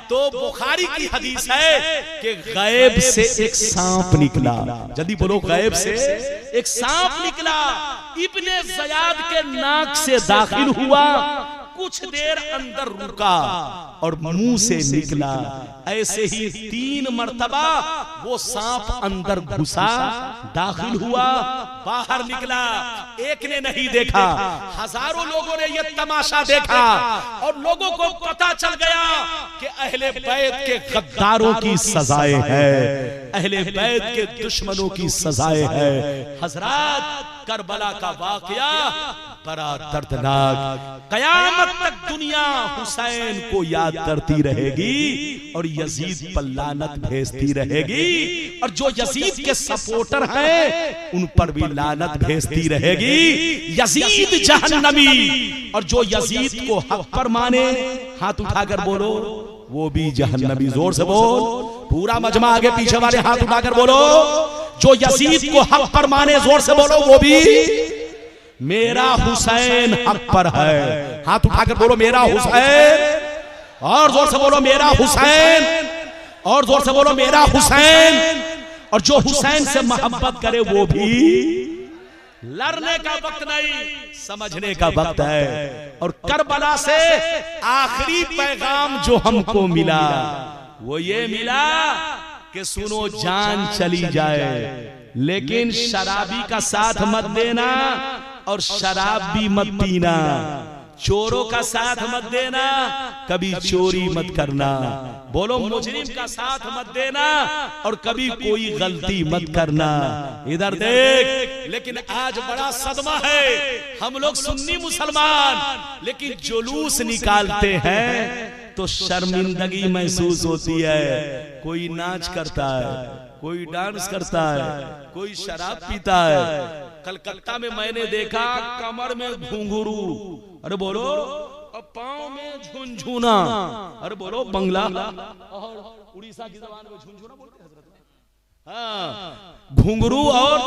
तो बुखारी की हदीस है कि गैब से एक सांप निकला। जल्दी बोलो, गैब से एक सांप निकला, इब्ने ज़याद के नाक से दाखिल हुआ, कुछ देर अंदर रुका और मुंह से निकला। ऐसे ही 3 मर्तबा वो सांप अंदर घुसा, दाखिल हुआ, बाहर निकला। एक ने नहीं देखा, हजारों लोगों ने ये तमाशा देखा और लोगों को पता चल गया कि अहले बैत के गद्दारों की सजाएं हैं, अहले बैत के दुश्मनों की सजाएं हैं। हजरात करबला का वाकया बड़ा दर्दनाक, कयामत तक दुनिया हुसैन को याद करती रहेगी और यजीद पर लानत भेजती रहेगी, और जो यजीद के सपोर्टर हैं उन पर भी लानत भेजती रहेगी। यजीद जहन्नमी, और जो यजीद को हक पर माने, हाथ उठाकर बोलो, वो भी जहन्नमी। जोर से बोल, पूरा मजमा आगे पीछे वाले हाथ उठाकर बोलो। जो यजीद को हक पर माने, जोर से बोलो, वो भी मेरा हुसैन हक पर है। हाथ उठाकर बोलो मेरा हुसैन, और जोर से बोलो मेरा हुसैन, और जोर से बोलो मेरा हुसैन। और जो हुसैन से मोहब्बत करे वो भी, लड़ने का वक्त नहीं, समझने का वक्त है। और करबला से आखिरी पैगाम जो हमको मिला वो ये मिला कि सुनो, जान चली जाए लेकिन शराबी का साथ मत देना और शराब भी मत पीना, चोरों का साथ मत देना, कभी चोरी मत करना, बोलो मुजरिम का साथ मत देना और कभी कोई गलती मत करना। इधर देख, लेकिन आज बड़ा सदमा है, हम लोग सुन्नी मुसलमान लेकिन जुलूस निकालते हैं तो शर्मिंदगी महसूस होती है। कोई नाच करता है, कोई डांस करता है, कोई शराब पीता है। कलकत्ता में मैंने देखा कमर में घुंघरू, अरे बोलो, और पांव में झुनझुना, अरे बोलो बंगला, और उड़ीसा की जबान में झुनझुना बोलते हैं हजरत। हाँ, घुंघरू और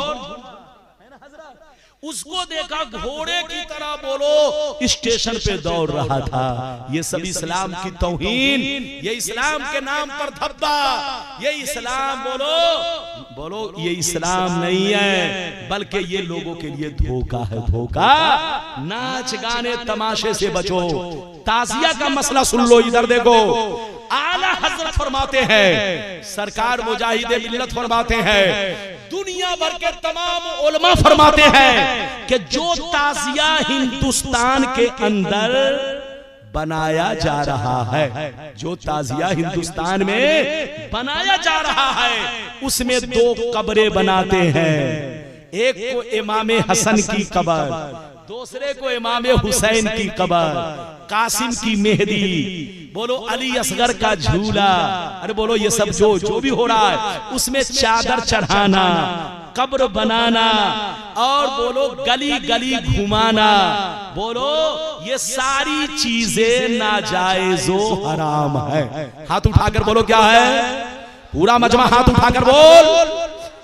है ना हजरत। उसको देखा घोड़े की तरह बोलो स्टेशन पे दौड़ रहा था। ये सब इस्लाम की तौहीन, ये इस्लाम के नाम पर धब्बा, ये इस्लाम बोलो बोलो ये इस्लाम नहीं है, बल्कि ये लोगों के लिए धोखा है, धोखा। नाच गाने तमाशे से बचो। ताजिया का मसला सुन लो, इधर देखो, आला हजरत फरमाते हैं, सरकार मुजाहिदे मिल्लत फरमाते हैं, दुनिया भर के तमाम उलमा फरमाते हैं कि जो ताजिया हिंदुस्तान के अंदर बनाया जा रहा है, जो ताजिया हिंदुस्तान में बनाया जा रहा है, उसमें दो कब्रें बनाते हैं। एक को इमाम हसन की कब्र, दूसरे को इमाम हुसैन की कब्र, कासिम की मेहदी, बोलो अली असगर का झूला, अरे बोलो ये सब जो भी हो रहा है, उसमें चादर चढ़ाना, कब्र बनाना, और बोलो गली गली घुमाना, बोलो ये सारी चीजें नाजायज़ो हराम है। हाथ उठाकर बोलो क्या है, पूरा मजमा हाथ उठाकर बोल,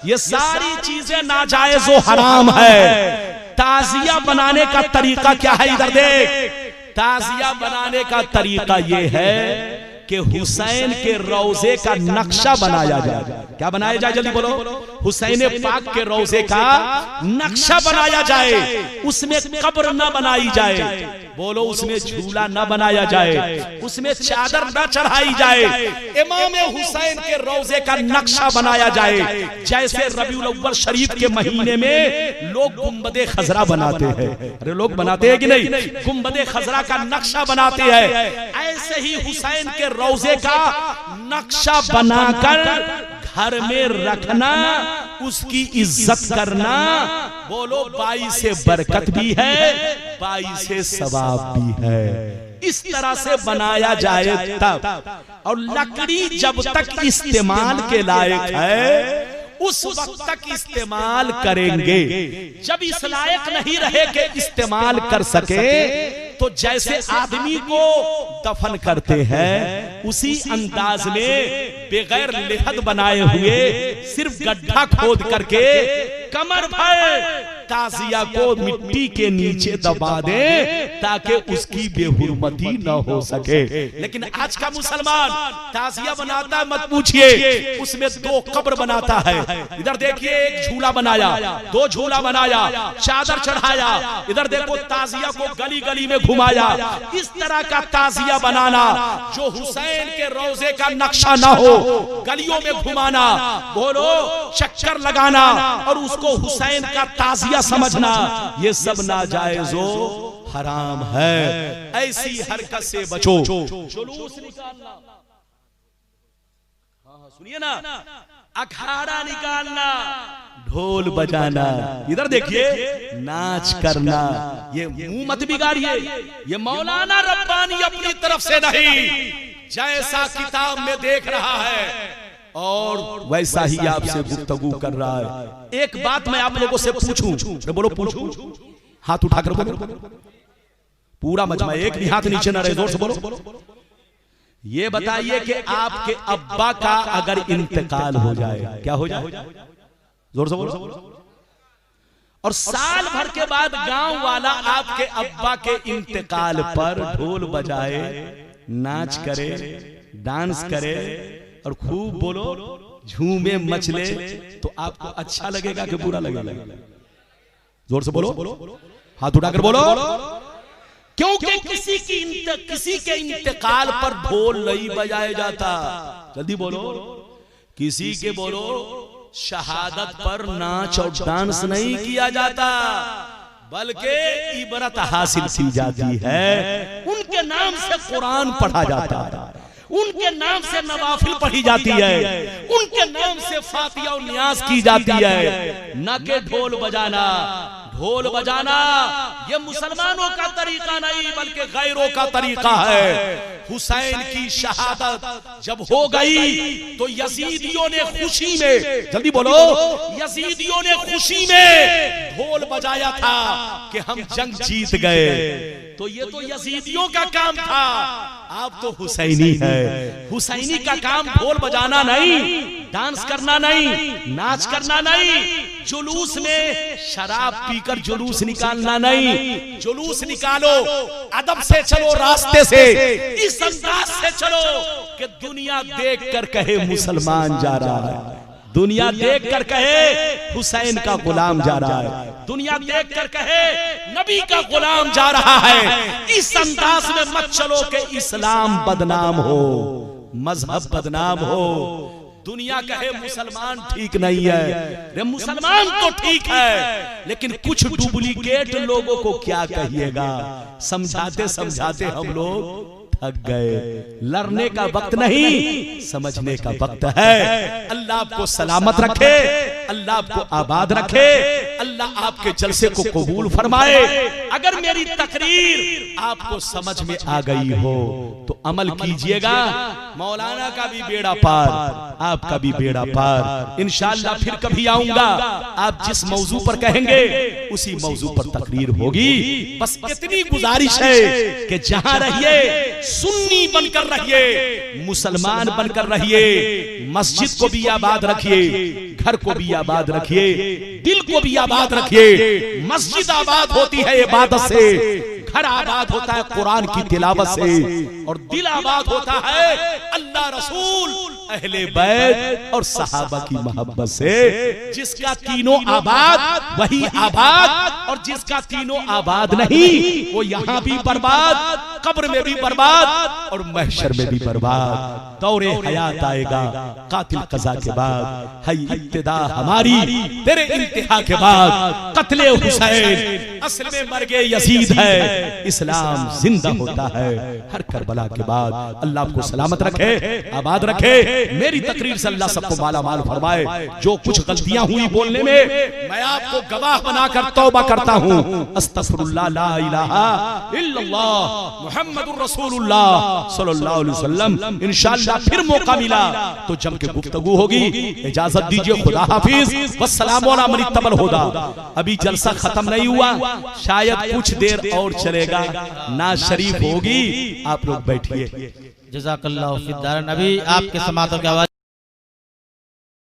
ये सारी चीजें नाजायज़ो हराम है। ताजिया बनाने का तरीका क्या है, इधर देख, ताजिया बनाने का तरीका ये है कि हुसैन के रोजे का नक्शा बनाया जाए। क्या बनाया जाए, जल्दी बोलो, हुसैन पाक के रोजे का नक्शा बनाया जाए, उसमें कब्र न बनाई जाए, बोलो उसमें झूला न बनाया जाए, उसमें चादर न चढ़ाई जाए, इमाम हुसैन के रोजे का नक्शा बनाया जाए। जैसे रबीउल अव्वल शरीफ के महीने में लोग गुंबदे खजरा बनाते हैं, अरे लोग बनाते हैं कि नहीं, गुंबदे खजरा का नक्शा बनाते हैं, ऐसे ही हुसैन के रोजे का नक्शा बनाकर घर में रखना, उसकी इज्जत करना, बोलो बाई से बरकत भी है, बाई से सवाब भी है। इस तरह से बनाया जाए तब, और लकड़ी जब तक इस्तेमाल के लायक है उस वक्त तक इस्तेमाल करेंगे। जब इस लायक नहीं रहे कि इस्तेमाल कर सके, तो जैसे आदमी को दफन करते हैं उसी अंदाज में बगैर लेहद बनाए हुए सिर्फ गड्ढा खोद करके कमर भर ताजिया को मिट्टी के नीचे दबा दे ताकि उसकी बेहुरमती न हो सके। लेकिन आज का मुसलमान ताजिया बनाता मत पूछिए, उसमें दो कब्र बनाता है। इधर देखिए, एक झूला बनाया, दो झूला बनाया, चादर चढ़ाया, इधर देखो ताजिया को गली गली में घुमाया। इस तरह का ताजिया बनाना जो हुसैन के रोजे का नक्शा ना हो, गलियों में घुमाना, बोलो चक्कर लगाना और उसको हुसैन का ताजिया समझना, ये सब नाजायज़ो हराम है। ऐसी हरकत से बचो। जुलूस निकालना, सुनिए ना, अखाड़ा निकालना, ढोल बजाना, इधर देखिए नाच करना, ये मुंह मत बिगाड़िए। ये मौलाना रब्बानी अपनी तरफ से नहीं, जैसा किताब में देख रहा है और वैसा ही आपसे गुफ्तगू कर रहा है। एक बात मैं आप लोगों से पूछूं, बोलो पूछूं, हाथ उठाकर बोलो, पूरा मजमा, एक भी हाथ नीचे ना रहे, जोर से बोलो। ये बताइए कि आपके अब्बा का अगर इंतकाल हो जाए, क्या हो जाए, जोर से बोलो, और साल भर के बाद गांव वाला आपके अब्बा के इंतकाल पर ढोल बजाए, नाच करे, डांस करे और खूब बोलो, झूमे मचले, तो आपको अच्छा लगेगा कि बुरा लगेगा? जोर से बोलो, हाथ उठाकर बोलो। क्योंकि किसी के इंतकाल पर ढोल नहीं बजाया जाता। जल्दी बोलो। किसी के बोलो शहादत पर नाच और डांस नहीं किया जाता, बल्कि इबरत हासिल की जाती है। उनके नाम से कुरान पढ़ा जाता है, उनके नाम से नवाफिल पढ़ी जाती है, उनके नाम से फातिहा और नियाज की जाती है, न के ढोल बजाना। ढोल बजाना ये मुसलमानों का तरीका नहीं, बल्कि गैरों का तरीका है। हुसैन की शहादत जब हो गई तो यजीदियों ने खुशी में, जल्दी बोलो, यजीदियों ने खुशी में ढोल बजाया था कि हम जंग जीत गए। तो ये तो यजीदियों का काम था, आप तो हुसैनी है। हुसैनी का काम ढोल बजाना नहीं, डांस करना नहीं, नाच करना नहीं, जुलूस में शराब पीकर जुलूस निकालना नहीं। जुलूस निकालो, अदब से चलो, रास्ते से, इस अंदाज से चलो कि दुनिया देख कर कहे मुसलमान जा रहा है, दुनिया देख कर कहे हुसैन का गुलाम जा रहा है, दुनिया देख कर कहे नबी का गुलाम जा रहा है। इस अंदाज में मत चलो कि इस्लाम बदनाम हो, मजहब बदनाम हो, दुनिया कहे मुसलमान ठीक नहीं है। रे मुसलमान तो ठीक है, लेकिन कुछ डुप्लीकेट लोगों को क्या कहिएगा। समझाते समझाते हम लोग थक गए। लड़ने का वक्त नहीं, समझने का वक्त है। अल्लाह आपको सलामत रखे, अल्लाह आपको आबाद रखे, अल्लाह आपके जलसे को कबूल फरमाए। अगर मेरी तकरीर आपको समझ में आ गई हो तो अमल कीजिएगा। मौलाना का भी बेड़ा पार, आपका भी बेड़ा पार। इंशाअल्लाह फिर कभी आऊंगा, आप जिस मौजू पर कहेंगे उसी मौजू पर तकरीर होगी। बस इतनी गुजारिश है कि जहां रहिए सुन्नी बनकर रहिए, मुसलमान बनकर रहिए, मस्जिद को भी आबाद रखिए, घर को भी आबाद रखिए, दिल को भी आबाद रखिए। मस्जिद आबाद होती है इबादत से, घर आबाद होता है कुरान की तिलावत से, और दिल आबाद होता है अल्लाह रसूल अहले बैत और सहाबा की मोहब्बत से। जिसका तीनों आबाद वही आबाद, और जिसका तीनों आबाद नहीं वो यहाँ भी बर्बाद, कब्र में भी बर्बाद और महशर में भी बर्बाद। दौरे हयात आएगा कातिल कज़ा के बाद, है इब्तिदा हमारी तेरे इंतहा के बाद। कत्ले हुसैन असल में मर गए यजीद है, इस्लाम जिंदा होता है हर करबला के बाद। अल्लाह आपको सलामत रखे, आबाद रखे। मेरी तकरीर से अल्लाह सबको माला माल फरमाए। जो कुछ गलतियां हुई बोलने में, मैं आपको गवाह बनाकर तौबा करता हूँ। अस्तगफिरुल्लाह, ला इलाहा इल्लल्लाह मुहम्मदुर रसूलुल्लाह सल्लल्लाहु अलैहि वसल्लम। इंशाअल्लाह फिर मौका मिला तो जम के गुफ्तगू होगी। इजाजत दीजिए, खुदा हाफिज, वस्सलामु अला मन इत्तबल हुदा। अभी जलसा खत्म नहीं हुआ, शायद कुछ देर और चलेगा, नाज शरीफ होगी, आप लोग बैठिए। जज़ाकल्लाहु फिद्दार नबी। आपके समातों की आवाज